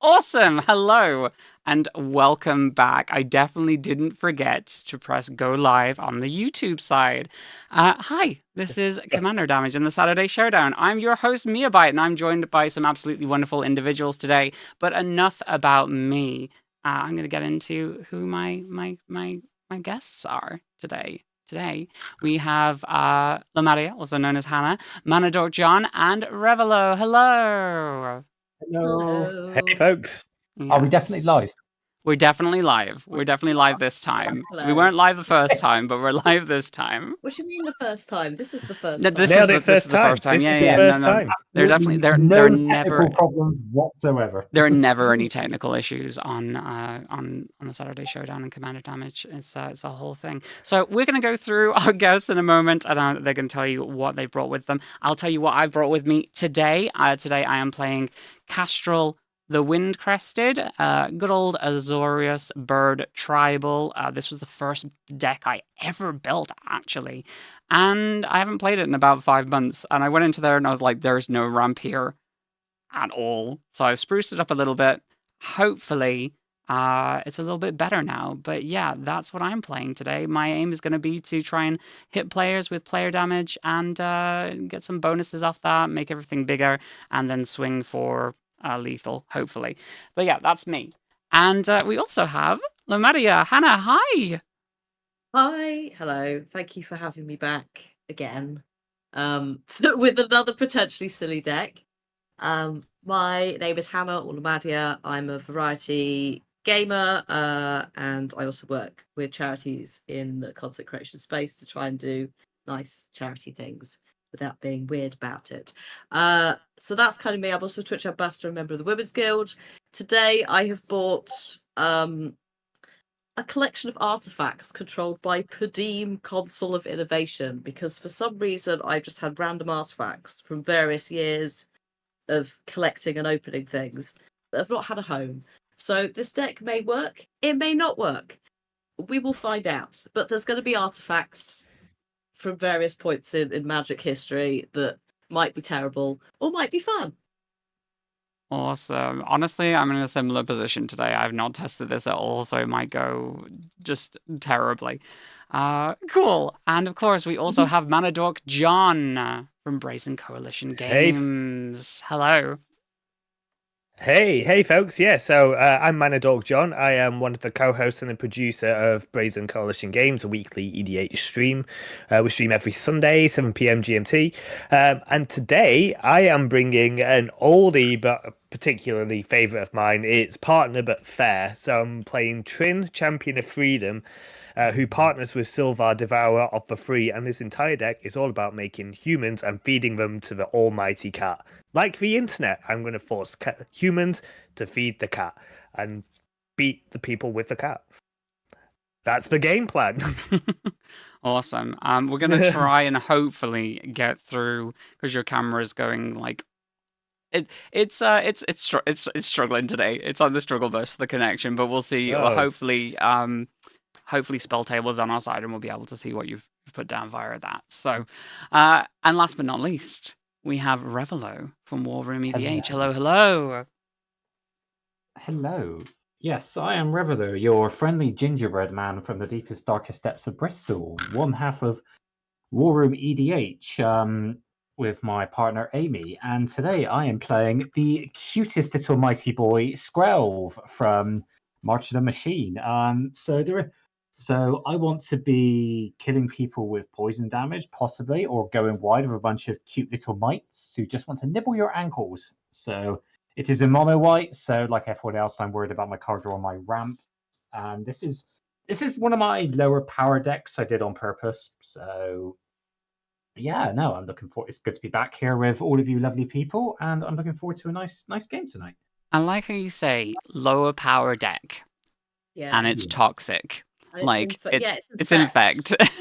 Awesome! Hello and welcome back. I definitely didn't forget to press go live on the YouTube side. Hi, this is Commander Damage in the Saturday Showdown. I'm your host, Miabyte, and I'm joined by some absolutely wonderful individuals today. But enough about me. I'm going to get into who my guests are today. Today, we have lomadiah, also known as Hannah, manadorkjohn, and revelo. Hello! Hello. Hey, Hello. folks. Are we definitely Yes. live? We're definitely live. We're definitely live this time. We Hello. weren't live the first time, but we're live this time. What do you mean the first time? This is the No, first this time. is Nailed the it this is first the time. first time. This Yeah, is yeah, the yeah. No, first no. time. There definitely Absolutely there are no never technical problems whatsoever. there are never any technical issues on the Saturday Showdown and Commander Damage. It's a whole thing. So we're gonna go through our guests in a moment, and they're gonna tell you what they brought with them. I'll tell you what I brought with me today. Today I am playing Castrol the Wind Crested, good old Azorius Bird Tribal. This was the first deck I ever built, actually. And I haven't played it in about 5 months. And I went into there and I was like, there's no ramp here at all. So I've spruced it up a little bit. Hopefully, it's a little bit better now. But yeah, that's what I'm playing today. My aim is going to be to try and hit players with player damage and get some bonuses off that, make everything bigger, and then swing for lethal, hopefully. But yeah, that's me. And we also have lomadiah. Hannah, hi! Hi. Hello. Thank you for having me back again. So with another potentially silly deck. My name is Hannah or lomadiah. I'm a variety gamer, and I also work with charities in the content creation space to try and do nice charity things without being weird about it. So that's kind of me. I'm also a Twitch ambassador and member of the Women's Guild. Today I have bought a collection of artifacts controlled by Padim Console of Innovation, because for some reason I've just had random artifacts from various years of collecting and opening things that have not had a home. So this deck may work, it may not work. We will find out. But there's going to be artifacts from various points in Magic history that might be terrible or might be fun. Awesome. Honestly, I'm in a similar position today. I've not tested this at all, so it might go just terribly. Cool. And of course, we also have manadorkjohn from Brazen Coalition Hey, Games. Hello. hey, folks. Yeah, so I'm manadorkjohn. I am one of the co-hosts and the producer of Brazen Coalition Games, a weekly EDH stream. We stream every Sunday, 7 p.m. GMT. And today I am bringing an oldie, but particularly favourite of mine. It's Partner But Fair. So I'm playing Trin, Champion of Freedom, who partners with Sylvar, Devourer of the Free, and this entire deck is all about making humans and feeding them to the almighty cat. Like the internet, I'm going to force humans to feed the cat and beat the people with the cat. That's the game plan. Awesome. We're gonna try and hopefully get through because your camera's going like it's struggling today. It's on the struggle bus for the connection, but we'll see. Well, Oh, hopefully spell table's on our side and we'll be able to see what you've put down via that. So, and last but not least, we have Revelo from War Room EDH. Hello, hello. Hello. Yes, I am Revelo, your friendly gingerbread man from the deepest, darkest depths of Bristol, one half of War Room EDH, with my partner Amy. And today I am playing the cutest little mighty boy, Skrelv, from March of the Machine. So I want to be killing people with poison damage, possibly, or going wide with a bunch of cute little mites who just want to nibble your ankles. So it is in mono white, so like everyone else, I'm worried about my card draw on my ramp. And this is one of my lower power decks I did on purpose. So yeah, no, I'm looking for. It's good to be back here with all of you lovely people, and I'm looking forward to a nice game tonight. I like how you say lower power deck Yeah. and it's toxic. And Like it's infect. infect.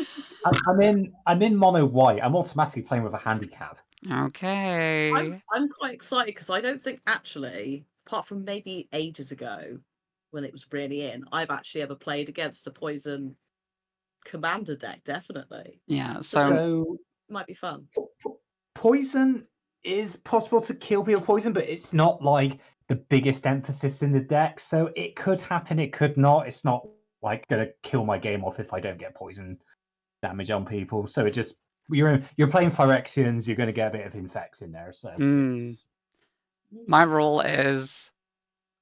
I'm in mono white. I'm automatically playing with a handicap. Okay. I'm quite excited because I don't think actually, apart from maybe ages ago when it was really in, I've actually ever played against a poison commander deck, definitely. Yeah, So So it might be fun. poison is possible to kill people with poison, but it's not like the biggest emphasis in the deck. So it could happen, it could not. It's not like going to kill my game off if I don't get poison damage on people. So it just you're playing Phyrexians, you're going to get a bit of infects in there. So it's My rule is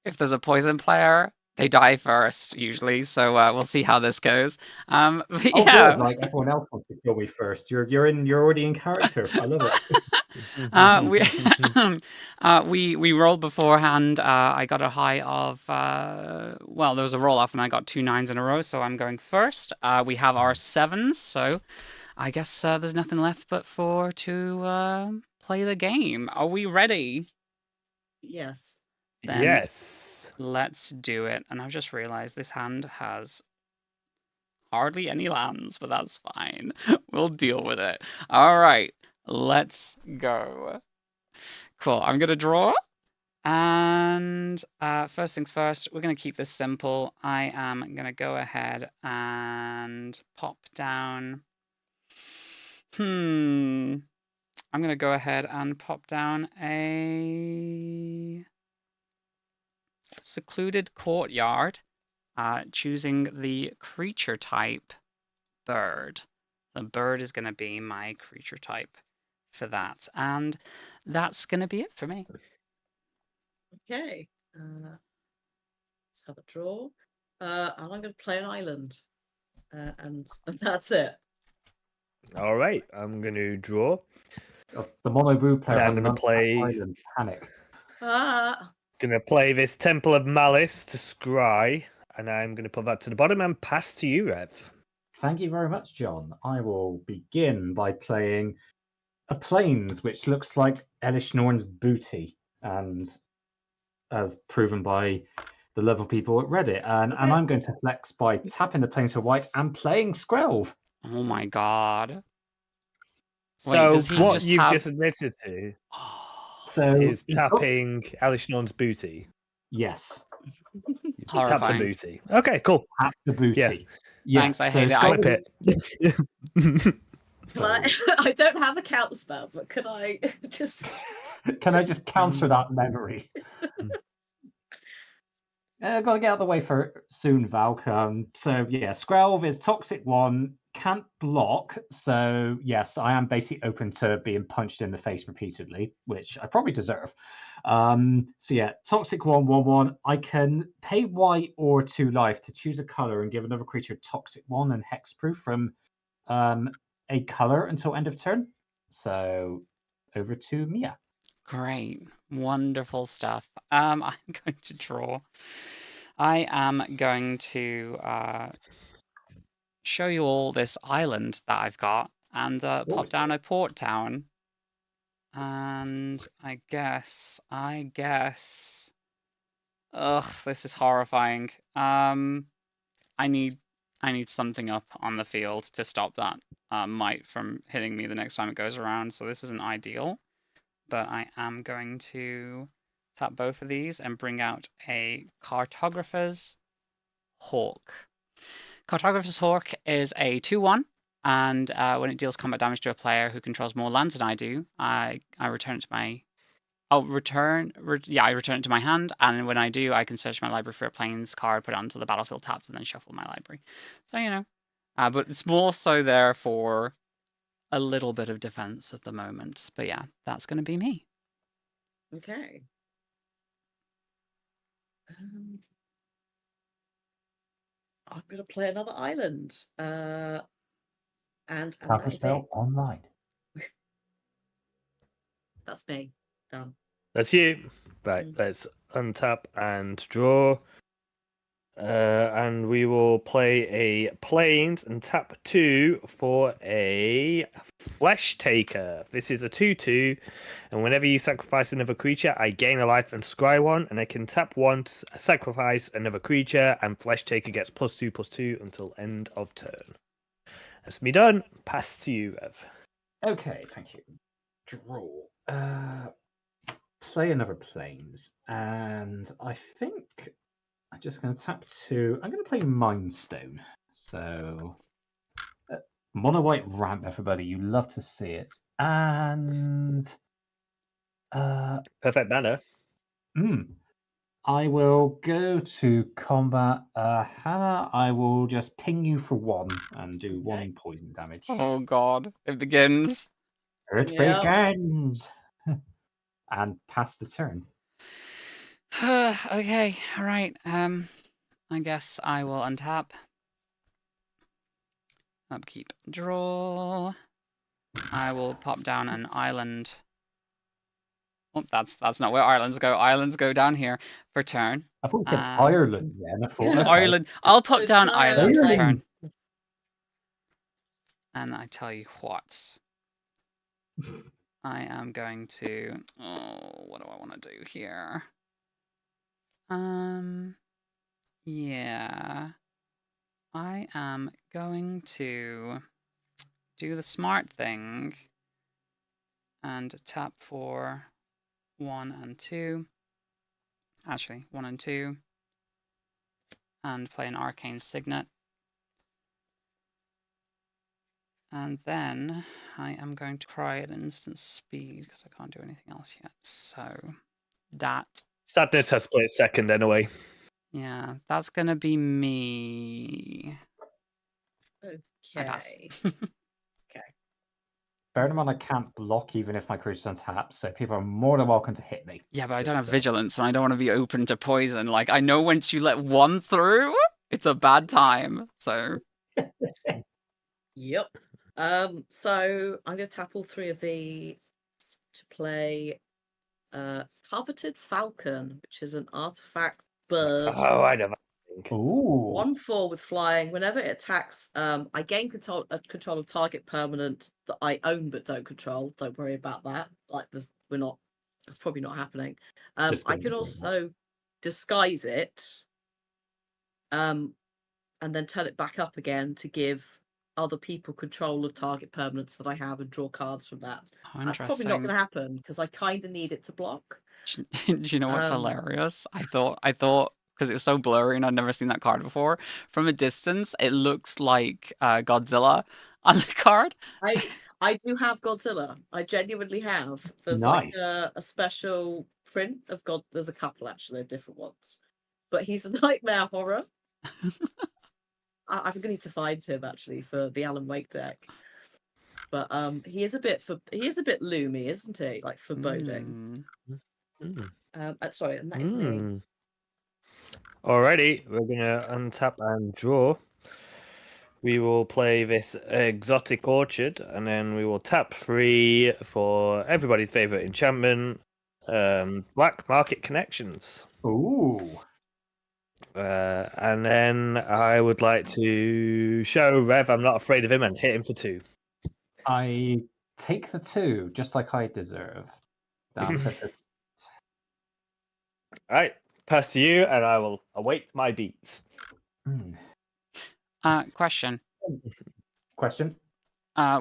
if there's a poison player, they die first usually. So we'll see how this goes. But oh yeah. good, like everyone else wants to kill me first. You're already in character. I love it. We rolled beforehand. I got a high of well, there was a roll off, and I got 2 9s in a row. So I'm going first. We have our 7s, so I guess there's nothing left but to play the game. Are we ready? Yes. Then Yes. let's do it. And I've just realized this hand has hardly any lands, but that's fine. We'll deal with it. All right, let's go. Cool. I'm gonna draw, and first things first, we're gonna keep this simple. I am gonna go ahead and pop down. I'm gonna go ahead and pop down a secluded courtyard, choosing the creature type bird. The bird is going to be my creature type for that, and that's going to be it for me. Okay. Let's have a draw. And I'm going to play an island, and that's it. All right, I'm going to draw. The mono brew player I'm has gonna an play- island panic. Going to play this Temple of Malice to scry, and I'm going to put that to the bottom and pass to you, Rev. Thank you very much, John. I will begin by playing a plains, which looks like Elishnorn's booty, and as proven by the level people at Reddit. And I'm going to flex by tapping the plains for white and playing Skrelv. Oh my god. Wait, So does he what just you've have- just admitted to So is he got- tapping Elishnorn's booty. Yes, Tap the Horrifying. booty. Okay, cool. tap the booty. Yeah. Yeah, Thanks, I so hate it. Skrelv- Clip it. Can I don't have a counter spell, but could I just? Can I just counter that memory? Got to get out of the way for soon, Valk. So yeah, Skrelv is toxic 1, can't block. So yes, I am basically open to being punched in the face repeatedly, which I probably deserve. So yeah, toxic 1/1/1. I can pay white or 2 life to choose a color and give another creature toxic 1 and hexproof from a color until end of turn. So over to Mia. Great. Wonderful stuff. I'm going to draw. I am going to show you all this island that I've got and pop down a port town. And I guess ugh, this is horrifying. I need something up on the field to stop that mite from hitting me the next time it goes around. So this isn't ideal, but I am going to tap both of these and bring out a Cartographer's Hawk. Cartographer's Hawk is a 2/1, and when it deals combat damage to a player who controls more lands than I do, I return it to my. I return it to my hand, and when I do, I can search my library for a plains card, put it onto the battlefield tapped, and then shuffle my library. So you know, but it's more so there for a little bit of defense at the moment. But yeah, that's going to be me. Okay. I'm going to play another island. And that is Counterspell it. online. That's me. Done. That's you. Right, let's untap and draw. And we will play a plains and tap 2 for a Flesh Taker. This is a 2/2, and whenever you sacrifice another creature, I gain a life and scry 1, and I can tap 1 to sacrifice another creature, and Flesh Taker gets +2/+2 until end of turn. That's me done. Pass to you, Rev. Okay, thank you. Draw. Play another plains, and I think I'm just going to tap 2. I'm going to play Mindstone. So, mono white ramp, everybody. You love to see it. And Perfect banner. I will go to combat. Hannah, I will just ping you for 1 and do 1 poison damage. Oh God, it begins. It Yep. begins! And pass the turn. Okay, all right. I guess I will untap. Upkeep, draw. I will pop down an island. Oh, that's not where islands go. Islands go down here for turn. I thought you said Ireland then. I thought, okay. Ireland. I'll pop It's down island for Ireland. turn. And I tell you what, I am going to. Oh, what do I want to do here? Yeah, I am going to do the smart thing and tap for 1 and 2. Actually, 1 and 2. And play an arcane signet. And then I am going to cry at instant speed because I can't do anything else yet. So that. Sadness has split second anyway. Yeah, that's going to be me. I pass. Okay. Bear in mind, I can't block even if my creature's untapped, so people are more than welcome to hit me. Yeah, but I don't have Just, vigilance, and I don't want to be open to poison. Like, I know once you let one through, it's a bad time. So, Yep. So I'm going to tap all 3 of these to play Carpeted Falcon, which is an artifact bird. Oh, I never think. Ooh. 1/4 with flying. Whenever it attacks, I gain control of target permanent that I own but don't control. Don't worry about that. Like, that's probably not happening. I can also disguise it, and then turn it back up again to give other people control of target permanents that I have and draw cards from that. oh, That's probably not going to happen because I kind of need it to block. Do you know what's hilarious? I thought because it was so blurry and I'd never seen that card before. From a distance, it looks like Godzilla on the card. I do have Godzilla. I genuinely have. There's Nice. like a special print of God. There's a couple actually of different ones, but he's a nightmare horror. I'm gonna need to find him actually for the Alan Wake deck. But he is a bit loomy, isn't he? Like foreboding. Sorry, and that is me. Alrighty, we're gonna untap and draw. We will play this exotic orchard, and then we will tap 3 for everybody's favorite enchantment, Black Market Connections. Ooh. And then I would like to show Rev I'm not afraid of him and hit him for 2. I take the 2, just like I deserve. Down to the... Alright, pass to you, and I will await my beats. Question. Question?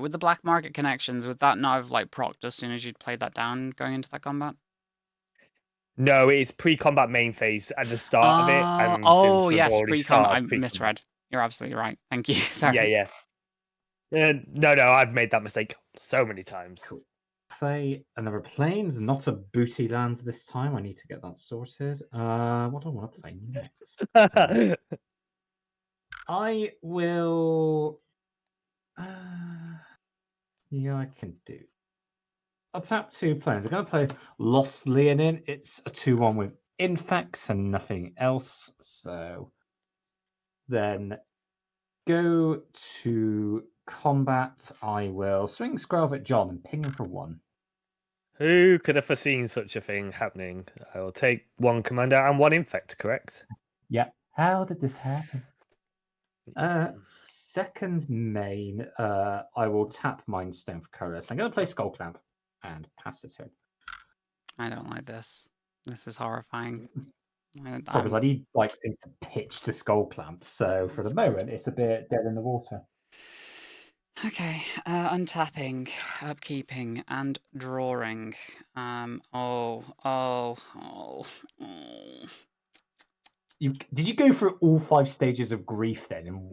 With the Black Market Connections, would that not have like procced as soon as you'd played that down going into that combat? No, it's pre-combat main phase at the start of it. And oh, since yes, already pre-combat. I started misread. You're absolutely right. Thank you. Sorry. Yeah. No, I've made that mistake so many times. Cool. Play another planes, not a booty land this time. I need to get that sorted. What do I want to play next? I will. Yeah, I can do. I'll tap 2 planes. I'm going to play Lost Leonin. It's a 2/1 with infects and nothing else. So then go to combat. I will swing Scrove at John and ping him for 1. Who could have foreseen such a thing happening? I will take 1 commander and 1 infect, correct? Yeah. How did this happen? Second main, I will tap Mind Stone for colorless. I'm going to play Skull Clamp and pass the turn. I don't like this. This is horrifying. Because I need like things to pitch to Skull Clamp, so for the moment it's a bit dead in the water. Okay, untapping, upkeeping, and drawing. Did you go through all 5 stages of grief then?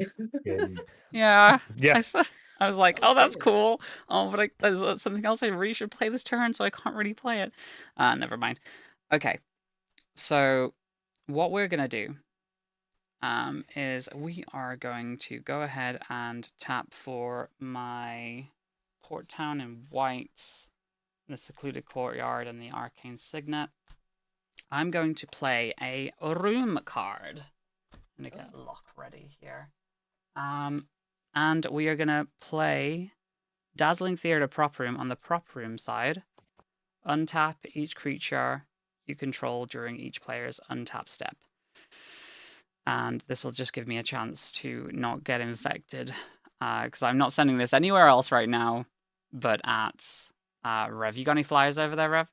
Yeah. Yeah. I was like, oh, that's cool. Oh, but there's something else I really should play this turn, so I can't really play it. Never mind. Okay, so what we're gonna do is we are going to go ahead and tap for my Port Town in white, the Secluded Courtyard, and the Arcane Signet. I'm going to play a room card. I'm gonna get lock ready here. And we are gonna play Dazzling Theater Prop Room on the prop room side. Untap each creature you control during each player's untap step. And this will just give me a chance to not get infected, because I'm not sending this anywhere else right now, but at Rev. You got any flyers over there, Rev?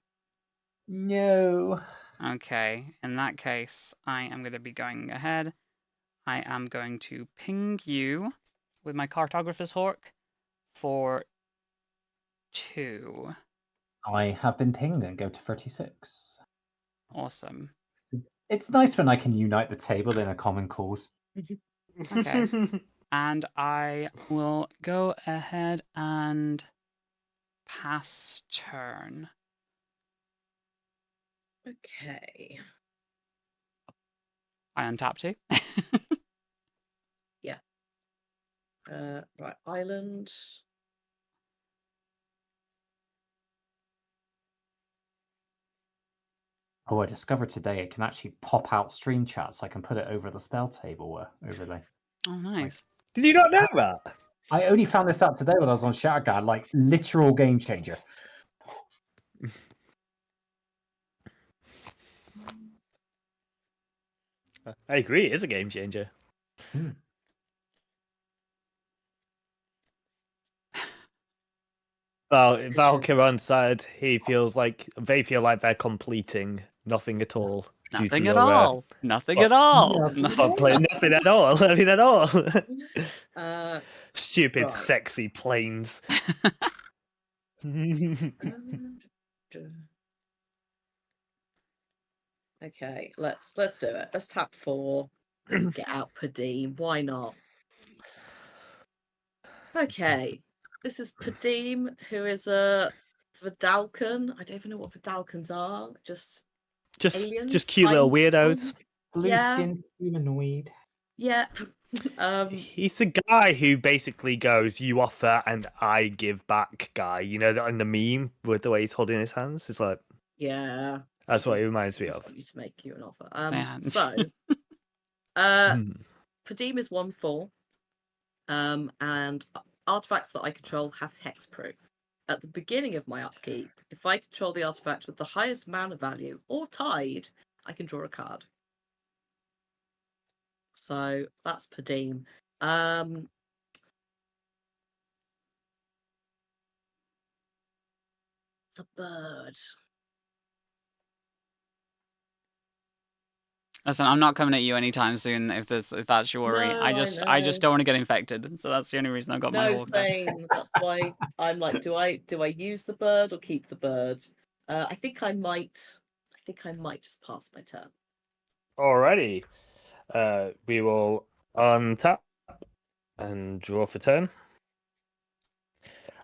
No. Okay, in that case, I am going to be going ahead. I am going to ping you with my Cartographer's Hawk for 2. I have been pinged and go to 36. Awesome. It's nice when I can unite the table in a common cause. Okay. And I will go ahead and pass turn. Okay. I untap too. Right, island. Oh, I discovered today it can actually pop out stream chat, so I can put it over the spell table overlay. Oh, nice. Did you not know that? I only found this out today when I was on Showdown, like literal game changer. I agree, it is a game changer. Valkyron side, they feel like they're completing nothing at all. Nothing at all. Nothing at all. Nothing at all. Nothing at all. Stupid, Right. sexy planes. Okay, let's do it. Let's tap 4. Get out Padim. Why not? Okay, this is Padim, who is a Vidalcan. I don't even know what Vidalcans are. Just aliens, just cute little flying weirdos. Blue Yeah. skin humanoid. Yeah. He's a guy who basically goes, "You offer and I give back." Guy, you know that in the meme with the way he's holding his hands. It's like Yeah. that's what it reminds me Just of. want you to make you an offer. Man. So, Hmm. Padim is 1/4. And artifacts that I control have hexproof. At the beginning of my upkeep, if I control the artifact with the highest mana value or tied, I can draw a card. So that's Padim. The bird. Listen, I'm not coming at you anytime soon if that's your worry. No, I I just know. don't want to get infected. So that's the only reason I've got my No, hawk there. same. That's why I'm like, do I use the bird or keep the bird? I think I might just pass my turn. Alrighty. We will untap and draw for turn.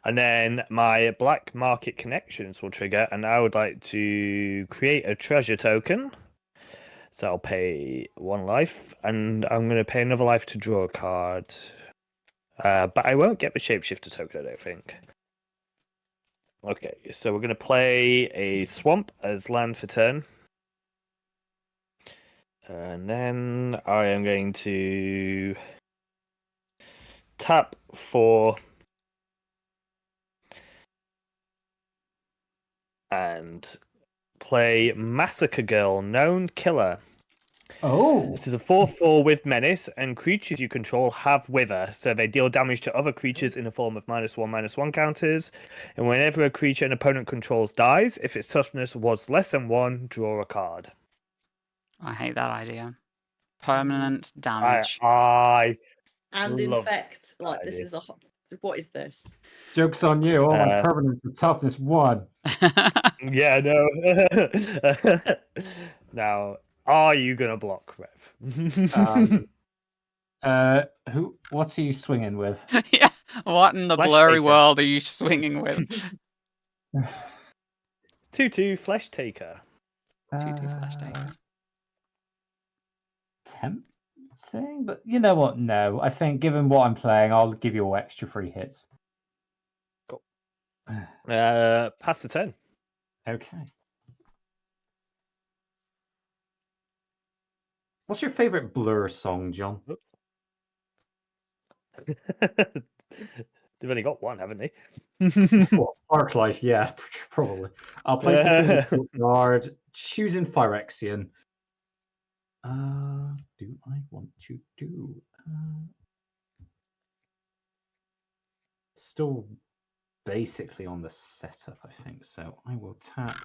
And then my black market connections will trigger, and I would like to create a treasure token. So I'll pay 1 life, and I'm going to pay another life to draw a card. But I won't get the shapeshifter token, I don't think. Okay, so we're going to play a swamp as land for turn. And then I am going to tap for and play Massacre Girl, Known Killer. Oh. This is a 4/4 with menace, and creatures you control have wither, so they deal damage to other creatures in the form of -1/-1 counters. And whenever a creature an opponent controls dies, if its toughness was less than 1, draw a card. I hate that idea. Permanent damage. I And love infect. Like this idea. is what is this? Joke's on you. All my permanence for toughness 1. Yeah, no. Now, are you gonna block, Rev? What's he swinging with? Yeah. What in the Flesh blurry taker. world are you swinging with? 2/2 Flesh Taker. 2/2 flesh taker. tempting, but you know what? No, I think given what I'm playing, I'll give you all extra free hits. Cool. Pass the turn. Okay. What's your favorite Blur song, John? Oops. They've only got one, haven't they? Well, Arclight, yeah, probably. I'll play something guard, choosing Phyrexian. Do I want to do? Still basically on the setup, I think. So I will tap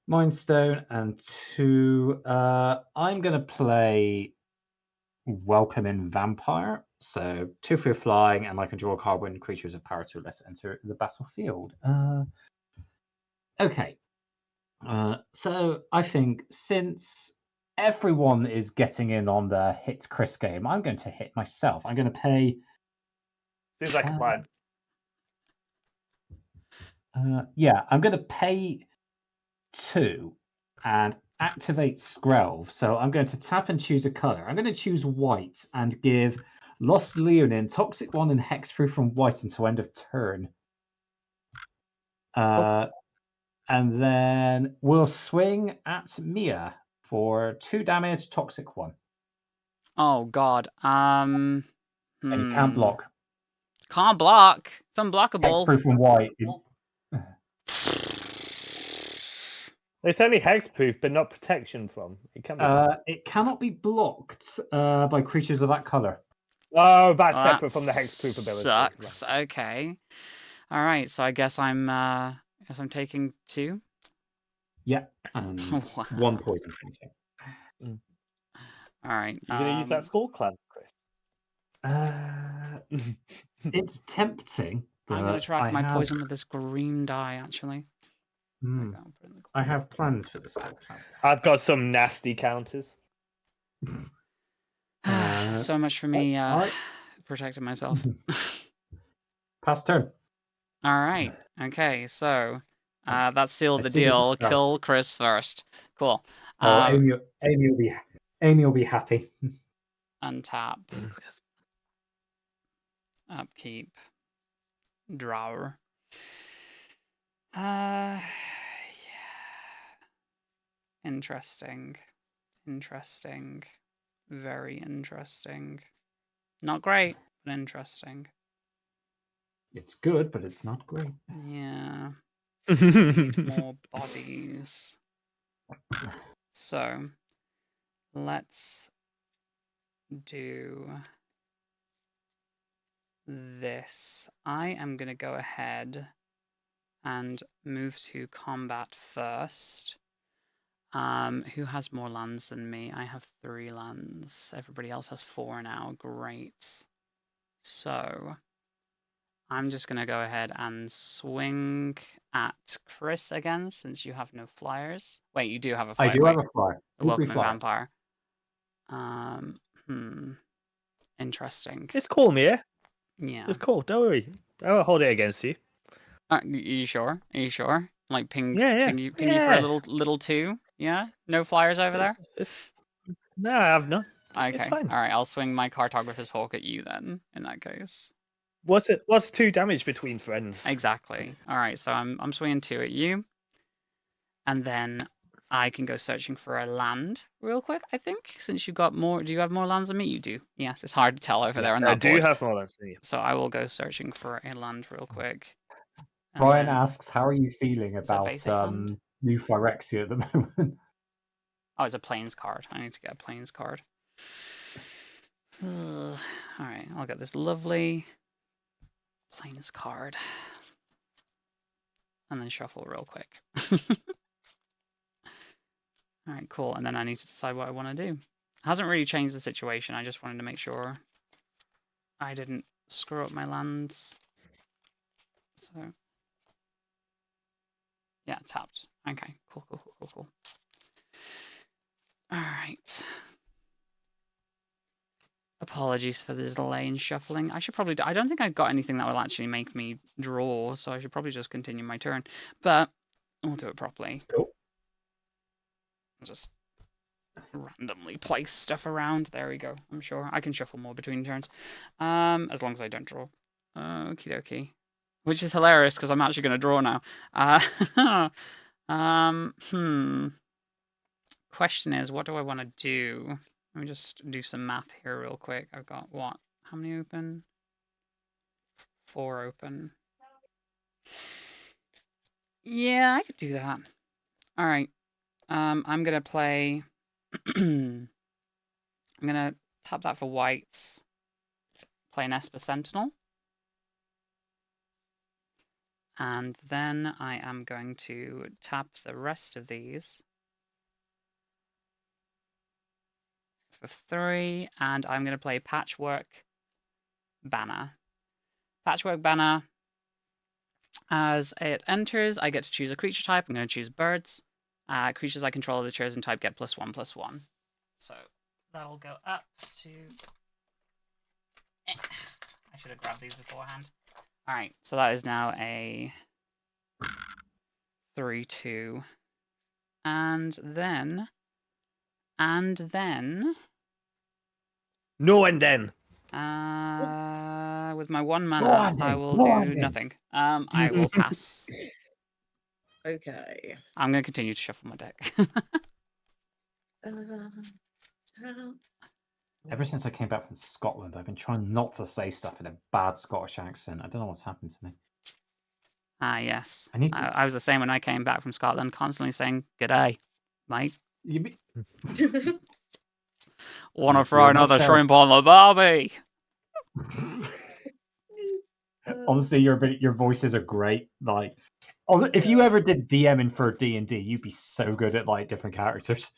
Mind Stone and 2. I'm going to play Welcome in Vampire. So 2 for your flying, and I can draw a card when creatures of power 2 or less enter the battlefield. Okay. So I think since everyone is getting in on the hit Chris game, I'm going to hit myself. I'm going to pay. Seems like a plan. Yeah, I'm going to pay 2 and activate Skrelv. So I'm going to tap and choose a color. I'm going to choose white and give Lost Leonin Toxic 1 and Hexproof from white until end of turn. And then we'll swing at Mia for 2 damage, Toxic 1. Oh God. And you can't block. Can't block. It's unblockable. Hexproof from white. It's only hexproof, but not protection from. It can be. It cannot be blocked by creatures of that color. Oh, that's Well, separate that from the hexproof ability. Sucks. Okay. All right. So I guess I'm taking 2. Yeah, and Wow. 1 poison from 2. All right. You're gonna use that skull clan, Chris? It's tempting. I'm gonna but track my have- poison with this green die. Actually. Hmm, Okay, I'll put it in the I corner. have plans for this. I've got some nasty counters. So much for me I- protecting myself. Pass turn. All right. Okay. So that sealed I the see deal. the- Kill Chris first. Cool. Oh, Amy will be happy. Untap. Upkeep. Drawer. Yeah. Interesting. Very interesting. Not great, but interesting. It's good, but it's not great. Yeah. Need more bodies. So let's do this. I am going to go ahead and move to combat first. Who has more lands than me? I have 3 lands. Everybody else has 4 now. Great. So I'm just going to go ahead and swing at Chris again, since you have no flyers. Wait, you do have a flyer. I do have a flyer. The Welcome Vampire. Interesting. It's cool, Mia. Yeah. It's cool. Don't worry. I won't hold it against you. You sure? Are you sure? Like ping you for a Yeah. little 2? Yeah? No flyers over there? No, I have none. Okay. It's fine. All right. I'll swing my Cartographer's Hawk at you then. In that case. What's 2 damage between friends? Exactly. All right. So I'm swinging 2 at you, and then I can go searching for a land real quick. I think since you got more. Do you have more lands than me? You do. Yes. It's hard to tell over there on that I do board. have more than you. So I will go searching for a land real quick. And Brian then- asks, "How are you feeling Is that about basic land? new Phyrexia at the moment?" Oh, it's a plains card. I need to get a plains card. All right, I'll get this lovely plains card. And then shuffle real quick. All right, cool. And then I need to decide what I want to do. It hasn't really changed the situation. I just wanted to make sure I didn't screw up my lands. So, yeah, tapped. Okay, cool. All right. Apologies for the delay in shuffling. I should probably... I don't think I've got anything that will actually make me draw, so I should probably just continue my turn. But we'll do it properly. That's cool. I'll just randomly place stuff around. There we go. I'm sure I can shuffle more between turns, as long as I don't draw. Okie dokie. Which is hilarious because I'm actually going to draw now. Question is, what do I want to do? Let me just do some math here real quick. I've got what? How many open? 4 open. Yeah, I could do that. All right. I'm gonna play. I'm gonna tap that for whites. Play an Esper Sentinel. And then I am going to tap the rest of these for 3, and I'm going to play Patchwork Banner. Patchwork Banner, as it enters, I get to choose a creature type. I'm going to choose birds. Creatures I control of the chosen type get +1/+1. So that'll go up to... I should have grabbed these beforehand. Alright, so that is now a 3/2. And then... No, and then. With my 1 on, mana, then. I will Go on, do then. nothing. I will pass. Okay. I'm going to continue to shuffle my deck. Ever since I came back from Scotland, I've been trying not to say stuff in a bad Scottish accent. I don't know what's happened to me. Ah, yes. I need to- I was the same when I came back from Scotland, constantly saying, "G'day, mate. You be- Want to You're throw not another fair. shrimp on the barbie?" Honestly, your voices are great. Like, if you ever did DMing for D&D, you'd be so good at like different characters.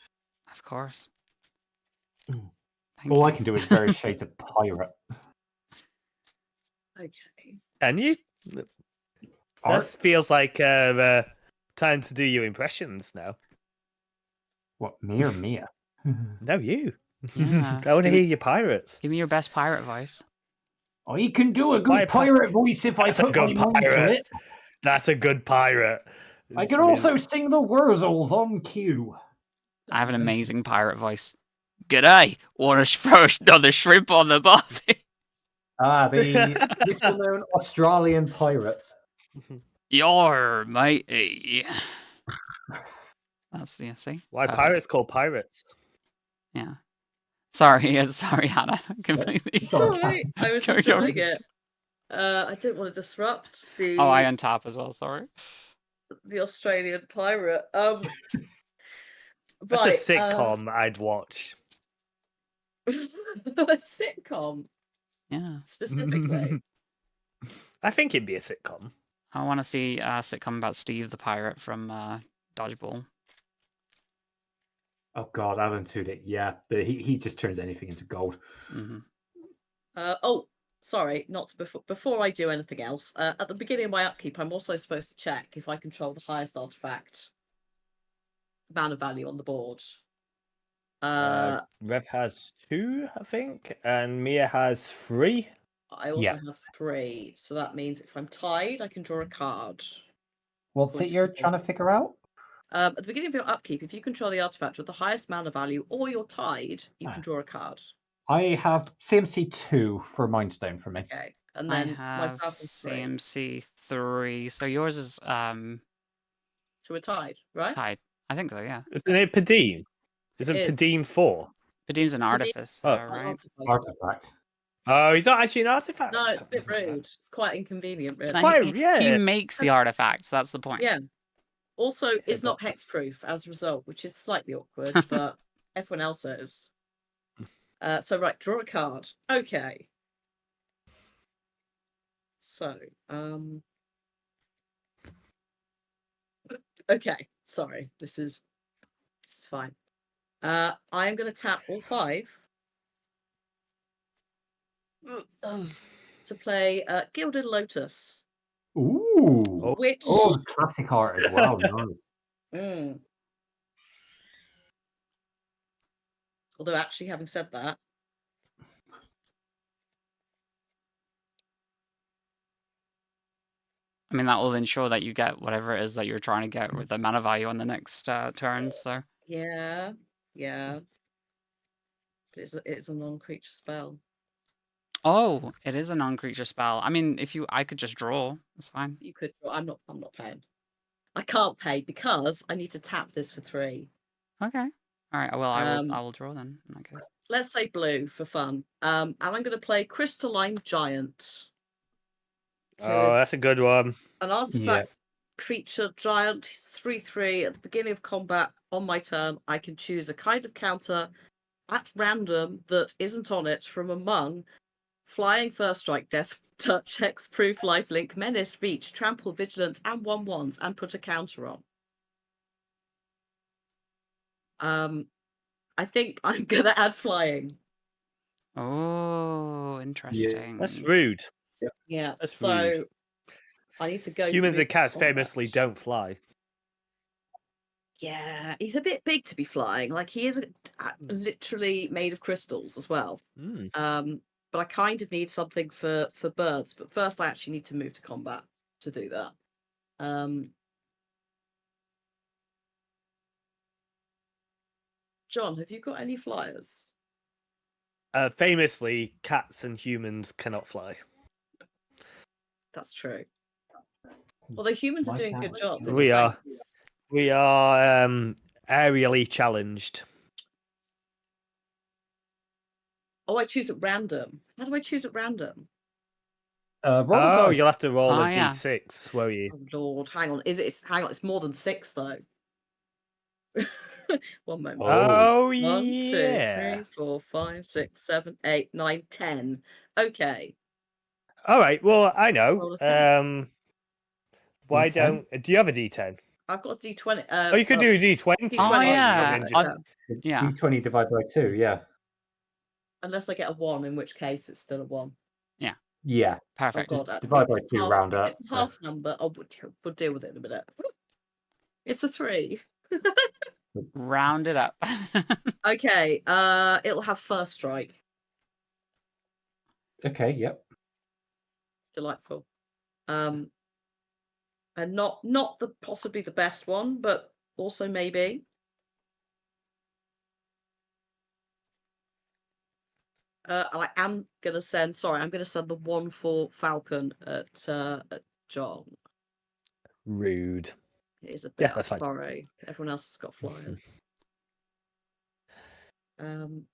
Of course. Mm. Thank All I you. can do is various shades of pirate. Okay. And you? Art? This feels like time to do your impressions now. What, me or Mia? No, you. Yeah. I want to Give me- hear your pirates. Give me your best pirate voice. I can do a My good pirate voice if I That's a put my good mind to pirate. it. That's a good pirate. I can also sing the Wurzels on cue. I have an amazing pirate voice. G'day. Want to throw another shrimp on the barbie? Ah, the little-known Australian pirates. Yar, matey. That's the see. Why pirates called pirates? Yeah. Sorry, sorry, Hannah. Completely. It's all right. I was Go, go. enjoying it. I didn't want to disrupt the Oh, I untap as well. Sorry. the Australian pirate. That's Right. a sitcom I'd watch. A sitcom Yeah. specifically. I think it'd be a sitcom. I want to see a sitcom about Steve the pirate from Dodgeball. Oh god, I haven't tuned it. Yeah, but he just turns anything into gold. Mm-hmm. Oh, sorry, not before I do anything else. At the beginning of my upkeep, I'm also supposed to check if I control the highest artifact mana value on the board. Rev has 2, I think, and Mia has 3. I also Yeah. have 3, so that means if I'm tied, I can draw a card. What's it you're trying to figure out? At the beginning of your upkeep, if you control the artifact with the highest mana value or you're tied, you can draw a card. I have CMC 2 for Mindstone for me. Okay, and I then my have card is 3. CMC 3. So yours is So we're tied, right? tied. I think so. Yeah. Isn't it Padine? Isn't It is. Padine 4? Padine's an Padine- artifice, Oh. right? Artifact. Oh, he's not actually an artifact. No, it's a bit rude. It's quite inconvenient, really. No, Quite- he yeah. makes the artifacts. That's the point. Yeah. Also, is but- not hexproof as a result, which is slightly awkward, but everyone else is. So right, draw a card. Okay. So, okay. Sorry, this is fine. I am going to tap all 5 to play Gilded Lotus, Ooh. which Oh, classic art as well. Nice. Mm. Although, actually, having said that, I mean, that will ensure that you get whatever it is that you're trying to get with the mana value on the next turn. So yeah, Yeah. But it's a non-creature spell. Oh, it is a non-creature spell. I mean, I could just draw. That's fine. You could. I'm not paying. I can't pay because I need to tap this for 3. Okay. All right. Well, I will draw then. In that case. Let's say blue for fun. And I'm going to play Crystalline Giant. Oh, that's a good one. An artifact creature giant, 3/3. At the beginning of combat, on my turn, I can choose a kind of counter at random that isn't on it from among flying, first strike, death touch, hexproof, lifelink, menace, reach, trample, vigilance, and 1/1s, and put a counter on. I think I'm gonna add flying. Oh, interesting. That's rude. Yeah. That's so rude. I need to go. Humans to and cats combat. famously don't fly. Yeah, he's a bit big to be flying. Like he is literally made of crystals as well. But I kind of need something for birds. But first, I actually need to move to combat to do that. John, have you got any flyers? Famously, cats and humans cannot fly. That's true. Although humans are doing a good job. We are aerially challenged. Oh, I choose at random. How do I choose at random? Oh, you'll have to roll a yeah. d6, won't you? Oh Lord, hang on. Hang on, it's more than 6 though. One moment. Oh, 1, 2, yeah. 3, 4, 5, 6, 7, 8, 9, 10. Okay. All right. Well, I Roll know. a 10. Why D10? do you have a d10? I've got a D20. Oh, you could do a d20. D20, Oh, yeah. And then just... Yeah. D20 divided by 2, yeah. Unless I get a 1, in which case it's still a 1. Yeah. Perfect. Oh God, Divide by 2 round up. It's a half number. Oh, we'll deal with it in a minute. It's a 3. Round it up. Okay. It'll have first strike. Okay, yep. Delightful. And not possibly the best one, but also maybe. I am gonna send. Sorry, I'm gonna send the 1/4 Falcon at John. Rude. It is a bit. Yeah, that's fine. Sorry, everyone else has got flyers. And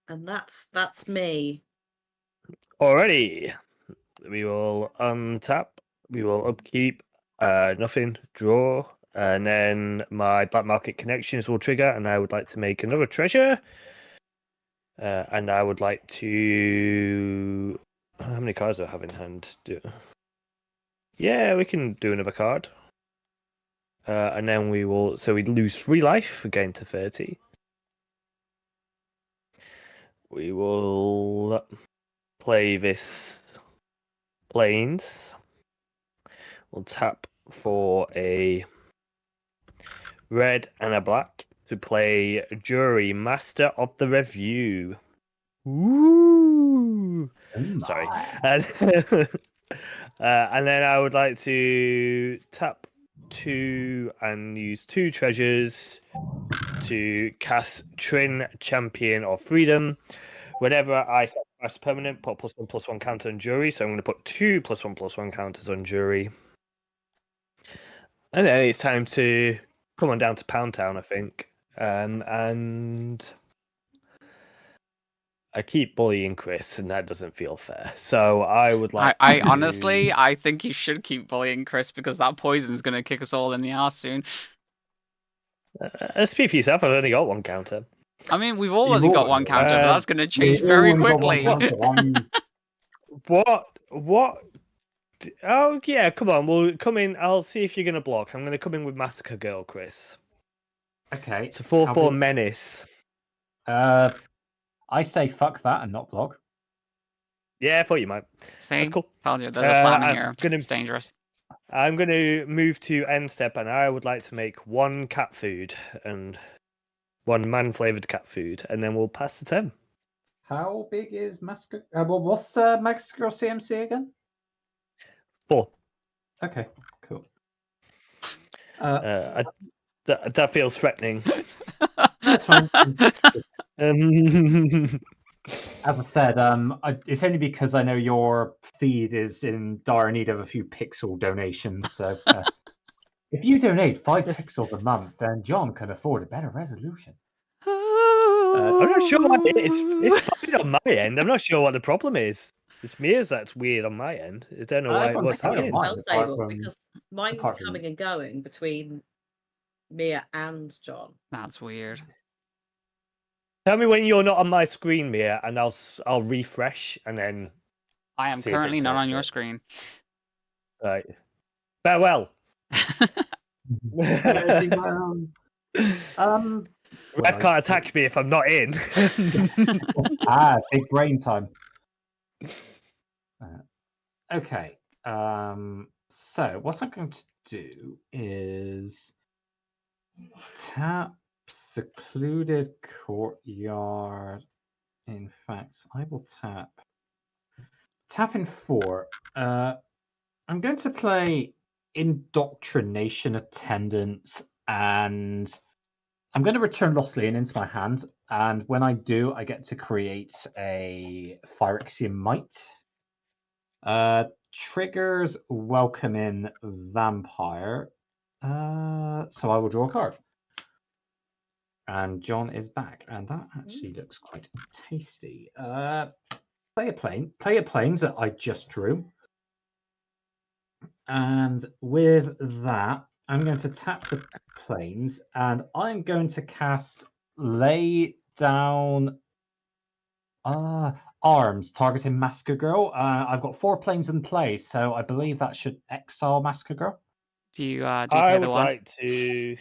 that's me. Alrighty. We will untap. We will upkeep. Nothing. Draw. And then my black market connections will trigger, and I would like to make another treasure. And I would like to. How many cards do I have in hand? Yeah, we can do another card. And then we will. So we lose 3 life, again to 30. We will play this Plains. We'll tap for a red and a black to play Jury, Master of the Review. Ooh! Sorry. And then I would like to tap 2 and use 2 treasures to cast Trin, Champion of Freedom. Whenever I sacrifice a permanent, put +1/+1 counter on Jury. So I'm going to put 2 +1/+1 counters on Jury. And then it's time to come on down to Pound Town, I think. And I keep bullying Chris, and that doesn't feel fair. So I would like. I honestly, I think you should keep bullying Chris because that poison's going to kick us all in the arse soon. Speak for yourself. I've only got 1 counter. I mean, we've all only got 1 counter, but that's going to change We've very only got one quickly. counter. What? Oh, yeah, come on. We'll come in. I'll see if you're going to block. I'm going to come in with Massacre Girl, Chris. Okay. It's a 4/4 menace. I say fuck that and not block. Yeah, I thought you might. See? That's cool. Told you, there's a plan I'm here. gonna- It's dangerous. I'm going to move to end step, and I would like to make 1 cat food and 1 man-flavored cat food, and then we'll pass the turn. How big is Massacre? What's Massacre CMC again? 4. Okay, cool. That feels threatening. That's fine. Um, As I said, it's only because I know your feed is in dire need of a few pixel donations. So if you donate 5 pixels a month, then John can afford a better resolution. I'm not sure why it's fine on my end. I'm not sure what the problem is. It's Mia's that's weird on my end. I don't know why. Everyone's What's fine on It's happening? mine, bell apart table from because mine's apart from coming and going between Mia and John. That's weird. Tell me when you're not on my screen, Mia, and I'll refresh and then I am see if it currently not on sorts your it. screen. Right. Farewell. Rev can't attack me if I'm not in. Big brain time. Okay. So what I'm going to do is tap secluded courtyard. In fact, I will tap in 4. I'm going to play indoctrination attendance, and I'm going to return Lost Leon into my hand. And when I do, I get to create a Phyrexian Might. Triggers welcome in vampire. So I will draw a card. And John is back, and that actually looks quite tasty. Play planes that I just drew. And with that, I'm going to tap the planes, and I'm going to cast Lay Down Arms, targeting Massacre Girl. I've got 4 planes in play, so I believe that should exile Massacre Girl. Do you I pay the would one? like to.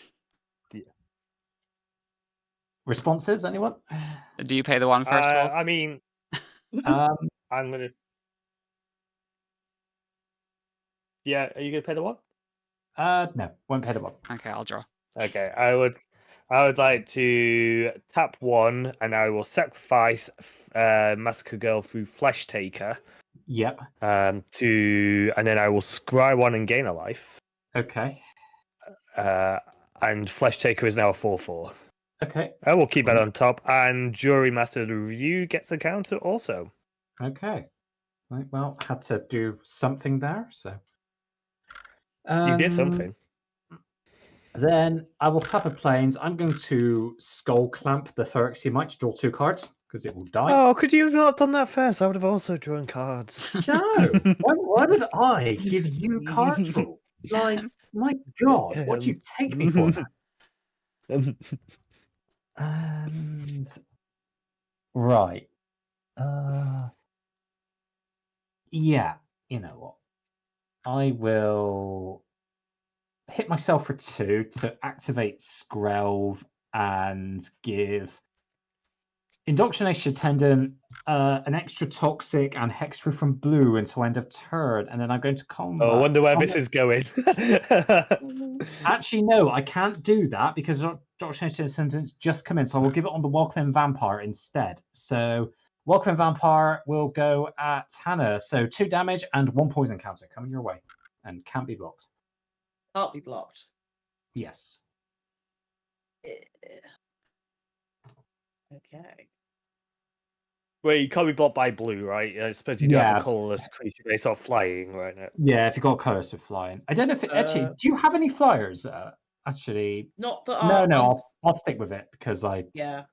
Responses, anyone? Do you pay the one first of all? I mean, Um, I'm gonna. Yeah, are you gonna pay the one? no, won't pay the one. Okay, I'll draw. Okay, I would like to tap 1, and I will sacrifice Massacre Girl through Flesh Taker. Yep. And then I will scry 1 and gain a life. Okay. And Flesh Taker is now a 4/4. Okay. I will keep that on top, and Jury Master of the Review gets a counter also. Okay. Right, well, had to do something there, so. You did something. Then I will tap a planes. I'm going to Skull Clamp the Phyrexian Might to draw 2 cards because it will die. Oh, could you have not done that first? I would have also drawn cards. No! Why would I give you card draw? Like, my God, what do you take me for? And right. Yeah, you know what? I will hit myself for 2 to activate Skrelv and give Indoctrination Attendant an extra toxic and hexproof from blue until end of turn, and then I'm going to combat. Oh, I wonder where this is going. Actually, no, I can't do that because Indoctrination Attendant's just come in, so I will give it on the Welcome in Vampire instead. So Welcome in Vampire will go at Hannah. So 2 damage and 1 poison counter coming your way, and can't be blocked. Can't be blocked. Yes. Okay. Well, you can't be blocked by blue, right? I suppose you don't have Yeah. a colorless creature based off flying right now. Yeah, if you've got colors for flying. I don't know if actually. Do you have any flyers? Actually, Not that no. I'll stick with it because yeah.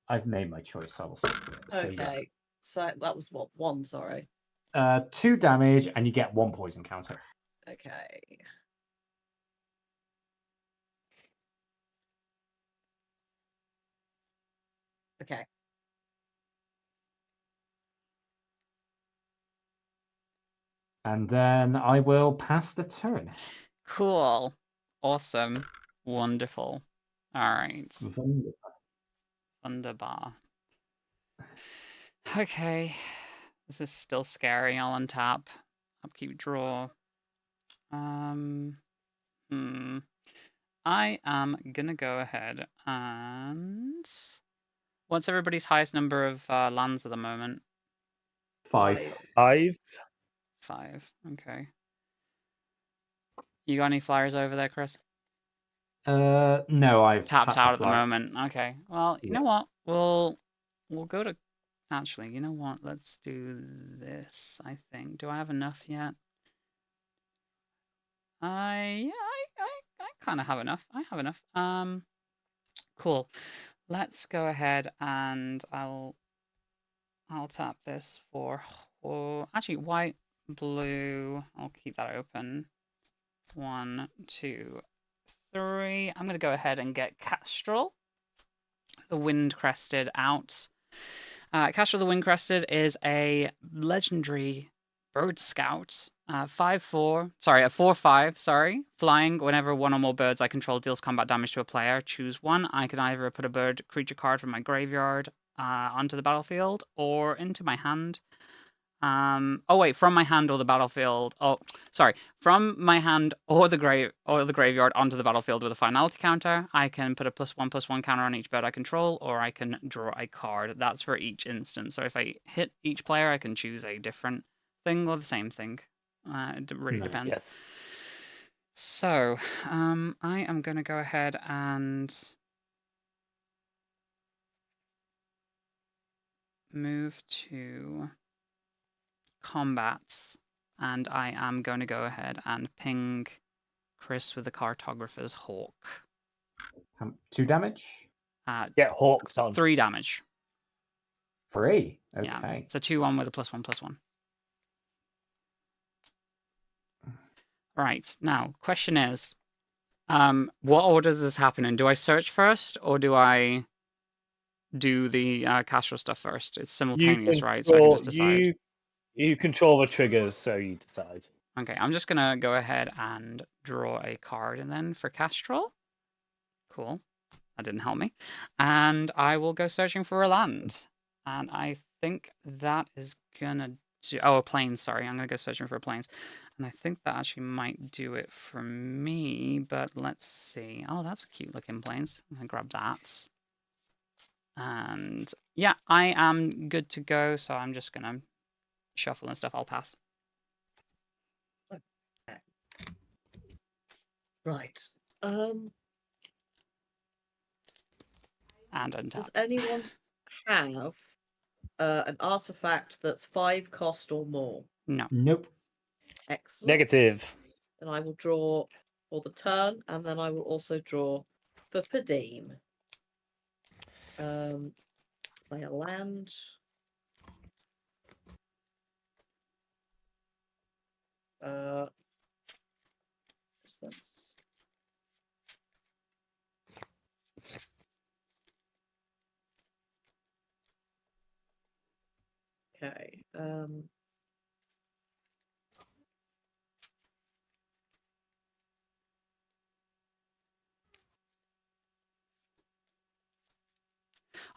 I've made my choice. I will stick with it. So, Okay. So that was what 1. Sorry. 2 damage, and you get 1 poison counter. Okay. Okay. And then I will pass the turn. Cool. Awesome. Wonderful. All right. Wunderbar. Okay. This is still scary. I'll untap. Upkeep draw. I am gonna go ahead and what's everybody's highest number of lands at the moment? 5. 5. 5. Okay. You got any flyers over there, Chris? No, I've Tapped out at the flight. moment. Okay. Well, you Yeah. know what? We'll go to. Actually, you know what? Let's do this. I think. Do I have enough yet? I kind of have enough. I have enough. Cool. Let's go ahead and I'll tap this for actually white, blue. I'll keep that open. 1, 2, 3. I'm gonna go ahead and get Castrol, the Wind Crested, out. Castrol the Wind Crested is a legendary bird scout. 5/4, sorry, a 4/5, sorry. Flying. Whenever one or more birds I control deals combat damage to a player, choose one. I can either put a bird creature card from my graveyard onto the battlefield or into my hand. Oh wait, from my hand or the battlefield. Oh, sorry, from my hand or the graveyard onto the battlefield with a finality counter. I can put a +1/+1 counter on each bird I control, or I can draw a card. That's for each instance. So if I hit each player, I can choose a different thing or the same thing. It really Nice. depends. Yes. So, I am going to go ahead and move to combats, and I am going to go ahead and ping Chris with the Cartographer's Hawk. 2 damage? Get hawks on. 3 damage. 3. Okay. Yeah. It's a 2/1 with a +1/+1. Right. Now, question is, what order does this happen in? Do I search first, or do I do the Castrol stuff first? It's simultaneous, right? So I can just decide. You control the triggers, so you decide. Okay, I'm just gonna go ahead and draw a card, and then for Castrol. Cool. That didn't help me. And I will go searching for a land. And I think that is gonna do. Oh, a plains. Sorry, I'm gonna go searching for a plains. And I think that actually might do it for me. But let's see. Oh, that's a cute looking plains. I'm gonna grab that. And yeah, I am good to go. So I'm just gonna shuffle and stuff. I'll pass. Right. And untap. Does anyone have an artifact that's 5 cost or more? No. Nope. Excellent. Negative. Then I will draw for the turn, and then I will also draw for Padim. Play a land. What's this? Okay.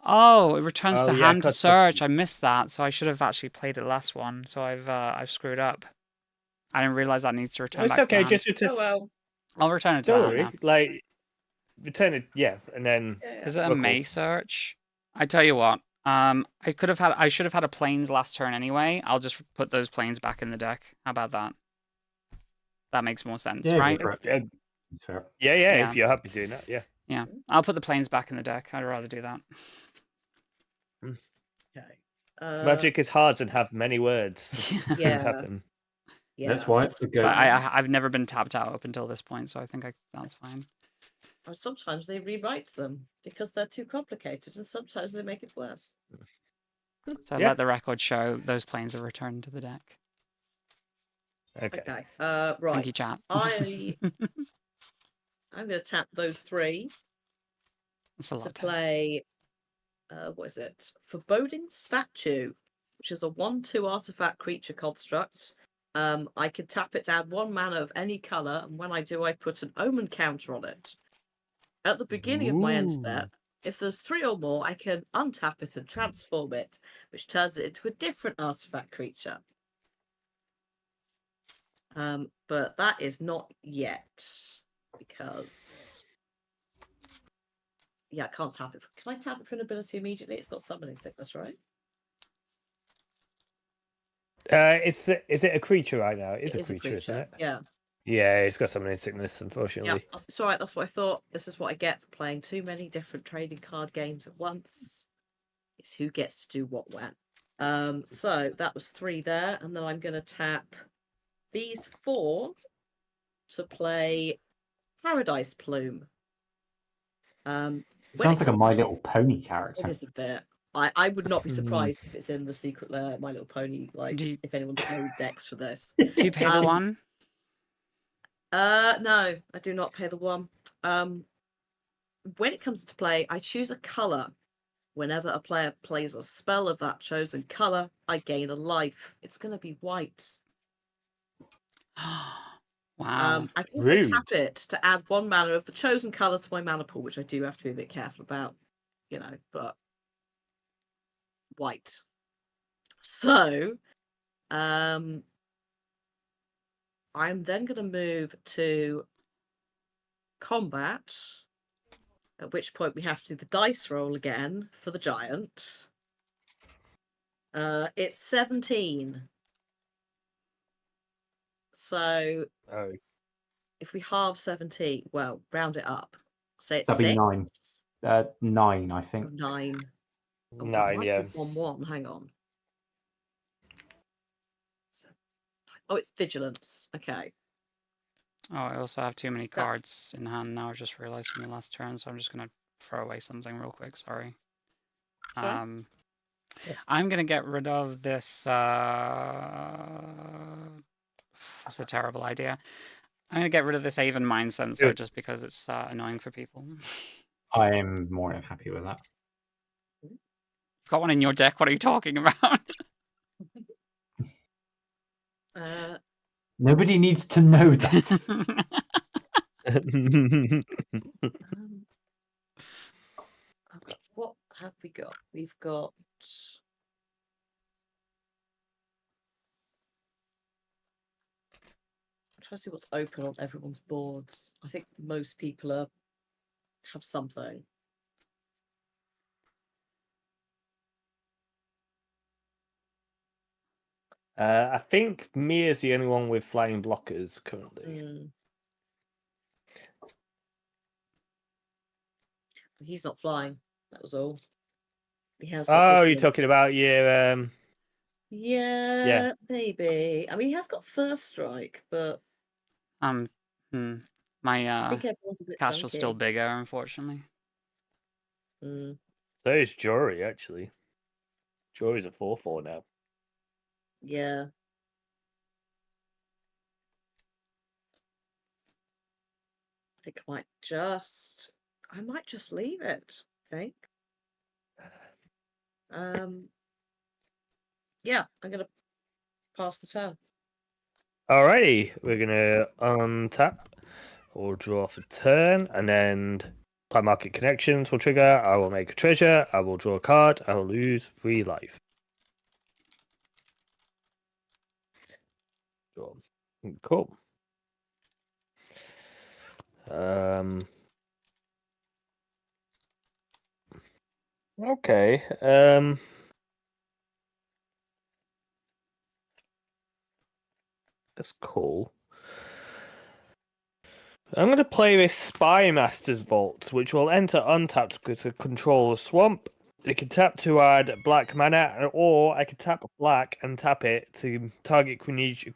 Oh, it returns to Oh, yeah, hand to 'cause the- search. I missed that, so I should have actually played the last one. So I've screwed up. I didn't realize that needs to return It's back to okay. the hand. Just return. Oh well. I'll return it to the Don't hand worry. now. Like return it. Yeah, and then Is it a We're cool. May search? I tell you what. I should have had a planes last turn anyway. I'll just put those planes back in the deck. How about that? That makes more sense, Yeah, right? go for it. Sure. yeah. Yeah. If you're happy doing that, yeah. Yeah. I'll put the planes back in the deck. I'd rather do that. Okay. Magic is hard and have many words. Things Yeah. happen. Yeah. That's why it's a So good. I've never been tapped out up until this point, so I think that's fine. And sometimes they rewrite them because they're too complicated, and sometimes they make it worse. So Yeah. let the record show those planes are returned to the deck. Okay. Okay. Right. Thank you, chat. I'm going to tap those 3 That's a lot to of text. play. What is it? Foreboding Statue, which is a 1/2 artifact creature construct. I can tap it down 1 mana of any color, and when I do, I put an omen counter on it. At the beginning of my end step, if there's 3 or more, I can untap it and transform it, which turns it into a different artifact creature. But that is not yet because I can't tap it. Can I tap it for an ability immediately? It's got summoning sickness, right? Is it a creature right now? It is a creature, isn't it? Yeah. Yeah, it's got summoning sickness, Yeah, unfortunately. it's all right. That's what I thought. This is what I get for playing too many different trading card games at once. It's who gets to do what when. So that was 3 there, and then I'm going to tap these 4 to play Paradise Plume. It When sounds like a comes- My Little Pony It character. is a bit. I would not be surprised if it's in the Secret Lair, My Little Pony. Like, Do you- if anyone's made decks for this. Do you pay the Um, one? No, I do not pay the 1. When it comes to play, I choose a color. Whenever a player plays a spell of that chosen color, I gain a life. It's going to be white. Wow. I can also Rude. tap it to add 1 mana of the chosen color to my mana pool, which I do have to be a bit careful about, but white. So, I'm then going to move to combat, at which point we have to do the dice roll again for the giant. It's 17. So Oh, if we halve 17, well, round it up. Say it's That'd be 6 9. 9, I or think. 9. Oh, that 9, might yeah. be 1-1. Hang on. Oh, it's vigilance. Okay. Oh, I also have too many That's- cards in hand now. I just realized from the last turn, so I'm just gonna throw away something real quick. Sorry. Sorry? I'm gonna get rid of this. It's a terrible idea. I'm gonna get rid of this Avon Mind Sensor Good. just because it's annoying for people. I am more than happy with that. You've got one in your deck. What are you talking about? Nobody needs to know that. What have we got? We've got. I'm trying to see what's open on everyone's boards. I think most people have something. I think Mia's the only one with flying blockers currently. Mm. He's not flying. That was all. He has. got Oh, you're vigilance. talking about your Yeah, maybe. I mean, he has got first strike, but My I think everyone's a bit castle's still junky. bigger, unfortunately. Mm. So is Jory, actually. Jory's a 4/4 now. Yeah. I think I might just leave it, I think. Yeah, I'm gonna pass the turn. Alrighty, we're gonna untap or draw for turn, and then Black Market Connections will trigger. I will make a treasure. I will draw a card. I will lose 3 life. Draw. Cool. Okay. That's cool. I'm going to play this Spy Master's Vault, which will enter untapped to control a swamp. It can tap to add black mana, or I could tap black and tap it to target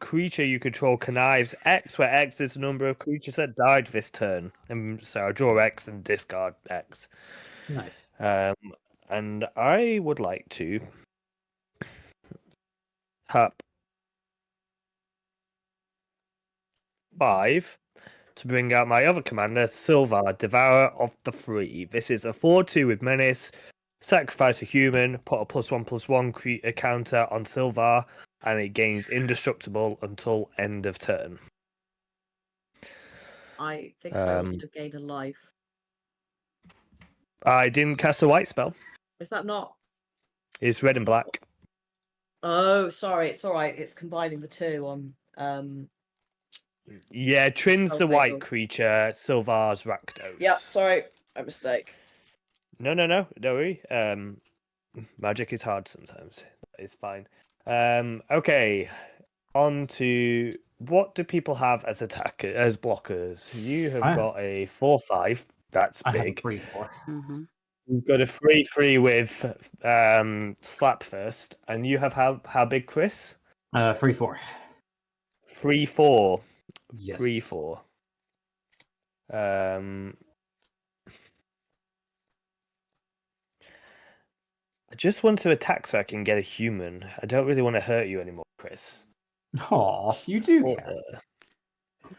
creature you control connives X, where X is the number of creatures that died this turn. And so I draw X and discard X. Nice. And I would like to tap 5 to bring out my other commander, Sylvar, Devourer of the Free. This is a 4/2 with Menace. Sacrifice a human, put a +1/+1 creature counter on Sylvar, and it gains indestructible until end of turn. I think I also gain a life. I didn't cast a white spell. Is that not? It's red and black. Oh, sorry. It's all right. It's combining the two on. Yeah, Trin's the Spell white table. creature, Sylvar's Rakdos. Yeah, sorry. A mistake. No, don't worry. Magic is hard sometimes. It's fine. Okay, on to what do people have as as blockers? You have I- got a 4/5. That's I have a big. 3/4. Mm-hmm. You've got a 3/3 with slap first, and you have how big, Chris? 3/4. 3/4. Yes. 3/4. I just want to attack so I can get a human. I don't really want to hurt you anymore, Chris. Aw, you do Oh, care.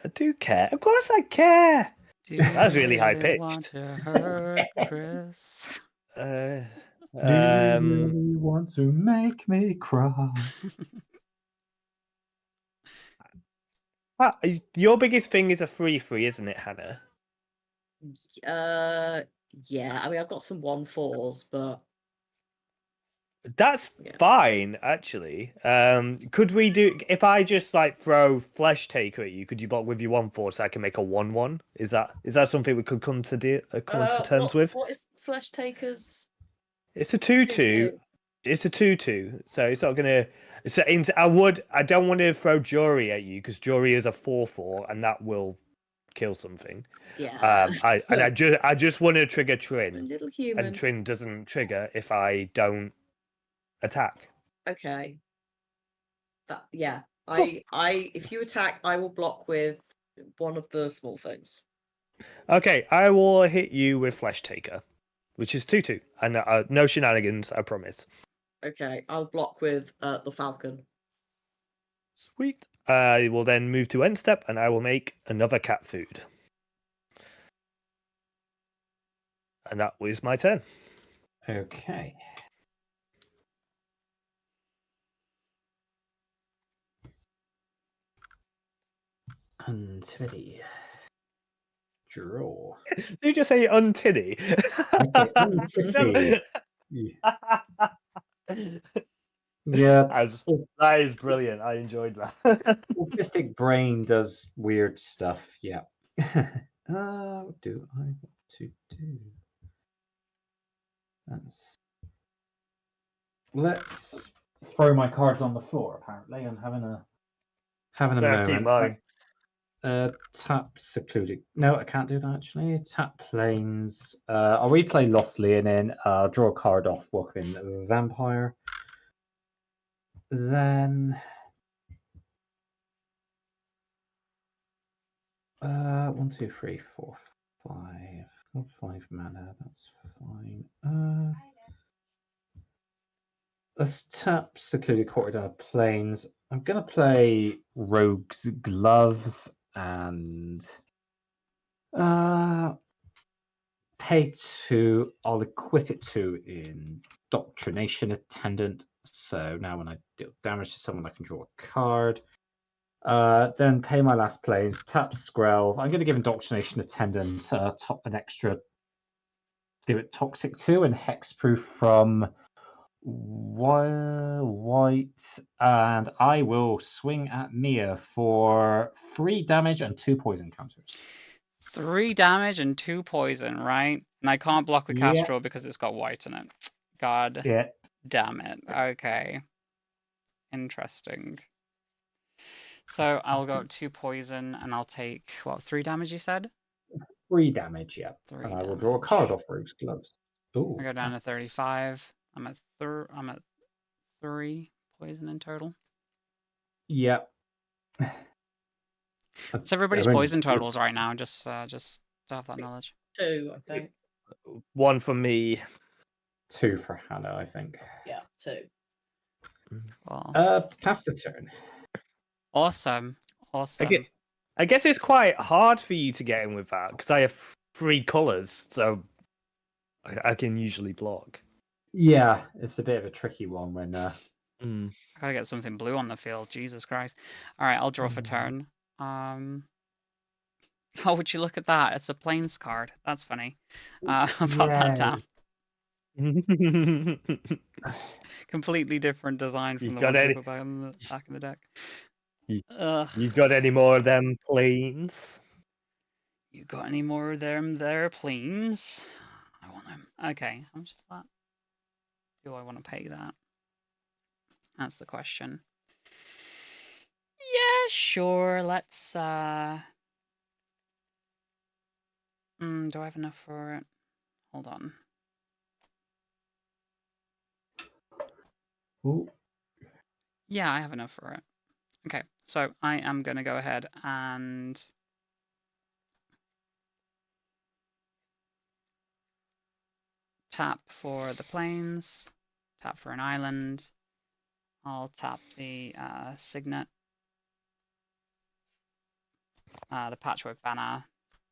I do care. Of course I care. Do you That's really high want pitched. to hurt Chris? Do you really want to make me cry? Your biggest thing is a 3/3, isn't it, Hannah? Yeah. I mean, I've got some 1/4s, but That's Yeah. fine, actually. Could we do if I just like throw Flesh Taker at you? Could you block with your 1/4 so I can make a 1/1? Is that something we could come to terms with? what is Flesh Takers? It's a 2/2. do? It's a 2/2, so it's not gonna. So I don't want to throw Jury at you because Jury is a 4/4 and that will kill something. Yeah. I just want to trigger A Trin, little human. and Trin doesn't trigger if I don't attack. Okay. Yeah. Cool. If you attack, I will block with one of the small things. Okay, I will hit you with Flesh Taker, which is 2/2, and no shenanigans, I promise. Okay, I'll block with the falcon. Sweet. I will then move to end step, and I will make another cat food. And that was my turn. Okay. Untiddy. Draw. Did you just say untiddy? Untiddy. Yeah. That is brilliant. I enjoyed that. Autistic brain does weird stuff. Yeah. What do I want to do? Let's throw my cards on the floor. Apparently, I'm having a Keep moment. mine. Tap secluded. No, I can't do that actually. Tap planes. I'll replay Lost Leonin. Draw a card off. Welcome Vampire. Then 1, 2, 3, 4, 5. Got 5 mana. That's fine. Let's tap Secluded Corridor Planes. I'm gonna play Rogue's Gloves and pay 2. I'll equip it to Indoctrination Attendant. So now when I deal damage to someone, I can draw a card. Then pay my last planes. Tap Skrelv. I'm going to give Indoctrination Attendant an extra. Give it Toxic 2 and Hexproof from white, and I will swing at Mia for 3 damage and 2 poison counters. 3 damage and 2 poison, right? And I can't block with Castro because it's got white in it. God damn it. Okay. Interesting. So I'll go 2 poison and I'll take, what, 3 damage you said? 3 damage, yeah. 3 and I will draw a card off Rogue's Gloves. Ooh, I go down to 35. I'm at 3 poison in total. Yeah. It's everybody's poison totals right now, just to have that knowledge. 2, I think. 1 for me. 2 for Hannah, I think. Yeah, 2. Well, pass the turn. Awesome. I guess it's quite hard for you to get in with that because I have 3 colors, so I can usually block. Yeah, it's a bit of a tricky one when. I gotta get something blue on the field. Jesus Christ! All right, I'll draw for turn. Oh, would you look at that? It's a plains card. That's funny. I'll put that down. Completely different design from the one I put back in the deck. You got any more of them planes? You got any more of them there, planes? I want them. Okay, how much is that? Do I want to pay that? That's the question. Sure. Let's. Do I have enough for it? Hold on. Ooh. Yeah, I have enough for it. Okay, so I am going to go ahead and tap for the plains, tap for an island. I'll tap the signet, the patchwork banner,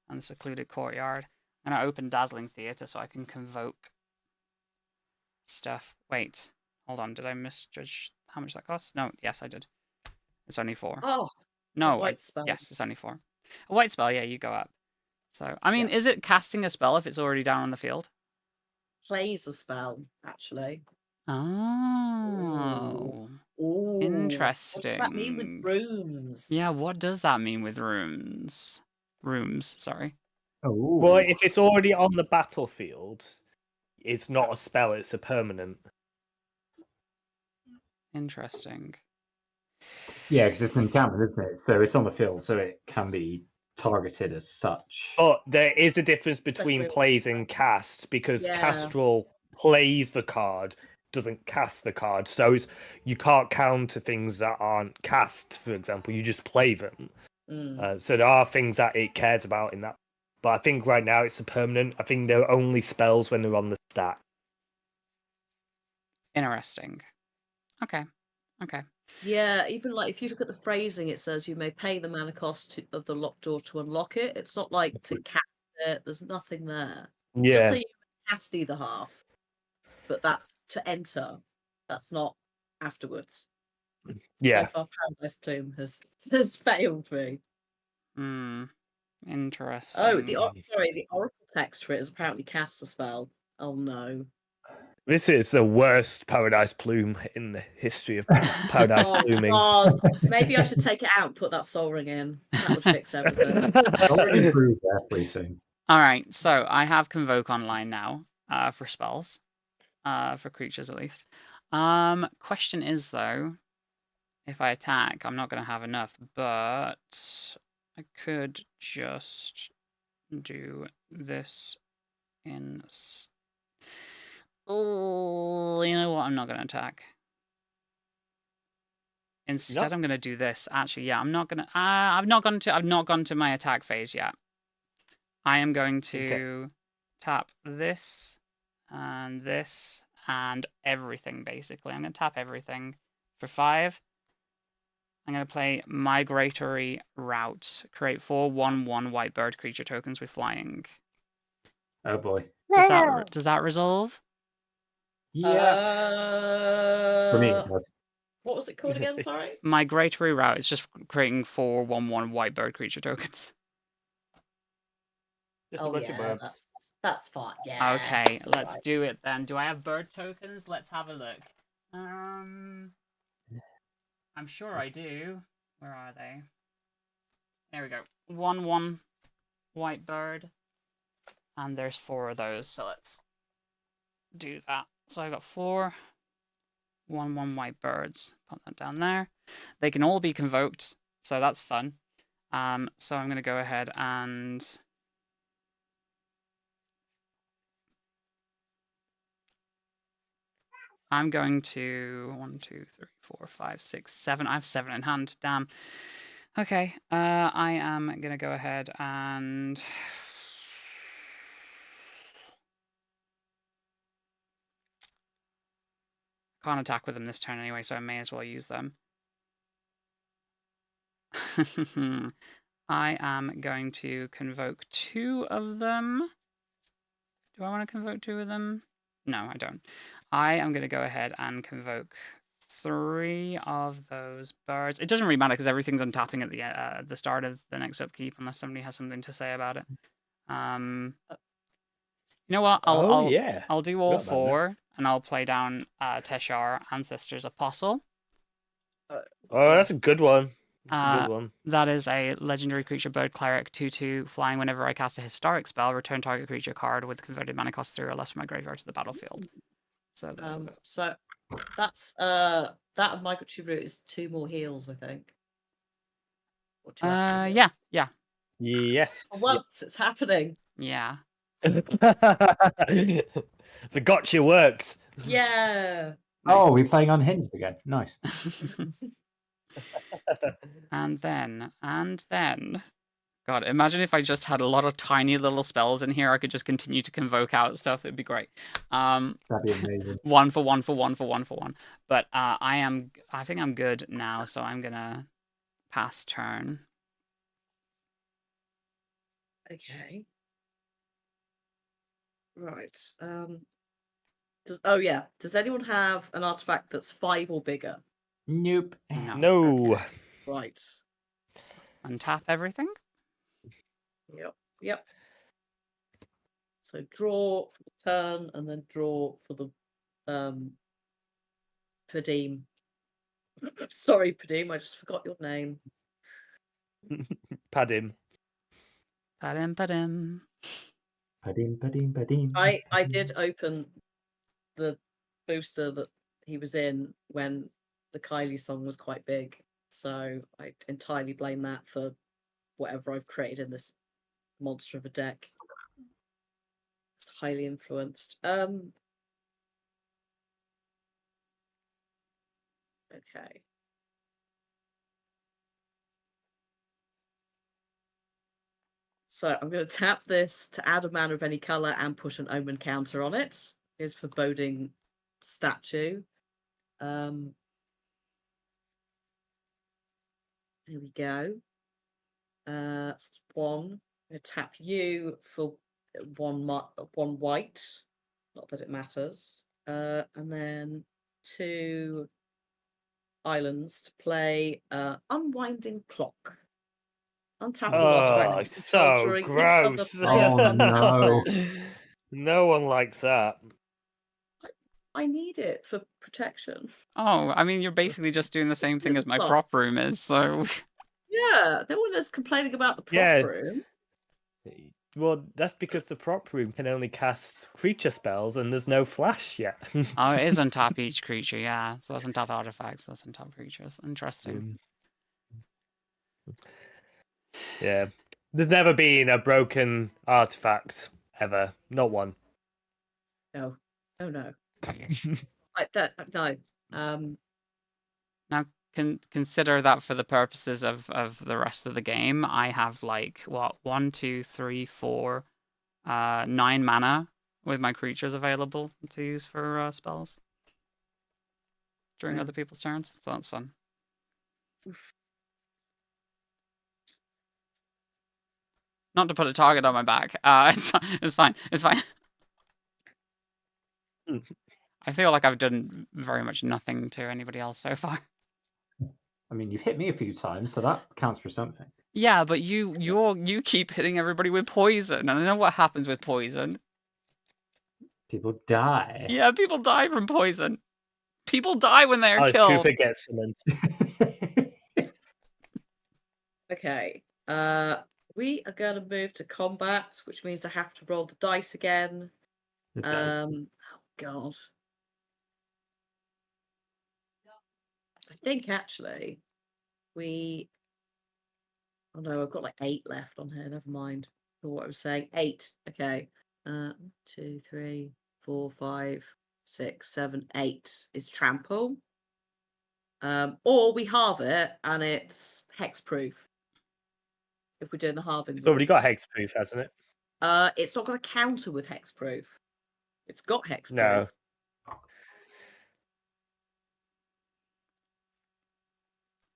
and the secluded courtyard. I'm going to open Dazzling Theatre so I can convoke stuff. Wait, hold on. Did I misjudge how much that costs? No, yes, I did. It's only 4. Oh, No, white spell. yes, it's only 4. A white spell, yeah, you go up. So, I mean, Yeah. is it casting a spell if it's already down on the field? Plays a spell, actually. Oh, Ooh. interesting. What does that mean with runes? Yeah, what does that mean with runes? Rooms, sorry. Well, if it's already on the battlefield, it's not a spell, it's a permanent. Interesting. Yeah, because it's an encampment, isn't it? So it's on the field, so it can be targeted as such. But there is a difference between real- plays and cast, because Yeah. Castrol plays the card, doesn't cast the card. So you can't counter things that aren't cast, for example. You just play them. So there are things that it cares about in that. But I think right now it's a permanent. I think they're only spells when they're on the stack. Interesting. Okay. Yeah, even like if you look at the phrasing, it says you may pay the mana cost of the locked door to unlock it. It's not like to cast it. There's nothing there. Just Yeah. so you can cast either half, but that's to enter. That's not afterwards. Yeah. So far, Paradise Plume has failed me. Interesting. Oh, the oracle text for it is apparently cast a spell. Oh no. This is the worst Paradise Plume in the history of Paradise Pluming. God. Maybe I should take it out and put that soul ring in. That would fix everything. Already improved everything. All right, so I have Convoke online now for spells, for creatures at least. Question is though, if I attack, I'm not going to have enough, but I could just do this in. Oh, you know what? I'm not going to attack. Instead, I'm going to do this. Actually, yeah, I'm not going to. I've not gone to my attack phase yet. I am going to tap this and everything. Basically, I'm going to tap everything for 5. I'm going to play Migratory Route. Create 4 1/1 white bird creature tokens with flying. Oh boy. Does that resolve? Yeah. For me, it does. What was it called again? Sorry. Migratory Route. It's just creating 4 1/1 white bird creature tokens. Just a bunch of birds. That's fine. Yeah. Okay, let's do it then. Do I have bird tokens? Let's have a look. I'm sure I do. Where are they? There we go. 1/1 white bird. And there's 4 of those, so let's do that. So I got 4 1/1 white birds. Put that down there. They can all be convoked, so that's fun. So I'm going to go ahead and I'm going to 1, 2, 3, 4, 5, 6, 7. I have 7 in hand. Damn. Okay. I am going to go ahead and can't attack with them this turn anyway, so I may as well use them. I am going to convoke 2 of them. Do I want to convoke 2 of them? No, I don't. I am going to go ahead and convoke 3 of those birds. It doesn't really matter because everything's untapping at the start of the next upkeep unless somebody has something to say about it. You know what? I'll do all 4 and I'll play down Teshar, Ancestor's Apostle. Oh, that's a good one. That's a good one. That is a legendary creature, bird cleric, 2/2, flying. Whenever I cast a historic spell, return target creature card with converted mana cost 3 or less from my graveyard to the battlefield. So that's that and Migratory Route is 2 more heals, I think. Or two action Yeah, units. yeah, Yes. For once, it's happening. yeah. The gotcha worked. Yeah. Oh, Nice. we're playing unhinged again. Nice. and then, God, imagine if I just had a lot of tiny little spells in here. I could just continue to convoke out stuff. It'd be great. That'd be amazing. One for one for one for one for one. But I think I'm good now, so I'm gonna pass turn. Okay. Right. Does anyone have an artifact that's 5 or bigger? Nope. No. No. Okay. Right. Untap everything. Yep. So draw for the turn and then draw for the Padim. Sorry, Padim, I just forgot your name. Padim. Padim padim. Padim, padim, padim. I did open the booster that he was in when the Kylie song was quite big, so I entirely blame that for whatever I've created in this monster of a deck. It's highly influenced. Okay. So I'm going to tap this to add a mana of any color and put an omen counter on it. Here's Foreboding Statue. Here we go. That's 1. I'm going to tap you for one white. Not that it matters. And then 2 islands to play Unwinding Clock. Untap all artifacts you control So during each other gross. player's Oh, no. turn. No one likes that. I need it for protection. Oh, I mean, you're basically just doing the same thing as my Plot. prop room is. So Yeah, no one is complaining about the prop Yeah. room. Well, that's because the prop room can only cast creature spells and there's no flash yet. oh, it is untap each creature. Yeah, so that's untap artifacts. That's untap creatures. Interesting. Yeah. There's never been a broken artifact ever. Not one. No. Oh no. No. Now, consider that for the purposes of the rest of the game, I have like what 1, 2, 3, 4, 9 mana with my creatures available to use for spells during other people's turns. So that's fun. Not to put a target on my back. It's fine. It's fine. I feel like I've done very much nothing to anybody else so far. I mean, you've hit me a few times, so that counts for something. Yeah, but you keep hitting everybody with poison, and I know what happens with poison. People die. Yeah, people die from poison. People die when they are Alice killed. Cooper gets summoned. Okay. We are going to move to combat, which means I have to roll the dice again. It does. Oh god. I think actually oh no, I've got like 8 left on here. Never mind. For what I was saying. 8. Okay. 1, 2, 3, 4, 5, 6, 7, 8 is trample. Or we halve it and it's hexproof. If we're doing the halving. It's already got hexproof, hasn't it? It's not going to counter with hexproof. It's got hexproof. No.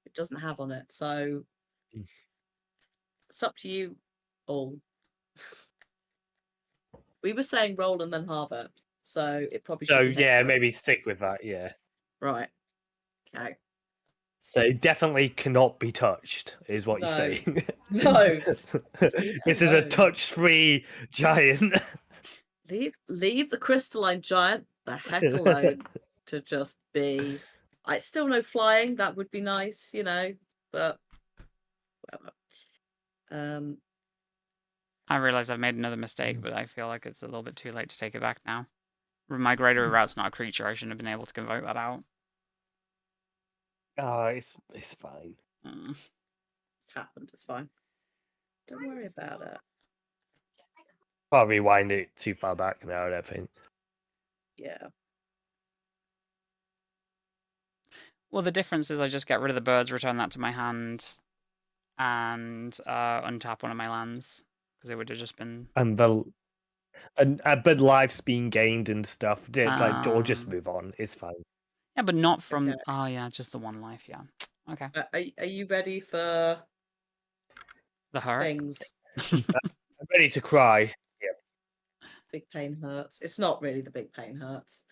It doesn't have on it, so it's up to you all. We were saying roll and then halve it, so it probably should. So be yeah, hexproof. maybe stick with that. Yeah. Right. Okay. So it definitely cannot be touched, is what you're No. saying. No. This is a touch-free giant. Leave the crystalline giant the heck alone to just be. I still no flying. That would be nice, but whatever. I realize I've made another mistake, but I feel like it's a little bit too late to take it back now. Migratory Route's not a creature. I shouldn't have been able to convoke that out. Oh, it's fine. It's happened. It's fine. Don't worry about it. Can't rewind it too far back now, I don't think. Yeah. Well, the difference is I just get rid of the birds, return that to my hand, and untap one of my lands because it would have just been. And but life's been gained and stuff. Or just Um, move on. It's fine. Yeah, but not from. Okay. Oh yeah, just the one life. Yeah. Okay. Are you ready for The hurt. things? I'm ready to cry. Big pain hurts. It's not really the big pain hurts.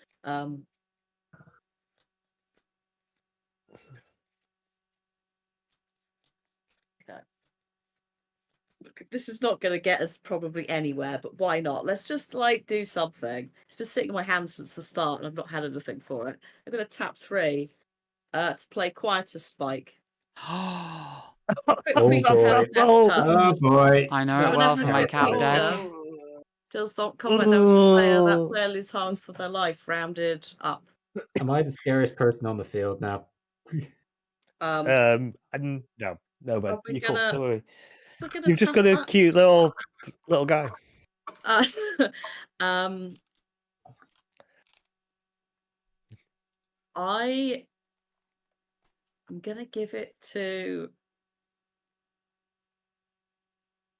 Okay. Look, this is not going to get us probably anywhere, but why not? Let's just like do something. It's been sitting in my hand since the start, and I've not had anything for it. I'm going to tap 3 to play Quieter Spike. Oh, Quickly boy. have death Oh, touch. Oh boy. I know it well Whenever from my cap quicker deck. Does not combat damage to the player. That player loses half for their life, rounded up. Am I the scariest person on the field now? Um, No, but Are we you're cool. gonna- Don't worry. we're gonna You've just tap got a that. cute little guy. I'm gonna give it to.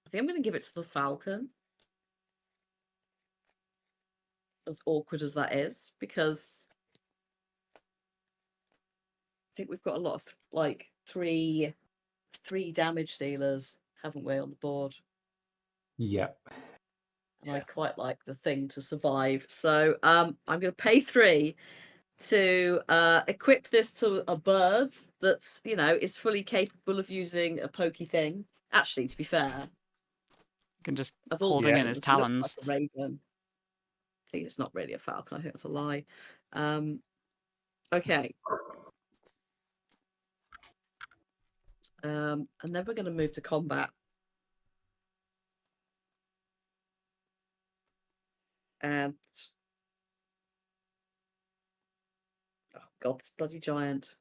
I think I'm gonna give it to the Falcon. As awkward as that is, because I think we've got a lot of like three damage dealers, haven't we, on the board? Yep. And I quite like the thing to survive. So I'm going to pay 3 to equip this to a bird that's, is fully capable of using a pokey thing. Actually, to be fair, Can just of all holding the in his things, it looks talons. like a raven. I think it's not really a falcon. I think that's a lie. Okay. And then we're going to move to combat. And oh god, this bloody giant.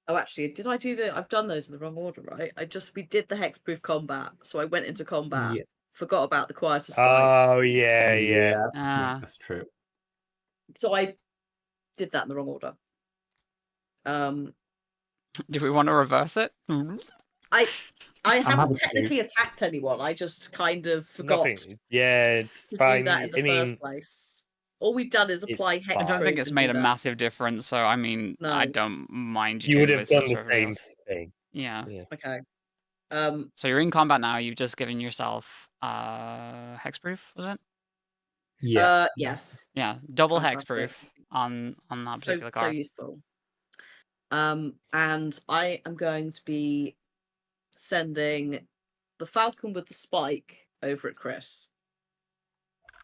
Oh, actually, did I do I've done those in the wrong order, right? We did the hexproof combat, so I went into combat. Yeah. Forgot about the quieter spike. Oh yeah. Ah. That's true. So I did that in the wrong order. Do we want to reverse it? I happy haven't to. technically attacked anyone. I just kind of forgot Nothing. Yeah, it's to fine. do that in the first place. All we've done is apply It's hexproof. I don't think it's and made do a that. massive difference, so I mean, I No. don't mind you would doing have with done the such a same reverse. thing. Yeah. Okay. So you're in combat now. You've just given yourself hexproof, was it? Yeah. Yes. Yeah, double Fantastic. hexproof on that particular So card. useful. And I am going to be sending the Falcon with the spike over at Chris.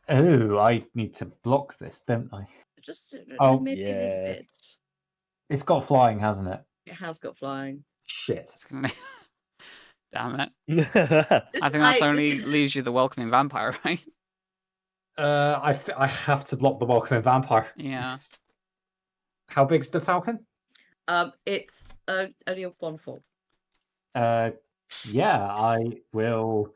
Oh, I need to block this, don't I? Just yeah. maybe a little bit. It's got flying, hasn't it? It has got flying. Shit. It's gonna... Damn it! Yeah. I think that's only leaves you the welcoming vampire, right? I have to block the welcoming vampire. Yeah. How big's the falcon? It's only a 1/4. Yeah, I will.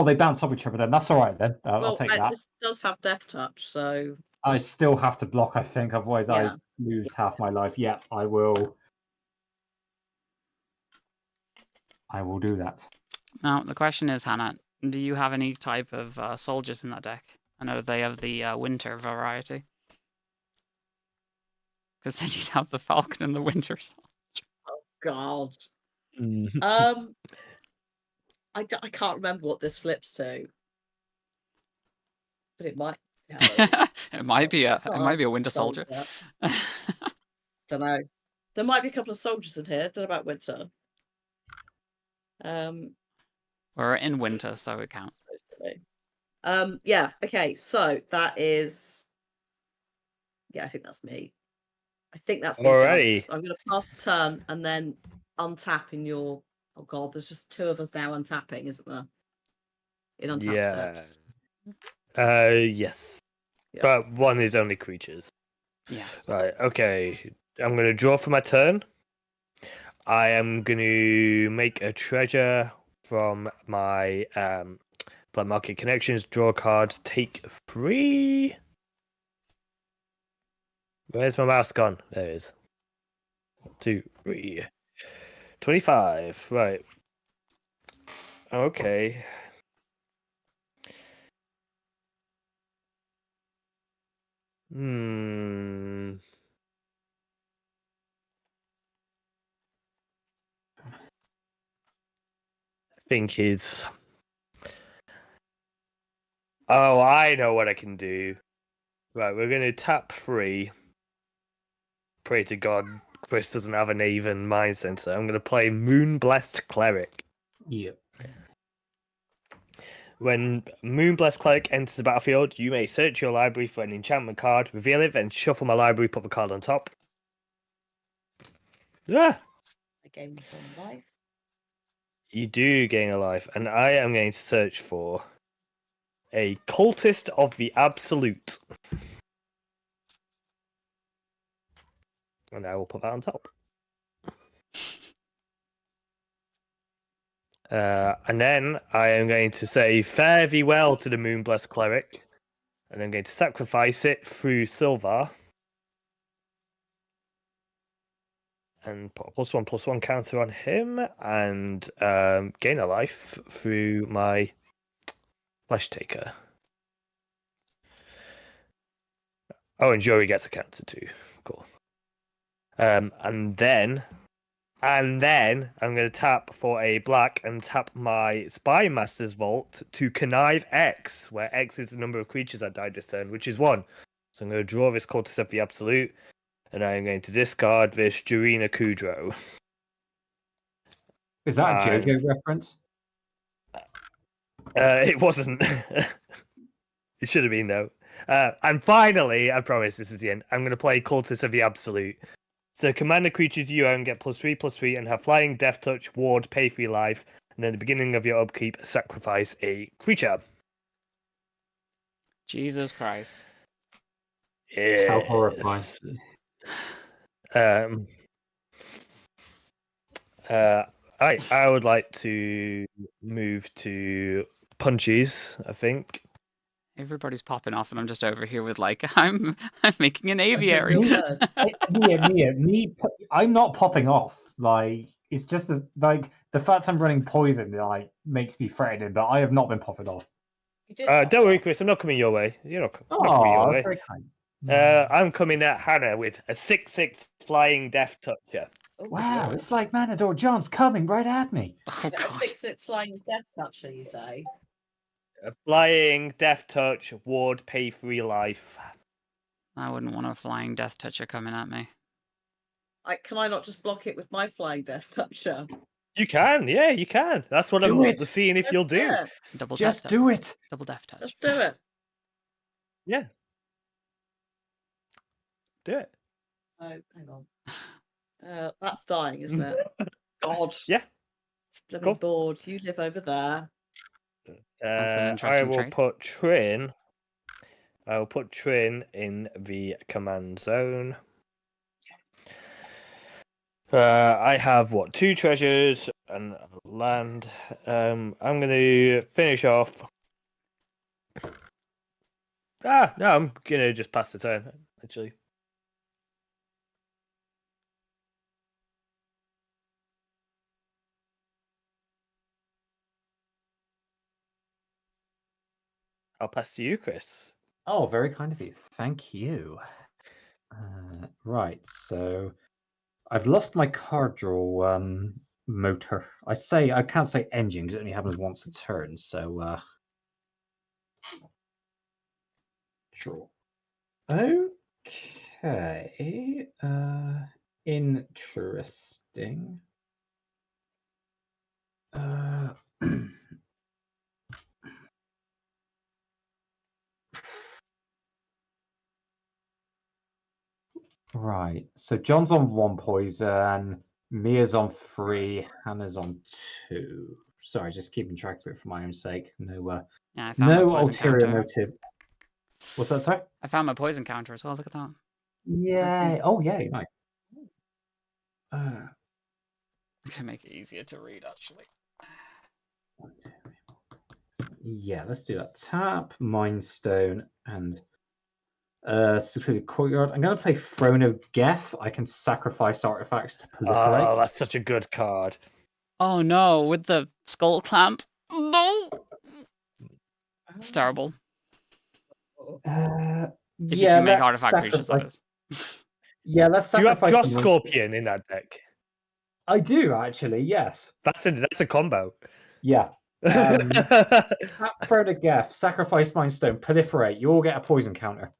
They bounce off each other then. That's all right then. I'll take that. This does have death touch, so I still have to block, I think, otherwise I Yeah. lose half my life. Yeah, I will. I will do that. Now the question is, Hannah, do you have any type of soldiers in that deck? I know they have the winter variety. Because then you'd have the falcon and the winter soldier. God. Mhm. I can't remember what this flips to, but it might. No, It might be a it's not winter soldier. Don't know. There might be a couple of soldiers in here. Don't know about winter. We're in winter, so it counts. Yeah. Okay. So that is. Yeah, I think that's me. I think that's me. Alrighty. I'm going to pass the turn and then untap in your. Oh God, there's just 2 of us now untapping, isn't there? In untap Yeah. steps. Yes. Yeah. But one is only creatures. Yes. Right, okay. I'm going to draw for my turn. I am going to make a treasure from my Black Market Connections, draw a card, take 3. Where's my mouse gone? There it is. 1, 2, 3. 25. Right. Okay. Hmm. I think it's. Oh, I know what I can do. Right, we're going to tap 3. Pray to God Chris doesn't have an even mind sensor. I'm going to play Moonblessed Cleric. Yeah. When Moonblessed Cleric enters the battlefield, you may search your library for an enchantment card, reveal it, then shuffle my library, put the card on top. Yeah, I gained 1 life. you do gain a life, and I am going to search for a Cultist of the Absolute. And I will put that on top. And then I am going to say fare thee well to the Moonblessed Cleric. And I'm going to sacrifice it through Silver. And put a +1/+1 counter on him. And gain a life through my Flesh Taker. Oh, and Joey gets a counter too. Cool. And then I'm going to tap for a black and tap my Spy Master's Vault to connive X, where X is the number of creatures that died this turn, which is 1. So I'm going to draw this Cultist of the Absolute, and I'm going to discard this Jurina Kudro. Is that a JoJo reference? It wasn't. It should have been, though. And finally, I promise this is the end, I'm going to play Cultist of the Absolute. So command the creatures you own get +3/+3 and have flying, death touch, ward, pay for your life, and then at the beginning of your upkeep, sacrifice a creature. Jesus Christ. How horrifying. I would like to move to punches, I think. Everybody's popping off, and I'm just over here with like I'm making an aviary. Mia, I'm not popping off. Like it's just the fact I'm running poison like makes me threatening, but I have not been popping off. Don't worry, Chris. I'm not coming your way. You're not coming your way. Very kind. I'm coming at Hannah with a 6/6 flying death toucher. Oh, Wow, good it's like manadorkjohn's coming right at me. Oh lord. A god. 6/6 flying death toucher, you say? A flying death touch, ward, pay 3 life. I wouldn't want a flying death toucher coming at me. Can I not just block it with my flying death toucher? You can, yeah, you can. That's what I'm seeing if you'll do. Double Just death do it. Double death touch. Let's do it. Yeah. Do it. Oh, hang on. That's dying, isn't it? God. Yeah. It's bloody Cool. bored. You live over there. That's an I interesting will trait. put Trin. I will put Trin in the command zone. I have 2 treasures and land. I'm going to finish off. No, I'm going to just pass the turn, actually. I'll pass to you, Chris. Oh, very kind of you. Thank you. Right, so I've lost my card draw motor. I can't say engine because it only happens once a turn. So draw. Okay. Interesting. Right. So John's on 1 poison, Mia's on 3, Hannah's on 2. Sorry, just keeping track of it for my own sake. No, Yeah, I found my no poison ulterior counter. motive. What's that, sorry? I found my poison counter as well. Look at that. Yeah. cute. Oh, yeah. Nice. To make it easier to read, actually. Yeah, let's do that. Tap, Mind Stone, and secluded courtyard. I'm going to play Throne of Geth. I can sacrifice artifacts to proliferate. Oh, that's such a good card. Oh no, with the skull clamp. No! It's terrible. Yeah, If you can make let's artifact creatures, that is. Yeah, let's Do you have sacrifice. Dross the Mind- Scorpion in that deck? I do actually. Yes. That's a combo. Yeah. Tap Throne of Geth. Sacrifice Mind Stone. Proliferate. You all get a poison counter.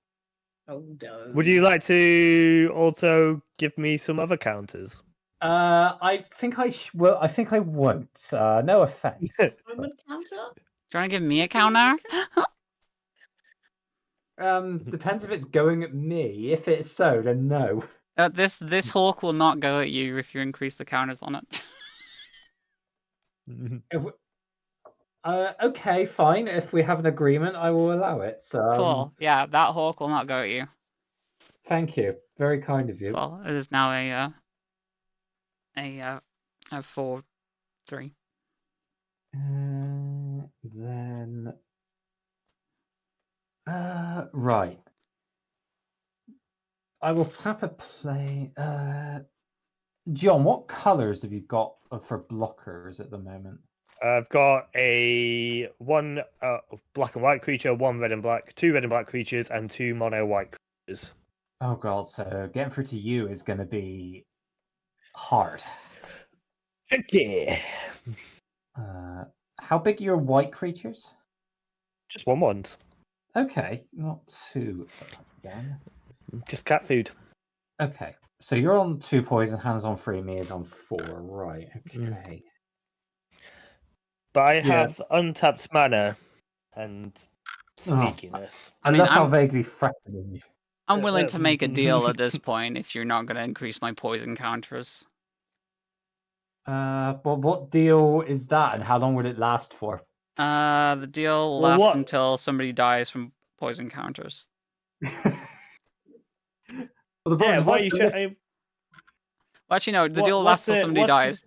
Oh no. Would you like to also give me some other counters? I think I well. I think I won't. No offense. Roman counter? Do you want to give me a counter? Depends if it's going at me. If it's so, then no. This hawk will not go at you if you increase the counters on it. Okay, fine. If we have an agreement, I will allow it. Cool. Yeah, that hawk will not go at you. Thank you. Very kind of you. Cool. It is now a 4-3. Then, right. I will tap a play. John, what colors have you got for blockers at the moment? I've got one black and white creature, one red and black, 2 red and black creatures, and 2 mono white creatures. Oh god, so getting through to you is going to be hard. Tricky. How big are your white creatures? Just one. Okay, not too again. Just cat food. Okay, so you're on 2 poison, hands on 3, me is on 4. Right, okay. But I have untapped mana and sneakiness. I love how vaguely threatening you. I'm willing to make a deal at this point if you're not going to increase my poison counters. But what deal is that, and how long would it last for? The deal Well, lasts what- until somebody dies from poison counters. Well, the Yeah, problem is, why what are you the trying? Well, actually, no. The What- deal what's lasts till the- somebody what's dies.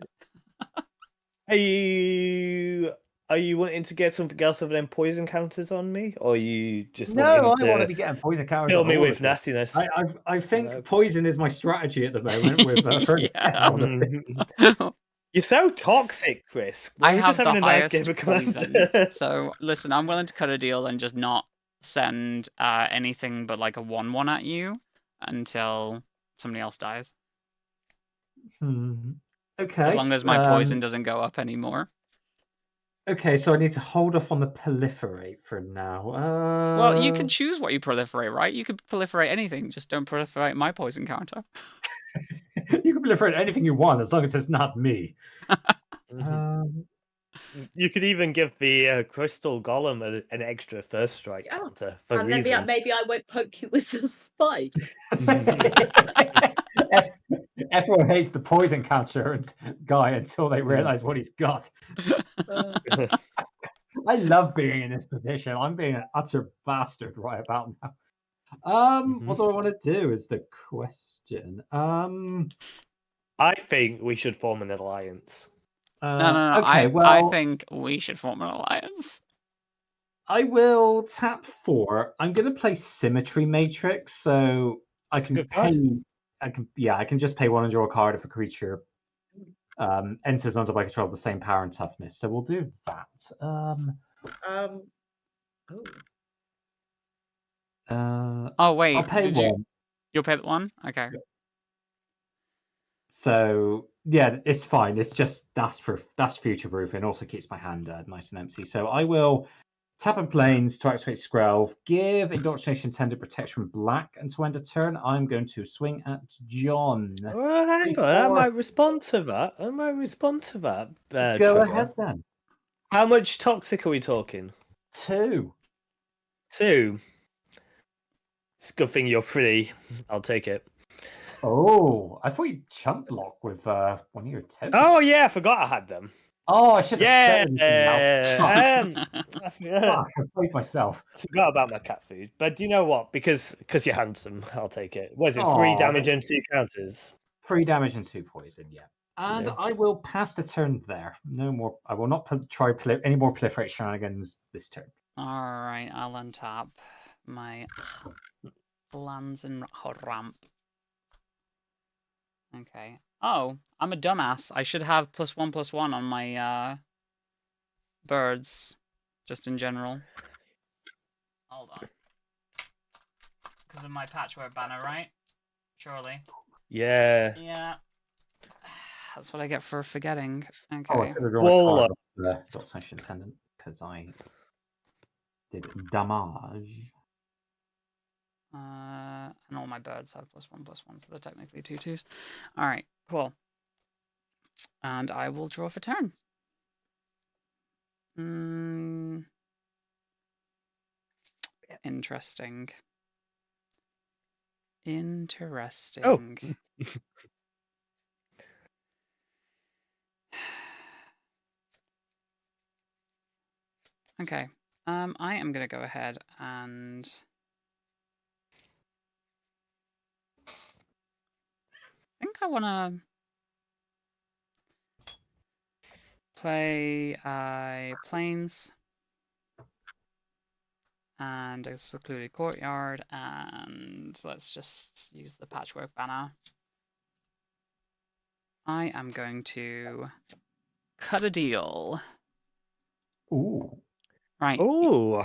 Are you wanting to get something else other than poison counters on me, or are you just No, I wanting want to to be getting poison counters. fill on me all with of it. nastiness? I think No. poison is my strategy at the moment. With Yeah. You're so toxic, Chris. I We're have just having the a nice highest game of poison. Commander. So listen, I'm willing to cut a deal and just not send anything but like a 1/1 at you until somebody else dies. Okay. As long as my poison doesn't go up anymore. Okay, so I need to hold off on the proliferate for now. Well, you can choose what you proliferate, right? You could proliferate anything, just don't proliferate my poison counter. You can proliferate anything you want as long as it's not me. You could even give the crystal golem an extra first strike Yeah. counter for And then reasons. maybe I won't poke you with the spike. Everyone hates the poison counter guy until they realize what he's got. I love being in this position. I'm being an utter bastard right about now. What do I want to do is the question. I think we should form an alliance. No. Okay, I think we should form an alliance. I will tap 4. I'm going to play Symmetry Matrix, so I That's a can good card. pay. I can just pay 1 and draw a card if a creature enters under my control of the same power and toughness. So we'll do that. Oh wait, I'll pay 1. You'll pay that one? Okay. So yeah, it's fine. It's just that's future proof and also keeps my hand nice and empty. So I will tap and planes to activate Skrelv, give Indoctrination Tender Protection black, and to end a turn, I'm going to swing at John. Well, hang on, I might respond to that. Go Trevor. ahead then. How much toxic are we talking? 2. 2. It's a good thing you're pretty. I'll take it. Oh, I thought you chump block with one of your toes. Oh yeah, I forgot I had them. Oh, I should have Yeah. said anything now. I Fuck, I played myself. forgot about my cat food. But do you know what? Because you're handsome, I'll take it. What is it? 3 Aw, damage thank and 2 counters. 3 damage and 2 poison, yeah. And Yeah. I will pass the turn there. No more. I will not try any more proliferate shenanigans this turn. All right, I'll untap my lands and ramp. Okay. Oh, I'm a dumbass. I should have +1/+1 on my birds, just in general. Hold on. Because of my patchwork banner, right? Surely. Yeah. Yeah. That's what I get for forgetting. Oh, I Okay. could have drawn Wall a up. card of the Dot Session Attendant because I did damage. And all my birds have +1/+1, so they're technically 2/2s. All right, cool. And I will draw for turn. Interesting. Interesting. Okay. I am gonna go ahead and I think I wanna play plains and a secluded courtyard, and let's just use the patchwork banner. I am going to cut a deal. Ooh. Right. Ooh.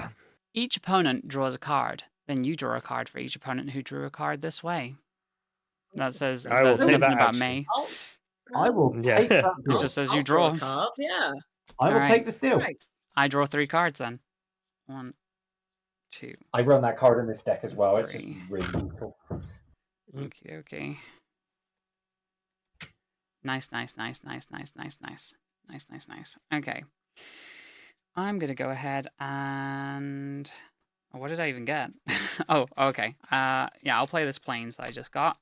Each opponent draws a card. Then you draw a card for each opponent who drew a card this way. That says I will that's take nothing that about action. me. I will Yeah. take that It deal. just says I'll you draw. a card, yeah. I will Alright. take this deal. Right. I draw 3 cards then. 1, 2. I run that card in this deck as well. It's just 3. really useful. Okay, okay. Nice, nice, nice, nice, nice, nice, nice. Nice, nice, nice. Okay. I'm gonna go ahead and what did I even get? Oh, okay. Yeah, I'll play this plains that I just got.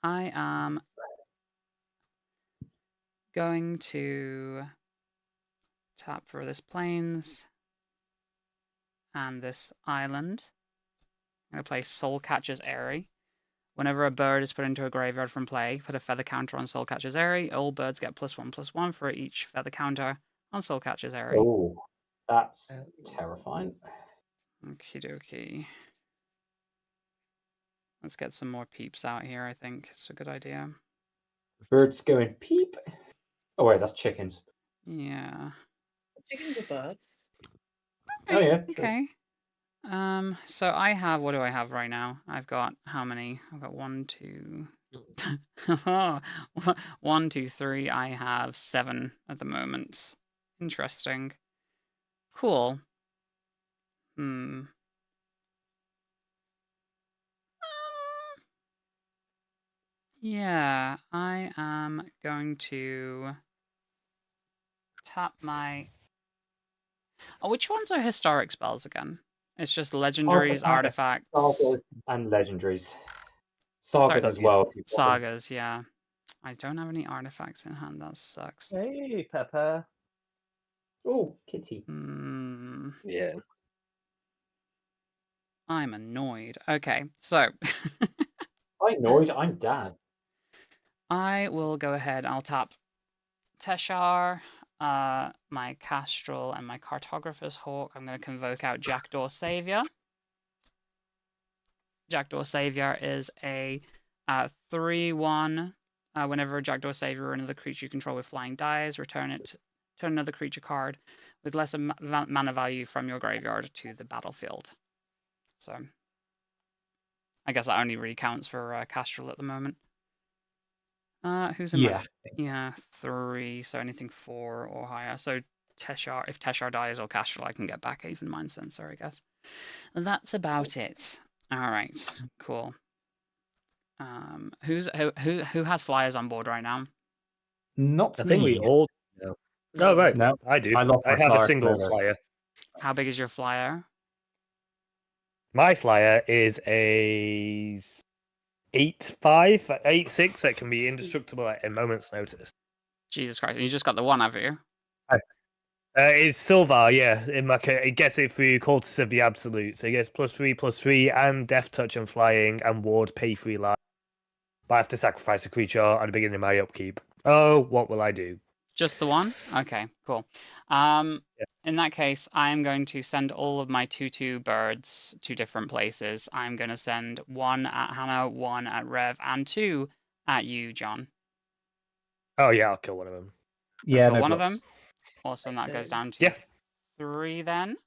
I am going to tap for this plains and this island. I'm going to play Soulcatcher's Airy. Whenever a bird is put into a graveyard from play, put a feather counter on Soulcatcher's Airy. All birds get +1/+1 for each feather counter on Soulcatcher's Airy. Oh, that's terrifying. Okie dokie. Let's get some more peeps out here, I think. It's a good idea. Birds going peep. Oh wait, that's chickens. Yeah. Chickens are birds. Oh yeah. Sure. Okay. So I have, what do I have right now? I've got how many? I've got 1, 2, 1, 2, 3. I have 7 at the moment. Interesting. Cool. Yeah, I am going to tap my... Oh, which ones are historic spells again? It's just legendaries, artifacts. Sagas and legendaries. Sagas as well. if you want them. Sagas, yeah. I don't have any artifacts in hand. That sucks. Hey, Pepper. Oh, kitty. Yeah. I'm annoyed. Okay, so I'm annoyed. I'm dad. I will go ahead. I'll tap Teshar, my Castrol, and my Cartographer's Hawk. I'm going to convoke out Jackdaw Savior. Jackdaw Savior is a 3/1. Whenever a Jackdaw Savior or another creature you control with flying dies, return another creature card with less mana value from your graveyard to the battlefield. So I guess that only really counts for Castrol at the moment. Who's in my... Yeah, 3, so anything 4 or higher. So Teshar, if Teshar dies or Castrol, I can get back even Mind Sensor, I guess. That's about it. All right, cool. Who has flyers on board right now? Not I think me. we all know. Oh, right. No, I do. I lost my have a flyer single forever. flyer. How big is your flyer? My flyer is a 8/5, 8/6 that can be indestructible at a moment's notice. Jesus Christ! And you just got the one, have you? It's silver, yeah. It gets it through Cultists of the Absolute. So it gets +3/+3 and Death Touch and Flying and Ward pay 3 life. But I have to sacrifice a creature at the beginning of my upkeep. Oh, what will I do? Just the one? Okay, cool. In that case, I'm going to send all of my 2/2 birds to different places. I'm going to send 1 at Hannah, 1 at Rev, and 2 at you, John. Oh, yeah, I'll kill one of them. Yeah, Kill no one of blocks. them. Awesome, that goes So- down to Yeah. 3 then.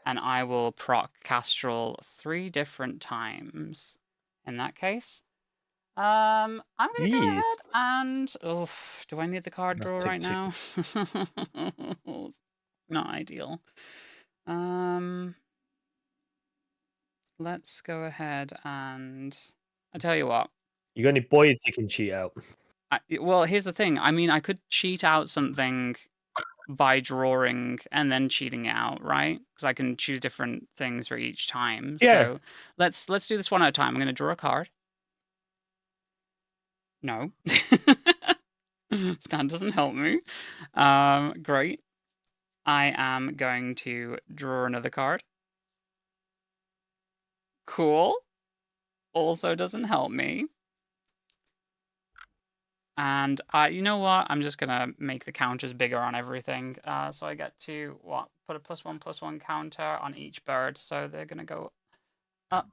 And I will proc Castrol 3 different times. In that case, I'm gonna go Yeet. ahead and do I need the card Let's draw take right now? Not ideal. Let's go ahead and I tell you what. You got any boys you can cheat out? Well, here's the thing. I mean, I could cheat out something by drawing and then cheating it out, right? Because I can choose different things for each time. Yeah. So let's do this one at a time. I'm going to draw a card. No. That doesn't help me. Great. I am going to draw another card. Cool. Also doesn't help me. And you know what? I'm just gonna make the counters bigger on everything. So I get to put a +1/+1 counter on each bird. So they're gonna go up.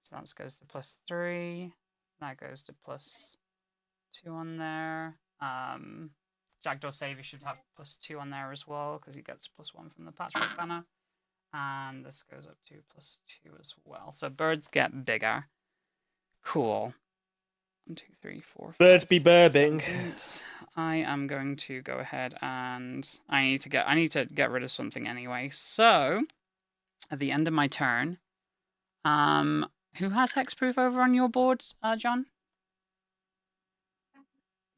So that goes to +3. That goes to +2 on there. Jackdaw Savior should have +2 on there as well because he gets +1 from the Patchwork banner. And this goes up to +2 as well. So birds get bigger. Cool. 1, 2, 3, 4, 5, Birds be 6, burbing. 7, 8. I am going to go ahead and I need to get rid of something anyway. So at the end of my turn, who has hexproof over on your board, John?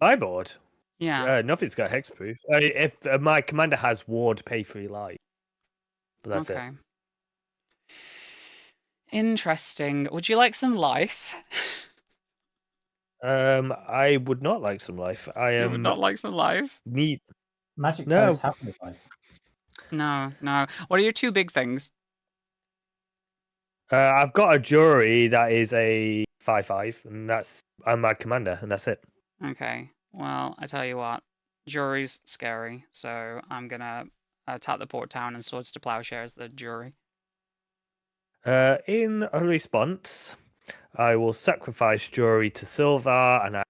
My board? Yeah. Nothing's got hexproof. If my commander has Ward pay 3 life. But that's Okay. it. Interesting. Would you like some life? I would not like some life. I You am would not like some life? need. Magic No. cards have no life. No, no. What are your 2 big things? I've got a jury that is a 5/5, and I'm my commander, and that's it. Okay. Well, I tell you what, jury's scary, so I'm gonna tap the Port Town and Swords to Plowshares the jury. In a response, I will sacrifice jury to silver and add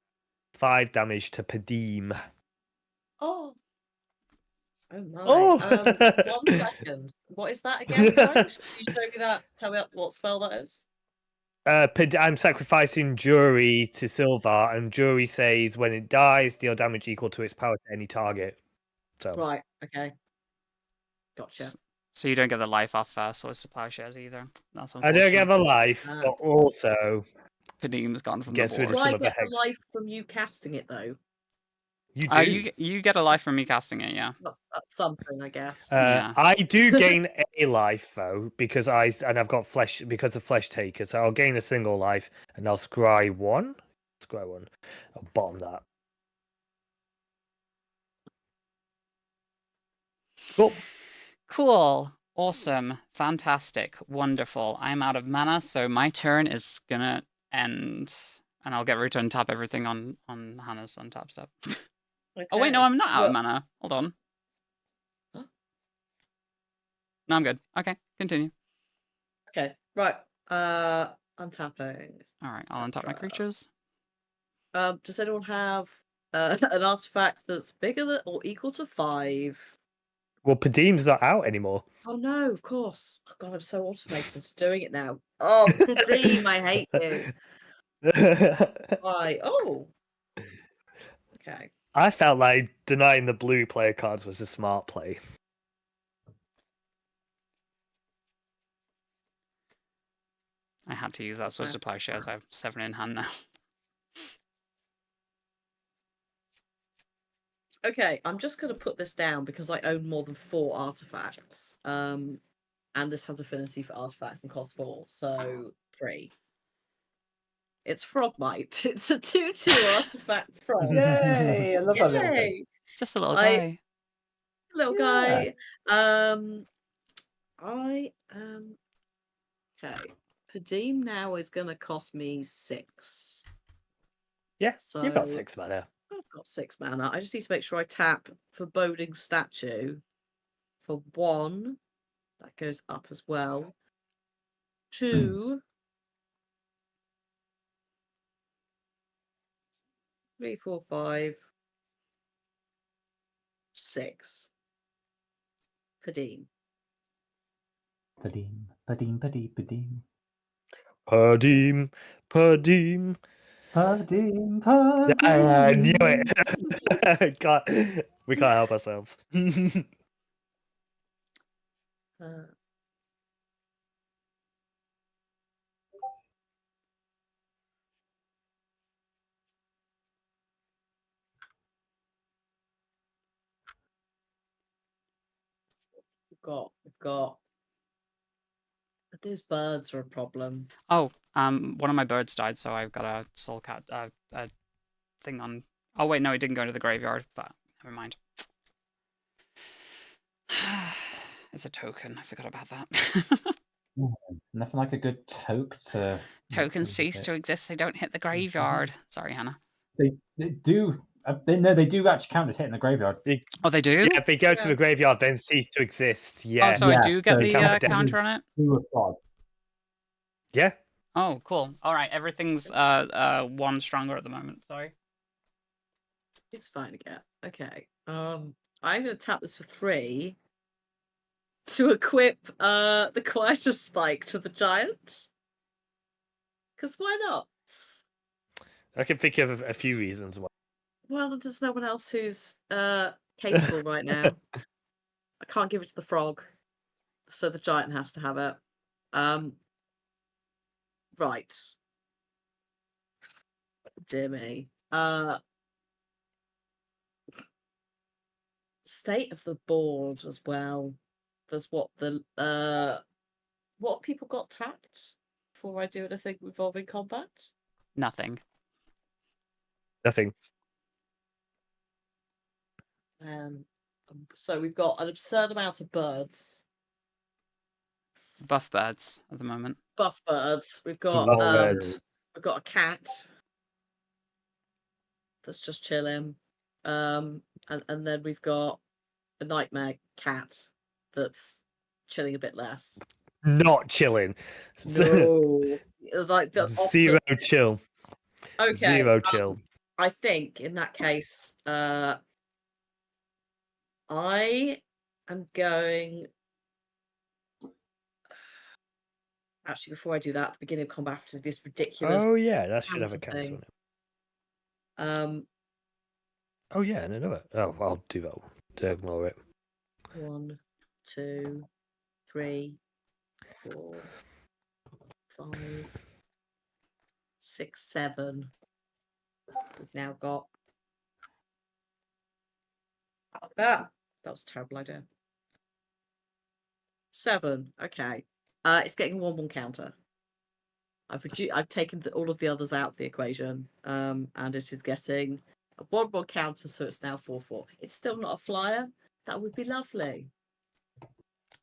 5 damage to Padim. Oh. Oh my. Oh! 1 second. What is that again? Sorry, can you show me that? Tell me what spell that is. I'm sacrificing jury to silver, and jury says when it dies, deal damage equal to its power to any target. So Right. Okay. Gotcha. So you don't get the life off Swords to Plowshares either. That's I don't get unfortunate. the life, Ah. but also Padim's gone from Gets the rid board. of Do I some of the get the hex. life from you casting it though? you do. You get a life from me casting it, yeah. That's something, I guess. Yeah. I do gain a life though because I've got flesh because of Flesh Taker, so I'll gain a single life and I'll scry 1. Scry 1. I'll bottom that. Cool. Cool. Awesome. Fantastic. Wonderful. I'm out of mana, so my turn is gonna end. And I'll get rid to untap everything on Hannah's untap stuff. Oh wait, no, I'm not out of mana. Hold on. Huh? No, I'm good. Okay, continue. Okay. Right. Untapping. Alright, I'll untap my Etc. creatures. Does anyone have an artifact that's bigger than or equal to 5? Well, Padim's not out anymore. Oh no, of course. Oh, God, I'm so automated to doing it now. Oh, Kadeem, I hate you. Why? Oh. Okay. I felt like denying the blue player cards was a smart play. I had to use that Swords to Plowshares. I have 7 in hand now. Okay, I'm just going to put this down because I own more than 4 artifacts. And this has affinity for artifacts and cost 4, so 3. It's Frogmite. It's a 2/2 artifact frog. Yay! I love that little thing. Yay! It's just a little I- guy. Little Yeah. guy. I am okay. Padim now is going to cost me 6. Yeah, you've got So- 6 mana. I've got 6 mana. I just need to make sure I tap Foreboding Statue for 1. That goes up as well. 2. 3, 4, 5. 6. Padim. Padim, padim, padim, padim. Padim, Padim. Padim, I knew padim. it. We can't help ourselves. Uh, we've got. But those birds are a problem. Oh, one of my birds died, so I've got a soul cat a thing on. Oh wait, no, it didn't go into the graveyard. But never mind. It's a token. I forgot about that. Nothing like a good toke to. Tokens cease to exist. They don't hit the graveyard. Sorry, Hannah. They do. They do actually count as hitting the graveyard. Oh, they do. Yeah, if they go to Yeah. the graveyard, then cease to exist. Oh, Yeah. so I Yeah, do get so the count it counter on it. Do a fraud. Yeah. Oh, cool. All right, everything's one stronger at the moment. Sorry. It's fine again. Okay. I'm gonna tap this for 3 to equip the quieter spike to the giant. Because why not? I can think of a few reasons why. Well, there's no one else who's capable right now. I can't give it to the frog, so the giant has to have it. Right. Dear me. State of the board as well. There's what have people got tapped before I do anything involving combat? Nothing. Nothing. So we've got an absurd amount of birds. Buff birds at the moment. Buff birds. We've got Buff birds. we've got a cat that's just chilling. And then we've got a nightmare cat that's chilling a bit less. Not chilling. No. Like the Zero opposite. chill. Okay. Zero chill. I think in that case, I am going. Actually, before I do that, at the beginning of combat, after this ridiculous. Oh yeah, that should have a counter counter thing. on it. Oh yeah, and another. Oh, I'll do that. Don't ignore it. 1, 2, 3, 4, 5, 6, 7. We've now got that. That was a terrible idea. 7. Okay. It's getting a 1/1 counter. I've taken all of the others out of the equation, and it is getting a 1/1 counter, so it's now 4/4. It's still not a flyer. That would be lovely,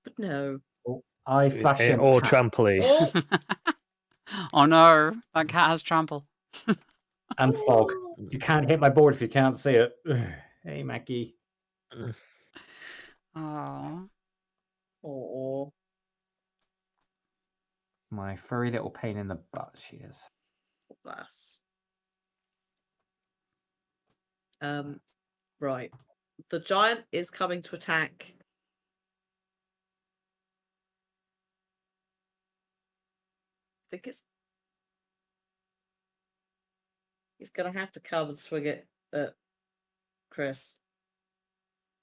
but no. I flash in Or cat trampoline. Oh, Oh no, that cat has trample. and fog. You can't hit my board if you can't see it. Hey, Mackie. Oh. Oh, My furry little pain in the butt, she is. bless. Right. The giant is coming to attack. I think he's gonna have to come and swing it at Chris.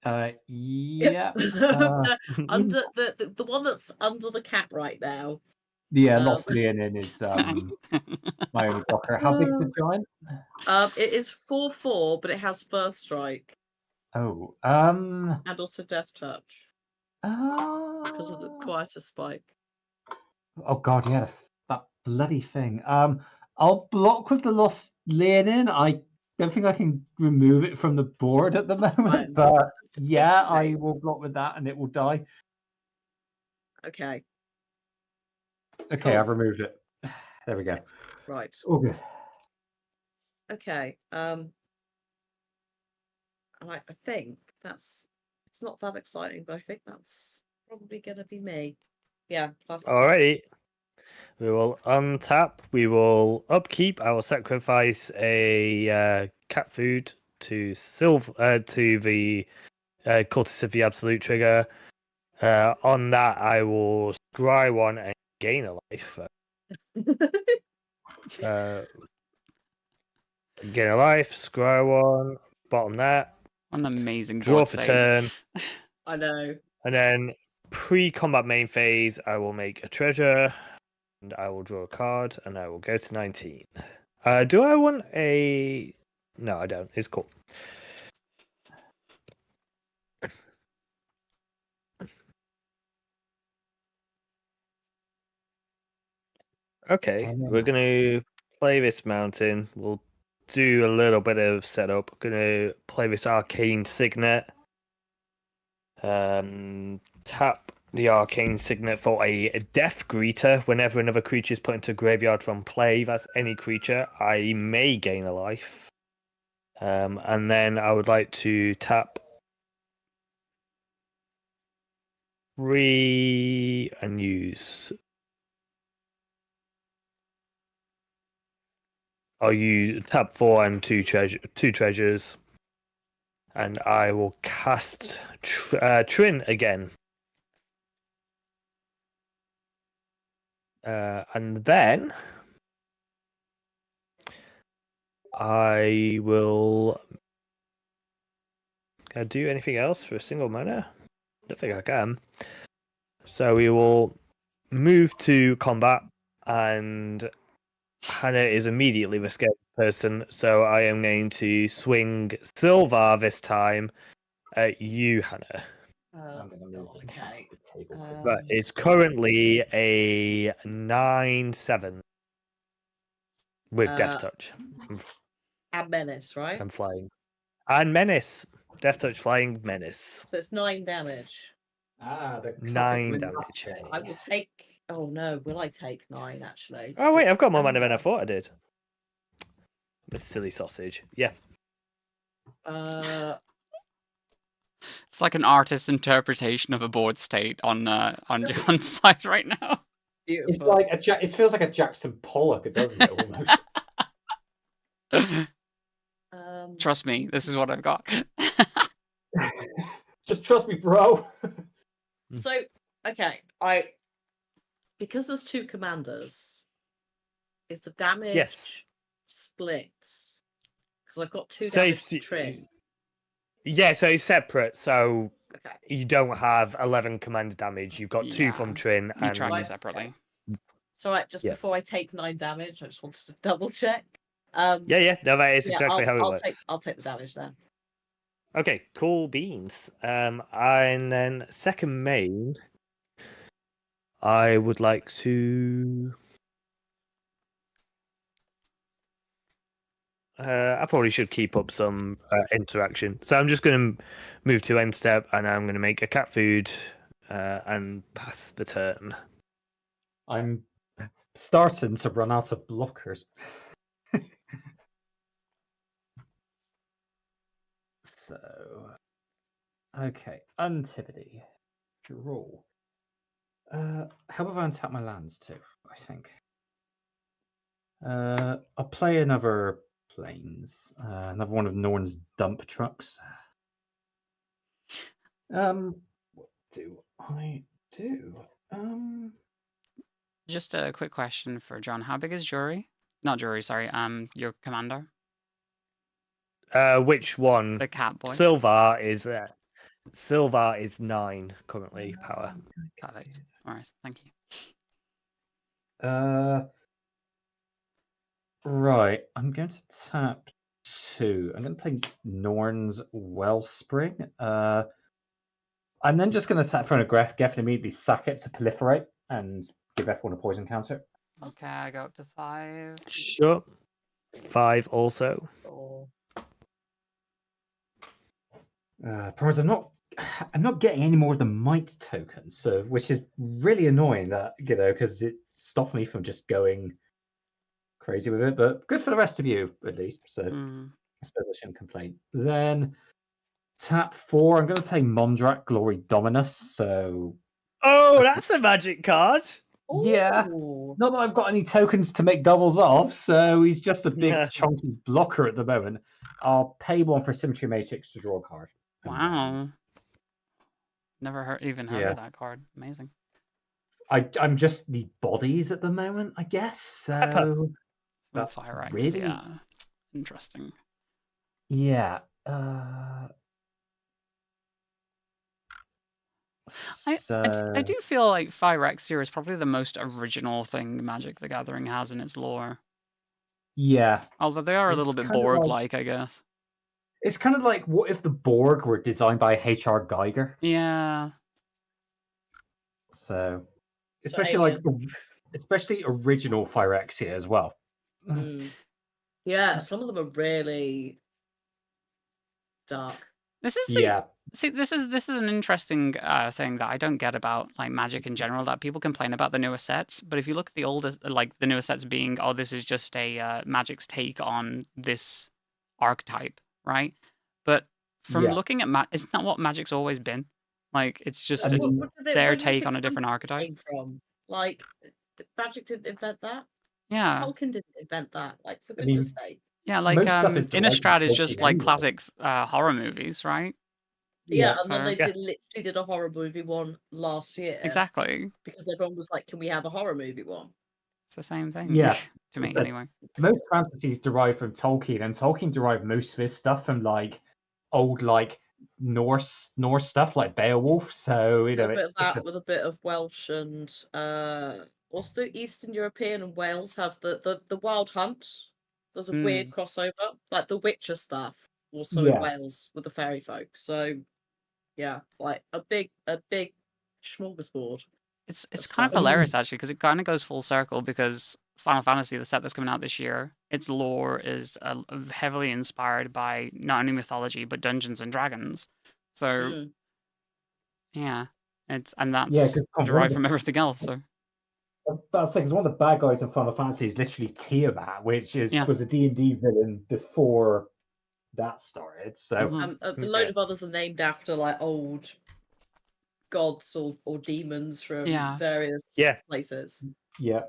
Yeah. Under the one that's under the cat right now. Yeah, lost Leonin is my only blocker. How big's the giant? It is 4/4, but it has first strike Oh, and also death touch because of the oh quieter spike. god, yeah, that bloody thing. I'll block with the Lost Leonin. I don't think I can remove it from the board at the moment, fine. but yeah, Okay. I will block with that and it will die. Okay. Okay, Cool. I've removed it. There we go. Right. All good. Okay. And I think it's not that exciting, but I think that's probably gonna be me. Yeah. Plus. Alrighty. We will untap. We will upkeep. I will sacrifice a cat food to to the cultist of the absolute trigger. On that, I will scry one and gain a life. Gain a life, scry one, bottom that, What an amazing draw board for state. turn, I know. and then pre-combat main phase, I will make a treasure, and I will draw a card, and I will go to 19. Do I want a... No, I don't. It's cool. Okay, we're going to play this mountain. We'll do a little bit of setup. We're going to play this arcane signet. Tap the arcane signet for a death greeter. Whenever another creature is put into a graveyard from play, that's any creature, I may gain a life. And then I would like to tap 3 and use... I'll use tap 4 and two treasures. And I will cast Trin again. And then I will... Can I do anything else for a single mana? I don't think I can. So we will move to combat, and Hannah is immediately the scared person, so I am going to swing Silvar this time at you, Hannah. I'm going to move God, okay. the table. But it's currently a 9/7 with Death Touch. And menace, right? I'm flying. And Menace. Death Touch, Flying, Menace. So it's 9 damage. The 9 damage. I will take. Oh no, will I take 9 actually? Oh wait, I've got more mana than I thought I did. I'm a silly sausage. Yeah. It's like an artist's interpretation of a board state on John's side right now. Beautiful. It's like it feels like a Jackson Pollock, doesn't it? Almost. Trust me, this is what I've got. Just trust me, bro. So okay, because there's 2 commanders, is the damage split? Because I've got 2 damage to Trin. Yeah, so it's separate. So Okay. you don't have 11 commander damage. You've got 2 from Trin. You And track it separately. So before I take 9 damage, I just wanted to double check. Yeah. No, that is exactly how it works. I'll take the damage then. Okay, cool beans. And then second main, I would like to... I probably should keep up some interaction. So I'm just going to move to end step, and I'm going to make a cat food and pass the turn. I'm starting to run out of blockers. So, okay, Untivity, draw. How about I untap my lands too? I think. I'll play another Plains, another one of Norn's dump trucks. What do I do? Just a quick question for John. How big is Jury? Not Jury, sorry. Your commander? Which one? The cat boy. Silvar is 9 currently power. Perfect. All right, thank you. Right, I'm going to tap 2. I'm going to play Norn's Wellspring. I'm then just going to tap for an Geff and immediately sack it to proliferate and give everyone a poison counter. Okay, I go up to 5. Sure. 5 also. Or Promise, I'm not getting any more of the might tokens, so which is really annoying. That because it stopped me from just going crazy with it. But good for the rest of you, at least. So I suppose I shouldn't complain. Then tap 4. I'm going to play Mondrak Glory Dominus. So Oh, that's a magic card. yeah, Ooh. not that I've got any tokens to make doubles of, so he's just a big Yeah. chunky blocker at the moment. I'll pay 1 for Symmetry Matrix to draw a card. And then- Wow. Never heard of Yeah. that card. Amazing. I'm just the bodies at the moment, I guess. So With but Fire X, really? yeah. Interesting. Yeah. I do feel like Phyrexia is probably the most original thing Magic the Gathering has in its lore. Yeah. Although they are a little It's bit kinda Borg-like, I guess. It's kind of like, what if the Borg were designed by H.R. Geiger? Yeah. So, So especially original Phyrexia as well. Yeah, some of them are really dark. This is Yeah. this is an interesting thing that I don't get about like Magic in general. That people complain about the newer sets, but if you look at the older, like the newer sets being, oh, this is just a Magic's take on this archetype, right? But from Yeah. looking at isn't that what Magic's always been? Like it's just I mean, their where do you take think on a different fantasy archetype. came from? Like, Magic didn't invent that. Yeah, Tolkien didn't invent that. Like, for I mean, goodness sake. yeah. Like most stuff is derived from Innistrad is Tolkien just like anyway. classic horror movies, right? Yeah, and so- then they Yeah. literally did a horror movie one last year. Exactly. Because everyone was like, can we have a horror movie one? It's the same thing. Yeah. To me, It's like- anyway. Most fantasies derive from Tolkien, and Tolkien derived most of his stuff from like old Norse stuff like Beowulf. So A bit of that with a bit of Welsh and also Eastern European and Wales have the Wild Hunt. There's a weird crossover, like the Witcher stuff, also in Yeah. Wales with the fairy folk. So yeah, like a big smorgasbord. It's That's kind of fun. hilarious actually because it kind of goes full circle because Final Fantasy, the set that's coming out this year, its lore is heavily inspired by not only mythology but Dungeons and Dragons. So yeah, that's 'cause derived from everything else. So that's because one of the bad guys in Final Fantasy is literally Tiamat, which Yeah. was a D&D villain before that started. So Mhm. The load of others are named after like old gods or demons from various places. yeah,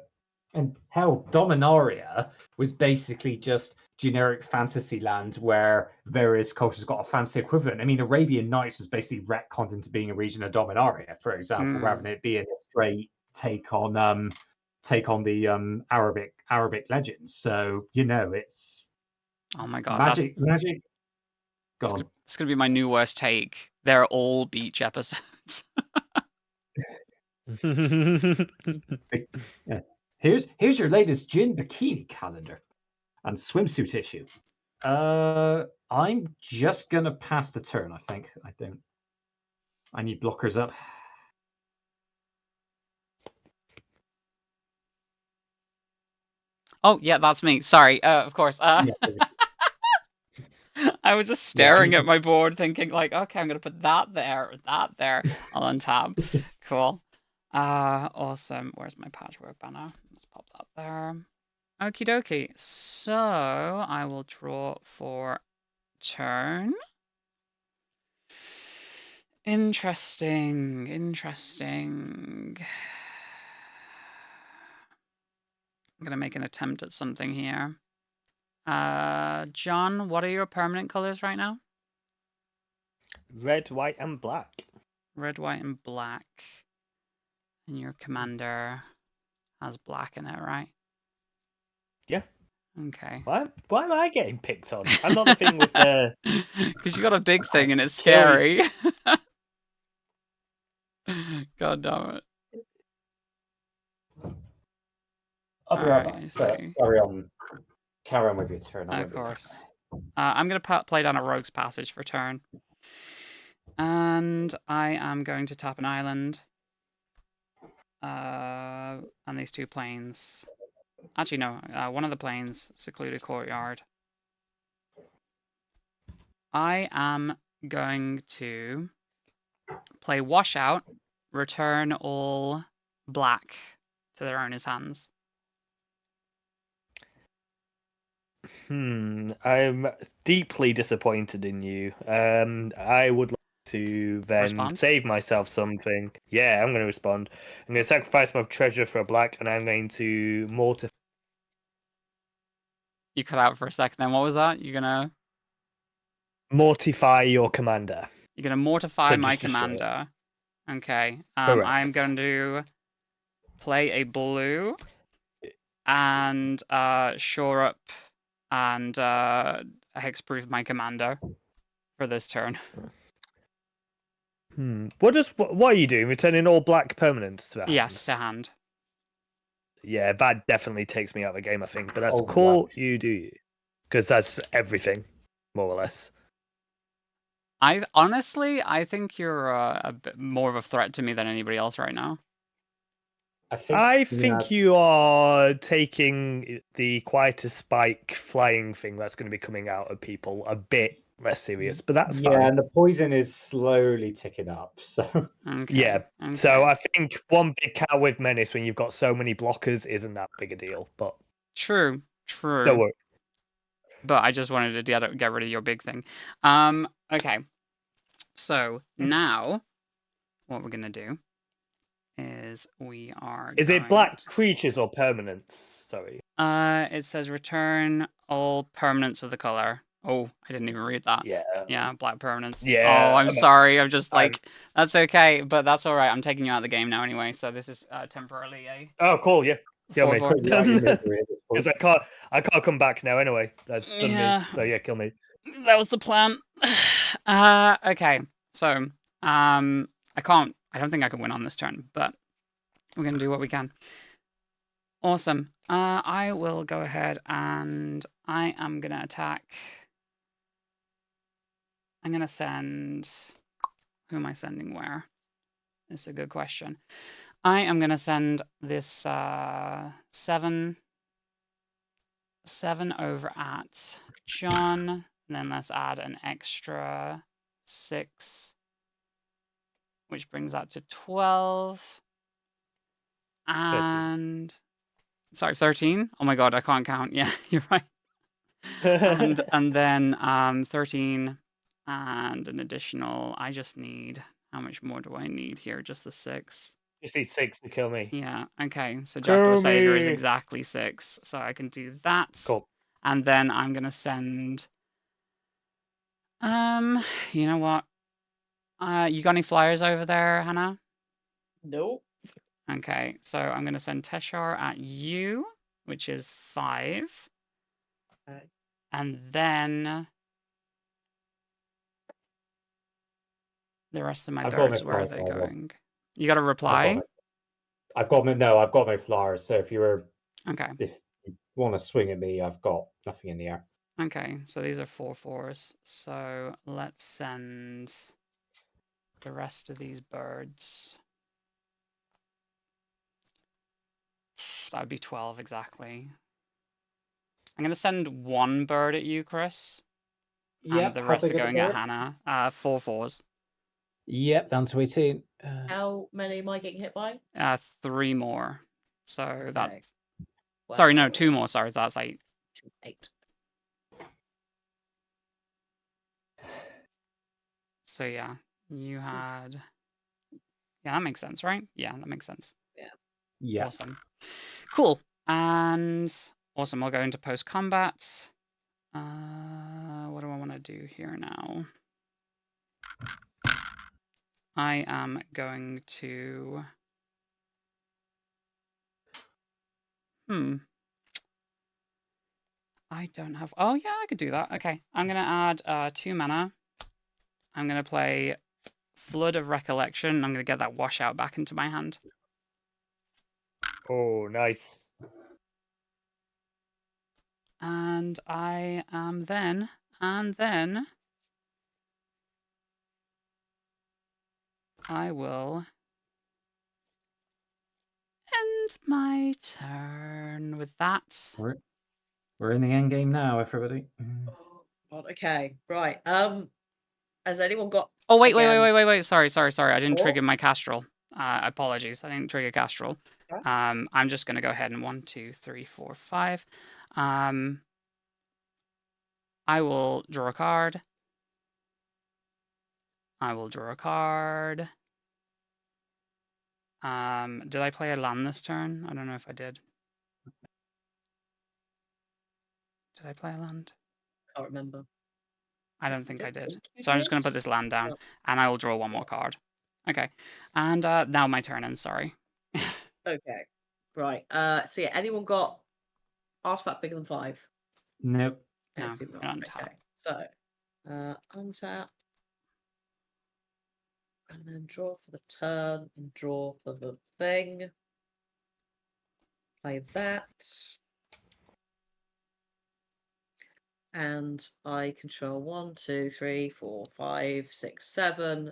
and hell, Dominaria was basically just generic fantasy land where various cultures got a fantasy equivalent. I mean, Arabian Nights was basically retconned into being a region of Dominaria, for example, rather than it being a straight take on the Arabic legends. So it's oh my god, magic. It's gonna be my new worst take. They're all beach episodes. Yeah. Here's your latest gin bikini calendar and swimsuit issue. I'm just gonna pass the turn. I think I need blockers up. Oh yeah, that's me. Sorry. Of course. I was just staring at my board, thinking like, okay, I'm gonna put that there, that there. I'll untap. Cool. Awesome. Where's my patchwork banner? Let's pop that there. Okie dokie. So I will draw for turn. Interesting. I'm gonna make an attempt at something here. John, what are your permanent colors right now? Red, white, and black. Red, white, and black. And your commander has black in it, right? Yeah. Okay. Why am I getting picked on? I'm not the thing with the... Because you got a big thing and it's scary. God damn it. I'll be right back. Carry on with your turn. Of course. I'm going to play down a rogue's passage for turn. And I am going to tap an island. And these 2 planes. Actually, no. One of the planes, secluded courtyard. I am going to play washout, return all black to their owner's hands. I'm deeply disappointed in you. I would like to then Respond? save myself something. Yeah, I'm going to respond. I'm going to sacrifice my treasure for a black, and I'm going to mortify. You cut out for a second. Then what was that? Mortify your commander. You're gonna mortify So my just destroy it. commander. Okay. I'm Correct. going to play a blue and shore up and hexproof my commander for this turn. What are you doing? Returning all black permanents to Yes, hands? to hand. Yeah, that definitely takes me out of the game, I think. But that's Oh, cool. nice. You do, because that's everything, more or less. I think you're a bit more of a threat to me than anybody else right now. I think you are taking the quieter spike flying thing that's going to be coming out of people a bit less serious, but that's fine. Yeah, and the poison is slowly ticking up. So Okay. Yeah. Okay. So I think one big cow with menace when you've got so many blockers isn't that big a deal. But True. don't worry. But I just wanted to get rid of your big thing. Okay. So now, what we're gonna do is we are. Is it black creatures or permanents? Sorry. It says return all permanents of the color. Oh, I didn't even read that. Yeah. Yeah, black permanents. Yeah, Oh, I'm sorry. I'm just I'm- like, that's okay, but that's all right. I'm taking you out of the game now anyway. So this is temporarily a. Oh, cool. Yeah. Kill me. 4/4. yeah, your misery at this point. Because I can't come back now anyway. That's done Yeah. me. So yeah, kill me. That was the plan. Okay. So, I don't think I can win on this turn, but we're going to do what we can. Awesome. I will go ahead and I am going to attack. I'm going to send... Who am I sending where? That's a good question. I am going to send this 7 over at John. And then let's add an extra 6, which brings that to 12. And 13. Oh my god, I can't count. Yeah, you're right. and then 13 and an additional. I just need. How much more do I need here? Just the 6. You see 6 to kill me. Yeah. Okay. So Jackdaw Savior is exactly 6, so I can do that. Cool. And then I'm gonna send. You know what? You got any flyers over there, Hannah? Nope. Okay, so I'm going to send Teshar at you, which is 5. Okay. And then the rest of my I've got birds, my where are flyer they as well. going? You got a reply? I've got my flowers. So if you Okay. want to swing at me, I've got nothing in the air. Okay, so these are 4/4s. So let's send the rest of these birds. That would be 12 exactly. I'm going to send one bird at you, Chris. Yeah. And the rest are going at Hannah. 4/4s. Yep, down to 18. How many am I getting hit by? 3 more. So that's... Well, Sorry, no, 2 more. Sorry, that's 8. 8. So yeah, you had... Yeah, that makes sense, right? Yeah, that makes sense. Yeah. Awesome. Cool. And awesome, I'll go into post-combat. What do I want to do here now? I am going to... I don't have... Oh, yeah, I could do that. Okay, I'm going to add 2 mana. I'm going to play Flood of Recollection. I'm going to get that washout back into my hand. Oh, nice. And I am then... I will end my turn with that. We're in the end game now, everybody. Oh, God, okay, right. Has anyone got? Oh, wait. again- Sorry. I didn't Oh. trigger my Castrol. Apologies. I didn't trigger Castrol. Okay. I'm just going to go ahead and 1, 2, 3, 4, 5. I will draw a card. Did I play a land this turn? I don't know if I did. Did I play a land? Can't remember. I don't think I did. think you So I'm just going to did. put this land down, No. and I will draw one more card. Okay. And now my turn, and sorry. Okay, right. So yeah, anyone got artifact bigger than 5? Nope. I No, assume not. and untap. Okay, so untap, and then draw for the turn, and draw for the thing. Play that, and I control 1, 2, 3, 4, 5, 6, 7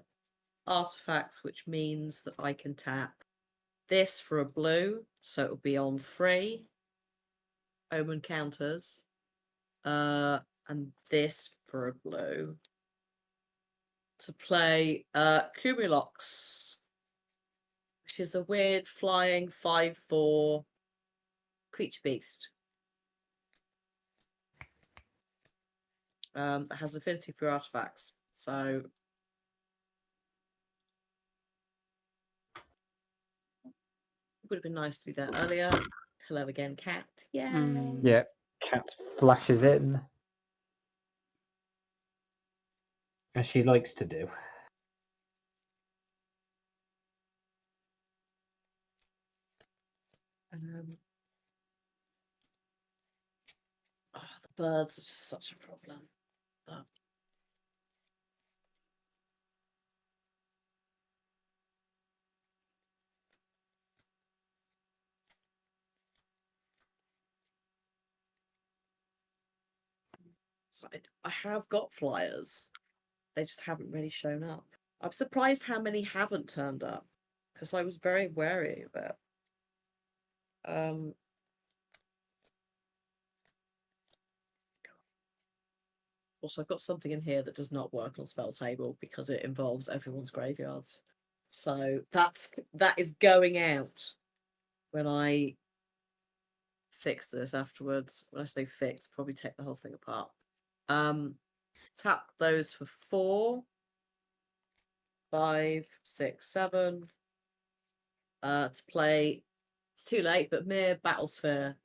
artifacts, which means that I can tap this for a blue, so it'll be on 3 omen counters, and this for a blue to play Cumulox, which is a weird flying 5/4 creature beast. That has affinity for artifacts, so it would have been nice to be there earlier. Hello again, cat. Yay! Yeah. Cat flashes in. As she likes to do. The birds are just such a problem. Oh. So I have got flyers. They just haven't really shown up. I'm surprised how many haven't turned up because I was very wary of it. Also, I've got something in here that does not work on spell table because it involves everyone's graveyards. So that is going out when I fix this afterwards. When I say fix, probably take the whole thing apart. Tap those for 4, 5, 6, 7. To play. It's too late, but mere Battlesphere.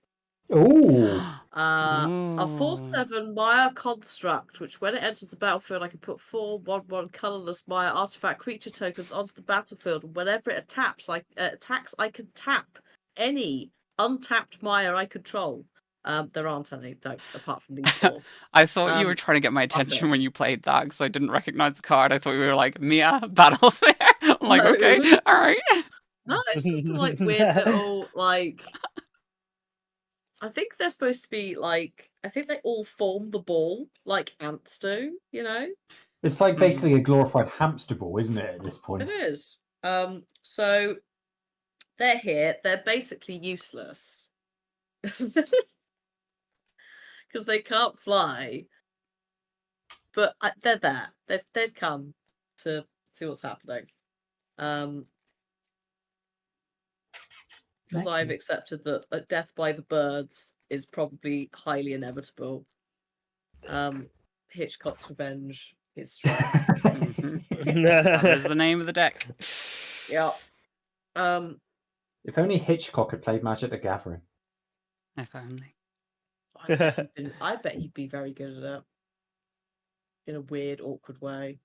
Ooh. A Ooh. 4/7 Maya construct, which when it enters the battlefield, I can put 4 1/1 colorless Maya artifact creature tokens onto the battlefield. And whenever it attacks, I can tap any untapped Maya I control. There aren't any, apart from these 4. I thought you were trying to get my attention when you played that because I didn't recognize the card. I thought you were like, Mia, Battlesphere. I'm like, No. okay, all right. No, it's just like weird little like. I think they're supposed to be like. I think they all form the ball like ants do. You know. It's like basically a glorified hamster ball, isn't it, at this point? It is. So they're here. They're basically useless because they can't fly. But they're there. They've come to see what's happening. Because I've accepted that death by the birds is probably highly inevitable. Hitchcock's Revenge is right. That is the name of the deck. Yeah. If only Hitchcock had played Magic the Gathering. If only. I bet he'd be very good at it. In a weird, awkward way.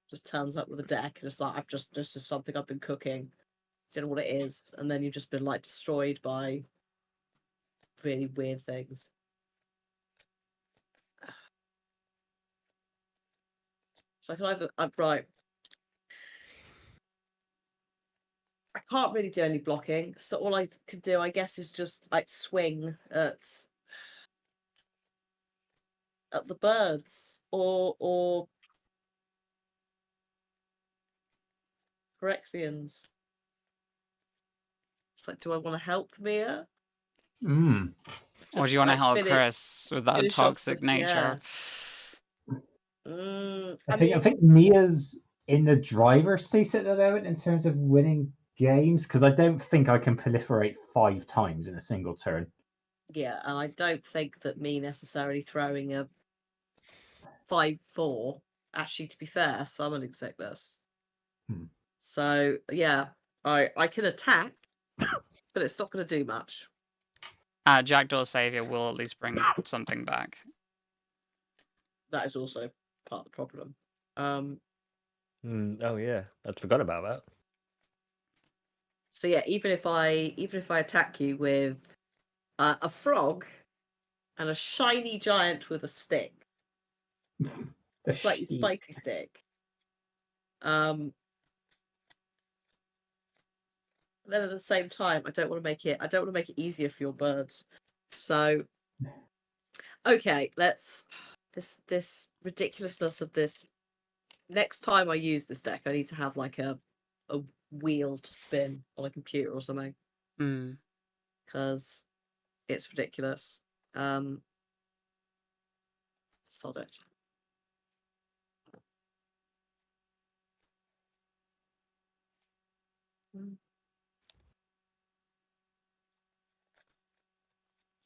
Just turns up with a deck and it's like, this is something I've been cooking. Don't know what it is. And then you've just been like destroyed by really weird things. So I can either, right. I can't really do any blocking. So all I could do, I guess, is just like swing at the birds or Phyrexians. It's like, do I want to help Mia? Mm. Or do Just you want to like help finish, Chris with that finish off toxic this, nature? I mean, think Mia's in the driver's seat at the moment in terms of winning games because I don't think I can proliferate 5 times in a single turn. yeah, and I don't think that me necessarily throwing a 5/4. Actually, to be fair, summoning sickness. Hmm. So yeah, I can attack, but it's not going to do much. Jackdaw Savior will at least bring something back. That is also part of the problem. Oh yeah, I'd forgot about that. So yeah, even if I attack you with a frog and a shiny giant with a stick, a slightly sheep. spiky stick, then at the same time, I don't want to make it easier for your birds. So okay, let's this ridiculousness of this. Next time I use this deck, I need to have like a wheel to spin on a computer or something Mm. because it's ridiculous. Sod it.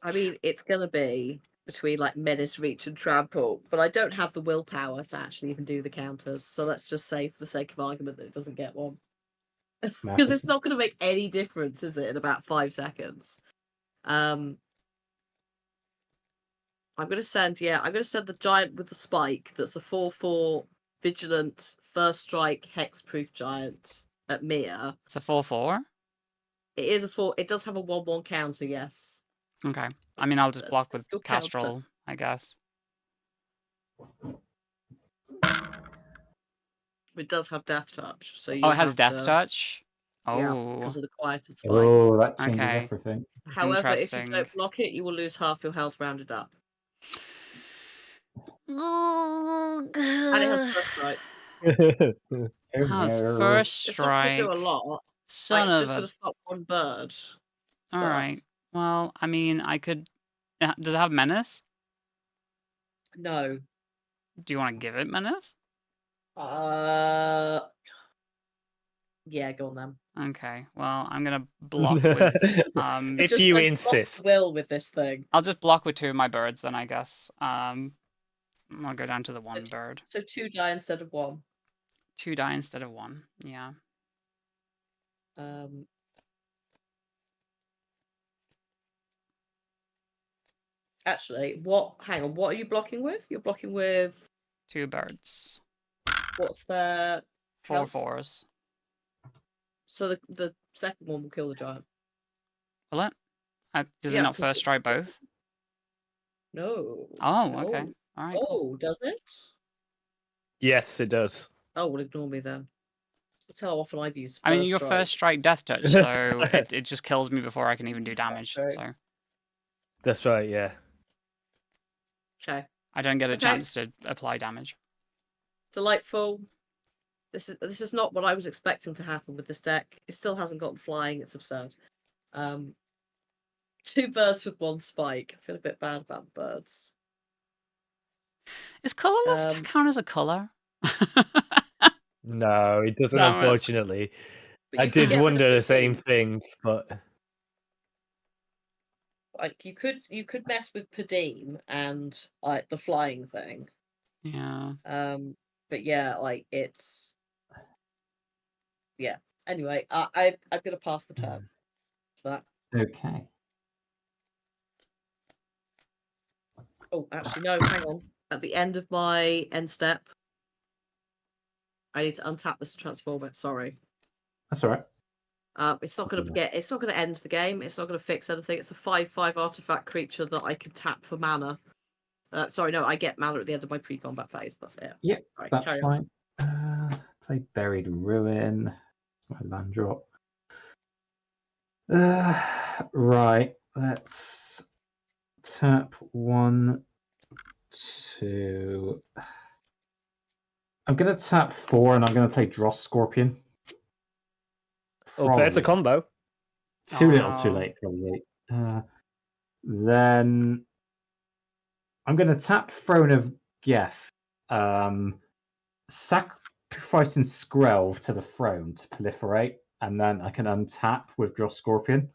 I mean, it's gonna be between like menace, reach, and trample, but I don't have the willpower to actually even do the counters. So let's just say, for the sake of argument, that it doesn't get one because it's not going to make any difference, is it? In about 5 seconds. I'm gonna send the giant with the spike. That's a 4/4 vigilant first strike hexproof giant at Mia. It's a 4/4. It is a 4. It does have a 1/1 counter. Yes. Okay. I mean, I'll just That's block with your counter. Castrol, I guess. It does have Death Touch, so Oh, you it has have Death to, Touch? yeah, Oh, because of the quieter spike. Oh, that changes okay. everything. However, if you Interesting. don't block it, you will lose half your health rounded up. And it has first strike. Has no. first It's not going to strike. do a lot. Son It's of just going a. to stop one bird. All right. Well, I mean, I could. Does it have Menace? No. Do you want to give it Menace? Yeah, go on then. Okay. Well, I'm gonna block with. If Just, you like, insist. lost will with this thing. I'll just block with 2 of my birds then, I guess. I'll go down to the 1 bird. So 2 die instead of 1. 2 die instead of 1. Yeah. Actually, hang on, what are you blocking with? You're blocking with 2 birds. what's their 4 health? 4s. So the second one will kill the giant. Will it? Does it Yeah, not 'cause first strike both? No. Oh, okay. No. All right. Cool. Oh, does it? Yes, it does. Oh, well, ignore me then. That's how often I've used I mean, first your strike. first strike death touch, so it just kills me before I can even do damage. Okay. So That's right, yeah. Okay. I don't get a Okay. chance to apply damage. Delightful. This is not what I was expecting to happen with this deck. It still hasn't gotten flying. It's absurd. 2 birds with 1 spike. I feel a bit bad about the birds. Is colorless count as a color? No, it doesn't, Damn it. unfortunately. But I you can did get rid wonder of the same Padim. thing, but Like you could mess with Padim and the flying thing. Yeah. But yeah, like it's yeah. Anyway, I'm gonna pass the turn for that. Okay. Oh, actually, no. Hang on. At the end of my end step, I need to untap this and transform it. Sorry. That's all right. It's not going to end the game. It's not going to fix anything. It's a 5/5 artifact creature that I can tap for mana. Sorry, no, I get mana at the end of my pre-combat phase. That's it. Yep, Right, that's carry on. fine. Play Buried Ruin. My land drop. Right, let's tap 1, 2. I'm going to tap 4 and I'm going to play Dross Scorpion. oh, there's a Probably. combo. Too Oh, little, too no. late, probably. Then I'm going to tap Throne of Geth, sacrificing Skrelv to the throne to proliferate, and then I can untap Withdraw Scorpion.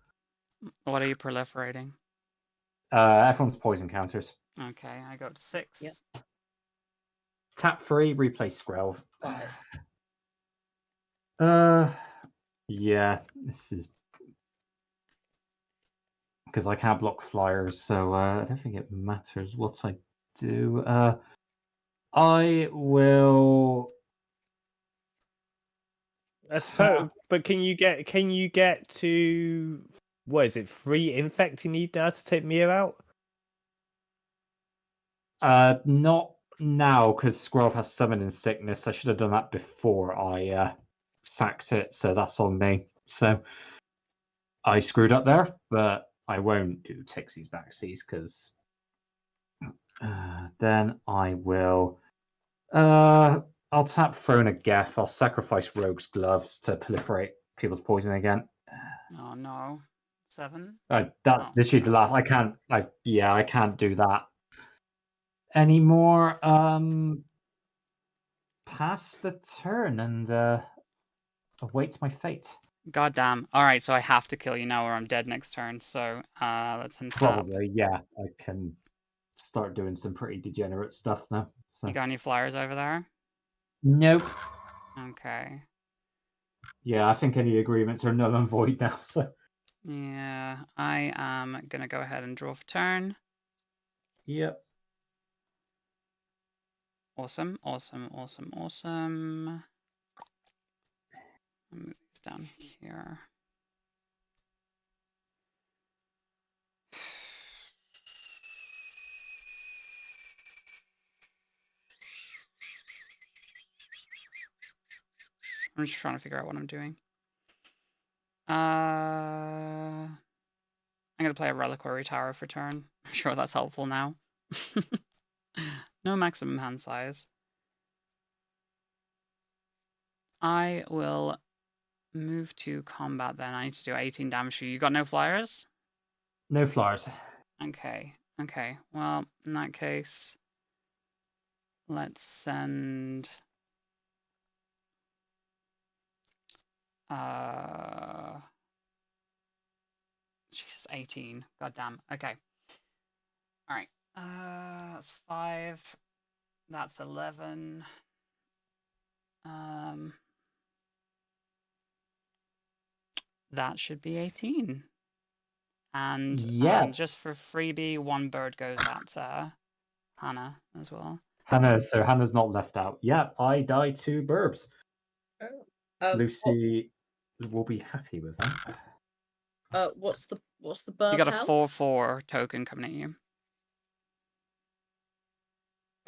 What are you proliferating? Everyone's poison counters. Okay, I go to 6. Yep. Tap 3, replace Skrelv. 5. Yeah, this is because I can't block flyers, so I don't think it matters what I do. I will. I suppose, but can you get to what is it? 3 infect you need now to take Mia out? Not now because Squirrel has summoning sickness. I should have done that before I sacked it, so that's on me. So I screwed up there, but I won't do Tixie's Backsies because then I will. I'll tap Throne of Geth. I'll sacrifice Rogue's Gloves to proliferate people's poison again. Oh, no. 7? That's Oh, literally the no. last. I can't. I can't do that anymore. Pass the turn and await my fate. God damn. Alright, so I have to kill you now or I'm dead next turn. So let's untap. Probably, yeah. I can start doing some pretty degenerate stuff now. So You got any flyers over there? nope. Okay. Yeah, I think any agreements are null and void now. So Yeah, I am going to go ahead and draw for turn. yep. Awesome, awesome, awesome, awesome. I'll move these down here. I'm just trying to figure out what I'm doing. I'm going to play a Reliquary Tower for turn. I'm sure that's helpful now. No maximum hand size. I will move to combat then. I need to do 18 damage to you. You got no flyers? No flyers. Okay, okay. Well, in that case, let's send... Jeez, 18. God damn. Okay. Alright. That's 5. That's 11. That should be 18. And Yeah. just for freebie, 1 bird goes at Hannah as well. So Hannah's not left out. Yeah, I die 2 burbs. Lucy will be happy with that. What's the burb You got a health? 4/4 token coming at you.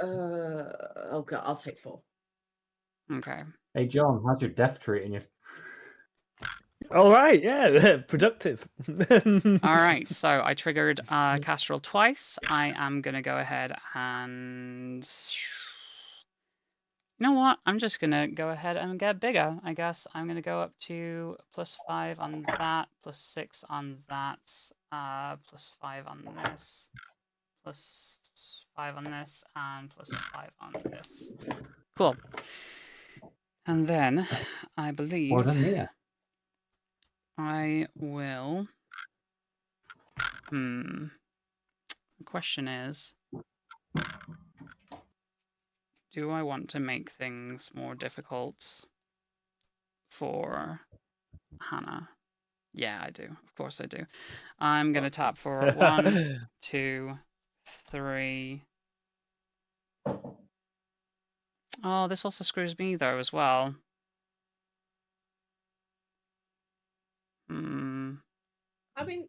Oh god, I'll take 4. Okay. Hey John, how's your death treating you? All right, yeah, productive. All right, so I triggered Castrol twice. I am going to go ahead and... You know what? I'm just going to go ahead and get bigger, I guess. I'm going to go up to +5 on that, +6 on that, +5 on this, +5 on this, and +5 on this. Cool. And then I believe... More than me. I will... The question is, do I want to make things more difficult for Hannah? Yeah, I do. Of course I do. I'm going to tap for 1, 2, 3. Oh, this also screws me though as well. I mean,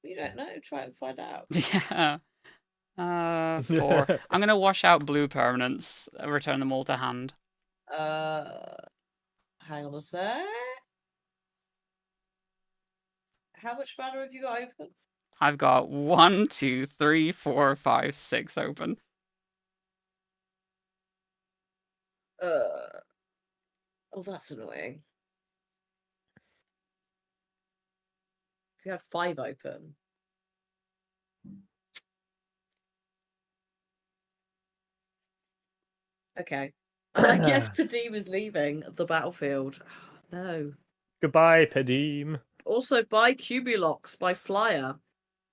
you don't know. Try and find out. Yeah. 4. I'm going to wash out blue permanents, return them all to hand. Hang on a sec. How much mana have you got open? I've got 1, 2, 3, 4, 5, 6 open. Oh, that's annoying. If you had 5 open. Okay. I guess Padim is leaving the battlefield. No. Goodbye, Padim. Also, buy Cubulox, by Flyer.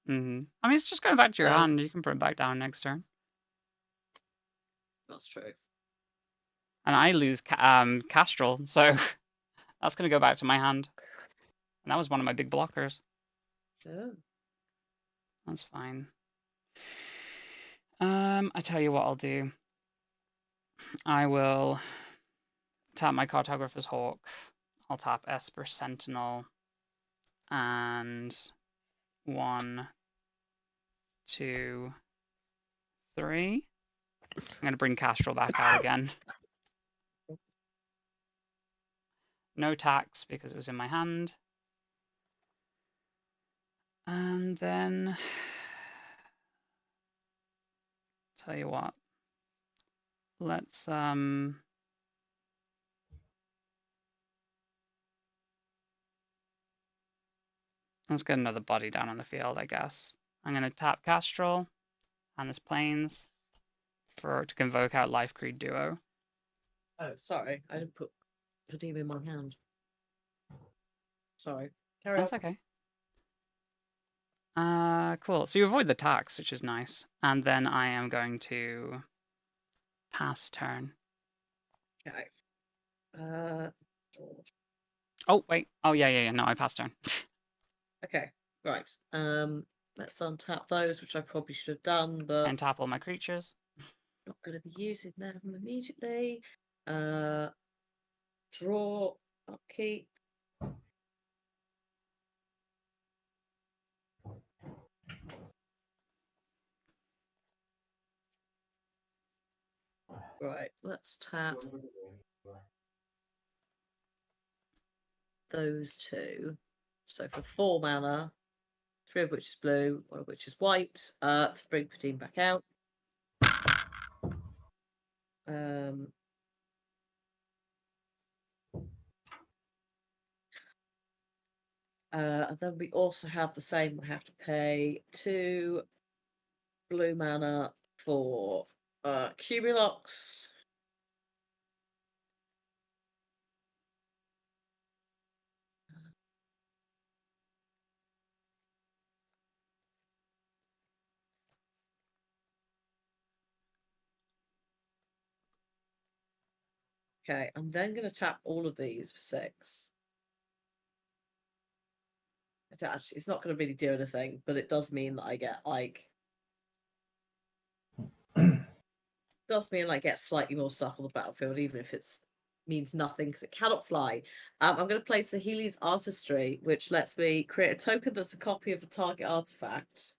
I mean, it's just going back to your Um, hand. You can put it back down next turn. That's true. And I lose Castrol, so that's going to go back to my hand. And that was one of my big blockers. Oh. That's fine. I tell you what I'll do. I will tap my Cartographer's Hawk. I'll tap Esper Sentinel. And 1, 2, 3. I'm going to bring Castrol back out again. No tax because it was in my hand. And then... Tell you what. Let's get another body down on the field, I guess. I'm gonna tap Castrol on his planes to convoke out Life Creed Duo. Oh, sorry. I didn't put Padim in my hand. Sorry. Carry That's on. okay. Cool. So you avoid the tax, which is nice. And then I am going to pass turn. Okay. Oh, wait. Oh, yeah. No, I passed turn. Okay. Right. Let's untap those, which I probably should have done, but And tap all my creatures. not going to be using them immediately. Draw, upkeep. Right, let's tap those 2. So for 4 mana, 3 of which is blue, 1 of which is white, to bring Padim back out. And then we also have the same. We have to pay 2 blue mana for Cubulox. Okay, I'm then going to tap all of these for 6. Actually, it's not going to really do anything, but it does mean that I get get slightly more stuff on the battlefield, even if it's means nothing because it cannot fly. I'm going to place a Healy's Artistry, which lets me create a token that's a copy of a target artifact,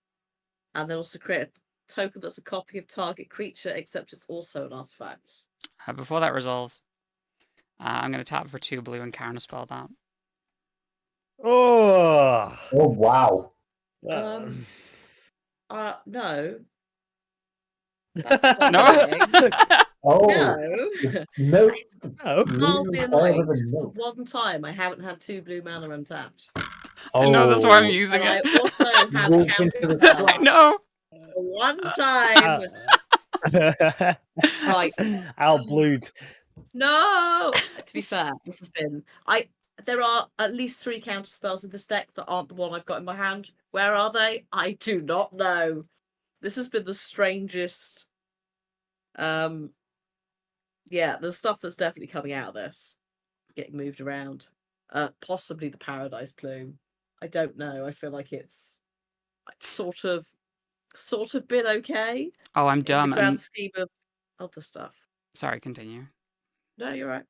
and then also create a token that's a copy of target creature, except it's also an artifact. Before that resolves, I'm going to tap for 2 blue and counterspell that. Oh, wow. No. No. Oh, No. no. Mildly Blue annoying. fire with a Just the note. one time I haven't had 2 blue mana untapped. I know, that's why I'm Oh. using And it. I also have Walked into the counterspell. I know. One time. Right. Al blued. No. To be fair, this has been there are at least 3 counterspells in this deck that aren't the one I've got in my hand. Where are they? I do not know. This has been the strangest. Yeah, there's stuff that's definitely coming out of this, getting moved around. Possibly the Paradise Plume. I don't know. I feel like it's sort of been okay. Oh, I'm in dumb. the grand And scheme of other stuff. sorry, continue. No, you're right.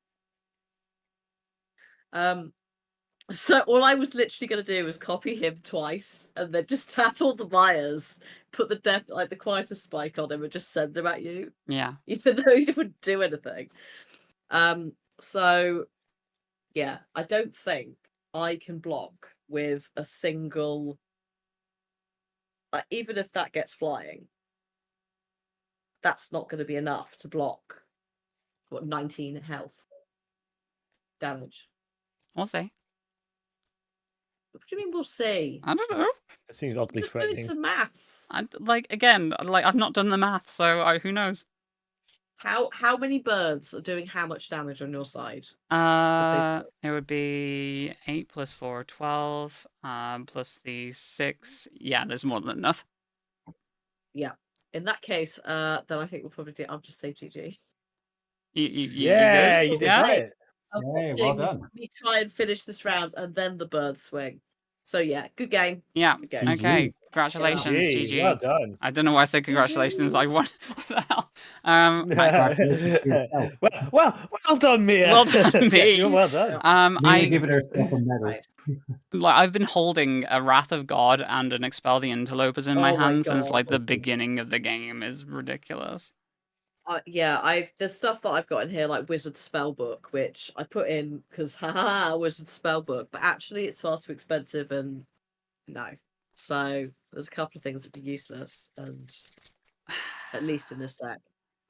So all I was literally going to do was copy him twice and then just tap all the buyers, put the the quietest spike on him and just send him at you. Yeah. Even though he wouldn't do anything. So yeah, I don't think I can block with a single, even if that gets flying, that's not going to be enough to block 19 health damage. We'll see. What do you mean we'll see? I don't know. It seems oddly Just doing threatening. some maths. Again, I've not done the math, so who knows? How many birds are doing how much damage on your side? It would be 8 plus 4, 12, plus the 6. Yeah, there's more than enough. Yeah. In that case, then I think we'll probably do. I'll just say GG. Yeah, good? you did Yeah? it. I'm Yay, well watching done. me try and finish this round, and then the birds swing. So yeah, good game. Yeah. Good game. Okay. Congratulations, GG, GG. well done. I don't know why I said congratulations. I won. What the hell? Congratulations to yourself. well done, Mia. Well done, Yeah, me. you're well done. Mia giving herself a medal. Right. I've been holding a Wrath of God and an Expel the Interlopers in my Oh my hand since God. the beginning of the game. Is ridiculous. Yeah, there's stuff that I've got in here like Wizard Spellbook, which I put in because haha, Wizard Spellbook, but actually it's far too expensive and no. So there's a couple of things that are useless, and at least in this deck.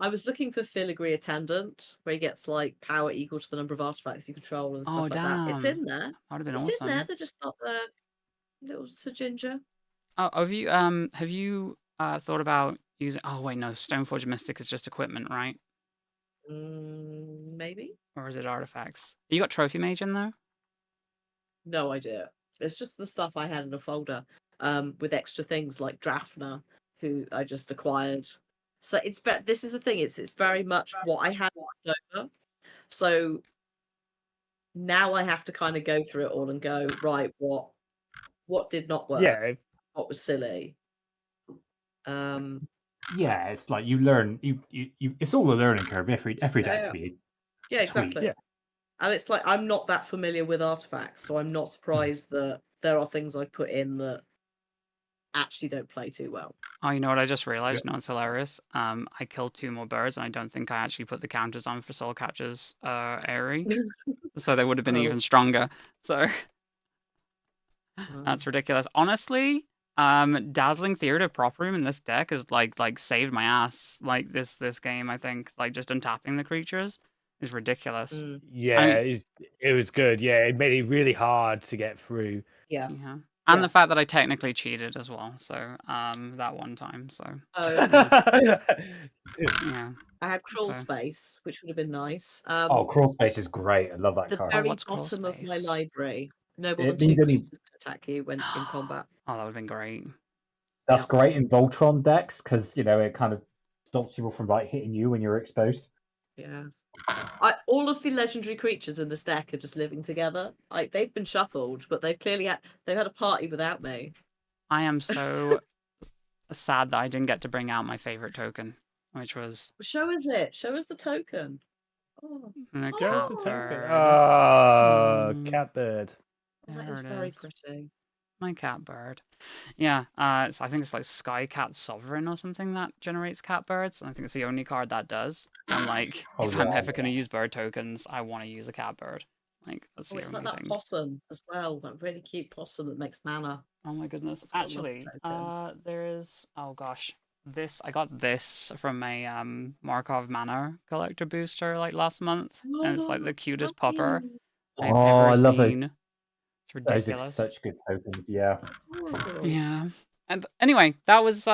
I was looking for Filigree Attendant, where he gets like power equal to the number of artifacts you control and stuff Oh, like that. It's damn. in there. That would have been It's awesome. in there. They're just not there. Little Sir Ginger. Oh, have you thought about using? Oh wait, no. Stoneforge Mystic is just equipment, right? Maybe. Or is it artifacts? You got Trophy Mage in there? No idea. It's just the stuff I had in a folder, with extra things like Drafna, who I just acquired. So this is the thing. It's very much what I had left over. So now I have to kind of go through it all and go, right, what did not work? Yeah, What was silly? Yeah, it's like you learn. You it's all a learning curve. Every deck Yeah. to be. Yeah, exactly. Yeah. And it's like I'm not that familiar with artifacts, so I'm not surprised that there are things I put in that actually don't play too well. Oh, you know what I just realized? No, it's hilarious. I killed 2 more birds, and I don't think I actually put the counters on for Soul Catcher's Airy, so they would have been Oh. even stronger. So that's ridiculous. Honestly, Dazzling Theater Prop Room in this deck is like saved my ass. Like this game, I think, like just untapping the creatures is ridiculous. Yeah, it was good. Yeah, it made it really hard to get through. Yeah. Yeah. And Yeah. the fact that I technically cheated as well. So that one time. So Oh, yeah. I had Crawl So- Space, which would have been nice. Oh, Crawl Space is great. I love that The card. very what's Crawl bottom of my Space? library. No more It than 2 means only- creatures to attack you when in combat. Oh, that would have been great. That's Yeah. great in Voltron decks because it kind of stops people from like hitting you when you're exposed. Yeah. All of the legendary creatures in this deck are just living together. Like they've been shuffled, but they've clearly had a party without me. I am so sad that I didn't get to bring out my favorite token, which was Show us it. Show us the token. Oh, the Show us cat the token. bird. Oh, Mm. catbird. that There is it very is. pretty. My cat bird. Yeah, so I think it's like Sky Cat Sovereign or something that generates cat birds. And I think it's the only card that does. And like, Oh, if I'm yeah, ever going to use bird tokens, I want to use a cat bird. Like, that's Oh, the it's like only that thing. possum as well. That really cute possum that makes mana. Oh my goodness. It's got another Actually, token. there is, oh gosh, I got this from a Markov Manor collector booster like last month. And it's like the cutest popper I've Oh, ever I love it. seen. It's Those are ridiculous. such good tokens. Yeah. Yeah. And anyway, that was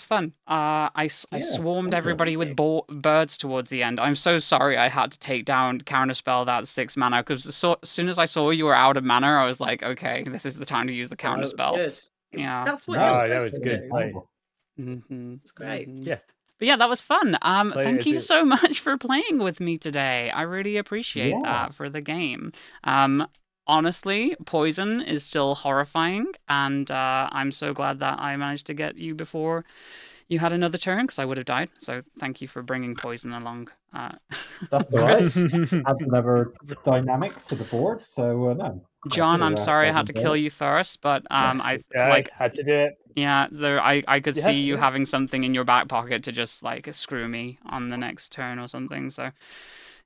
fun. I Yeah, swarmed thank you. everybody with birds towards the end. I'm so sorry I had to take down counterspell that 6 mana because as soon as I saw you were out of mana, I was like, okay, this is the time to use the counterspell. Good. Yeah. That's what No, you're that supposed was to good do. play. It's great. Yeah. But yeah, that was fun. Thank as you it- so much for playing with me today. I really appreciate Yeah. that for the game. Honestly, poison is still horrifying, and I'm so glad that I managed to get you before you had another turn, because I would have died. So thank you for bringing poison along. That's all right. Chris. Adds another dynamics to the board. So no. John, I'm sorry I had to problem kill there. you first, but I Yeah, like had to do it. yeah, I could You had see to you do it. having something in your back pocket to just like screw me on the next turn or something. So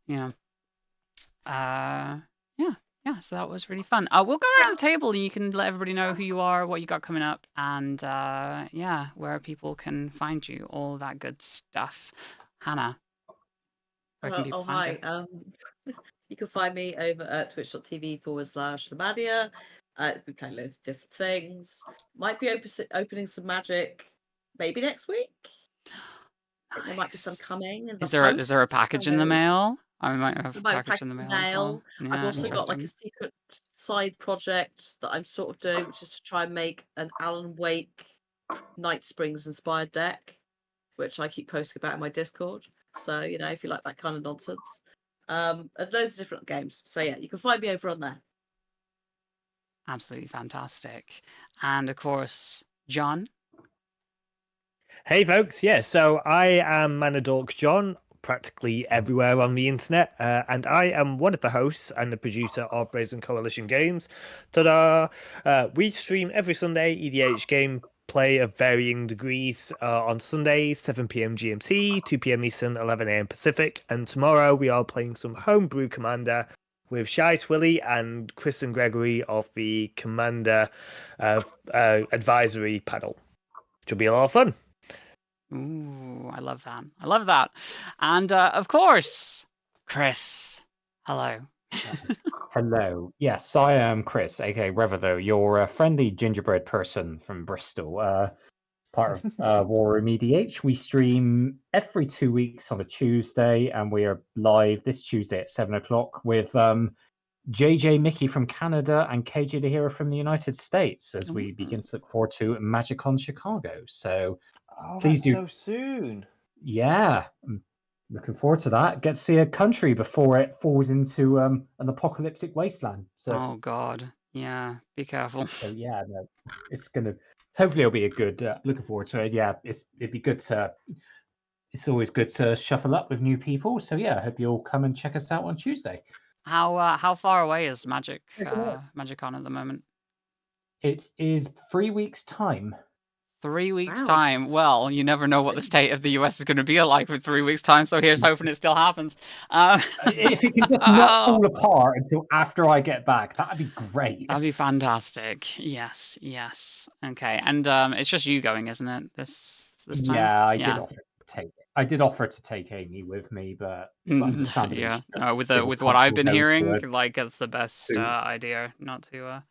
yeah. Yeah, so that was really fun. We'll go around the table and you can let everybody know who you are, what you got coming up, and yeah, where people can find you, all that good stuff. Hannah, where can people find Hi. You can find me over at twitch.tv/lomadiah. We play loads of different things. Might be opening some Magic maybe next week. I think there might be some Nice. coming in the Is there a post. package in the So mail? I might have we a might package pack in the the mail as well. mail. I've Yeah, also got like a interesting. secret side project that I'm sort of doing, which is to try and make an Alan Wake Night Springs inspired deck, which I keep posting about in my Discord. So, if you like that kind of nonsense. And loads of different games. So yeah, you can find me over on there. Absolutely fantastic. And of course, John. Hey folks, yeah, so I am manadorkjohn practically everywhere on the internet, and I am one of the hosts and the producer of Brazen Coalition Games. Ta-da! We stream every Sunday EDH gameplay of varying degrees on Sundays, 7 p.m. GMT, 2 p.m. Eastern, 11 a.m. Pacific, and tomorrow we are playing some homebrew Commander with Shai Twilly and Chris and Gregory of the Commander advisory panel, which will be a lot of fun. Ooh, I love that. I love that. And of course, Chris. Hello. Hello. Yes, I am Chris, aka Revelo, your friendly gingerbread person from Bristol. Part of War Room EDH. We stream every 2 weeks on a Tuesday, and we are live this Tuesday at 7 o'clock with JJ Mickey from Canada and KJ the Hero from the United States as we begin to look forward to MagicCon Chicago. So please That's do. so soon. Yeah, I'm looking forward to that. Get to see a country before it falls into an apocalyptic wasteland. So, Oh God. Yeah. Be careful. yeah, no, it's gonna. Hopefully, it'll be a good. Looking forward to it. Yeah, it'd be good to. It's always good to shuffle up with new people. So yeah, I hope you'll come and check us out on Tuesday. How far away is MagicCon at the moment? It is 3 weeks' time. 3 weeks Wow. time. Well, you never know what the state of the US is going to be like with 3 weeks time. So here's hoping it still happens. If it can just not fall apart until after I get back, that'd be great. That'd be fantastic. Yes, yes. Okay, and it's just you going, isn't it? This time. Yeah, I did offer to take Amy with me, but understandably, Yeah. she No, with doesn't feel what I've been comfortable going hearing, like it's the best to- idea not to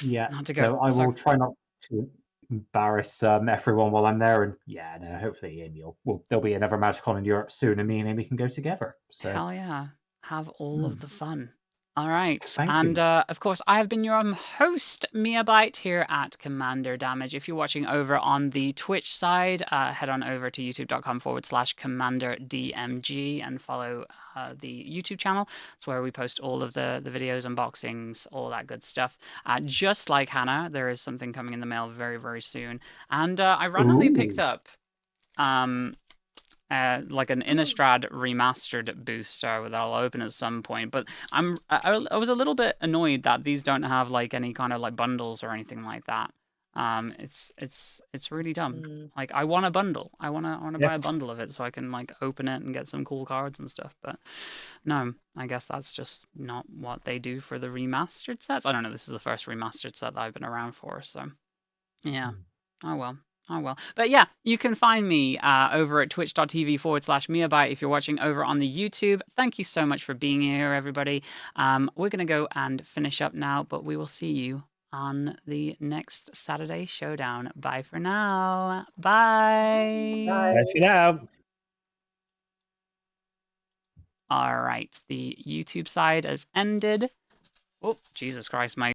Yeah, not to so go. I will try not to embarrass everyone while I'm there, and yeah, no, hopefully Amy there'll be another MagicCon in Europe soon, and me and Amy can go together. So Hell yeah. Have all of the fun. All right. Thank And you. of course, I have been your host, Miabyte, here at Commander Damage. If you're watching over on the Twitch side, head on over to youtube.com/CommanderDMG and follow the YouTube channel. It's where we post all of the videos, unboxings, all that good stuff. Just like Hannah, there is something coming in the mail very, very soon. And I randomly picked up like an Innistrad remastered booster that I'll open at some point, but I was a little bit annoyed that these don't have like any kind of like bundles or anything like that. It's really dumb. Like I want a bundle. I wanna buy a bundle of it so I can like open it and get some cool cards and stuff. But no, I guess that's just not what they do for the remastered sets. I don't know. This is the first remastered set that I've been around for, so yeah. Oh well. Oh well. But yeah, you can find me over at twitch.tv/Miabyte if you're watching over on the YouTube. Thank you so much for being here, everybody. We're going to go and finish up now, but we will see you on the next Saturday Showdown. Bye for now. Bye. Bye for now. All right. The YouTube side has ended. Oh, Jesus Christ, my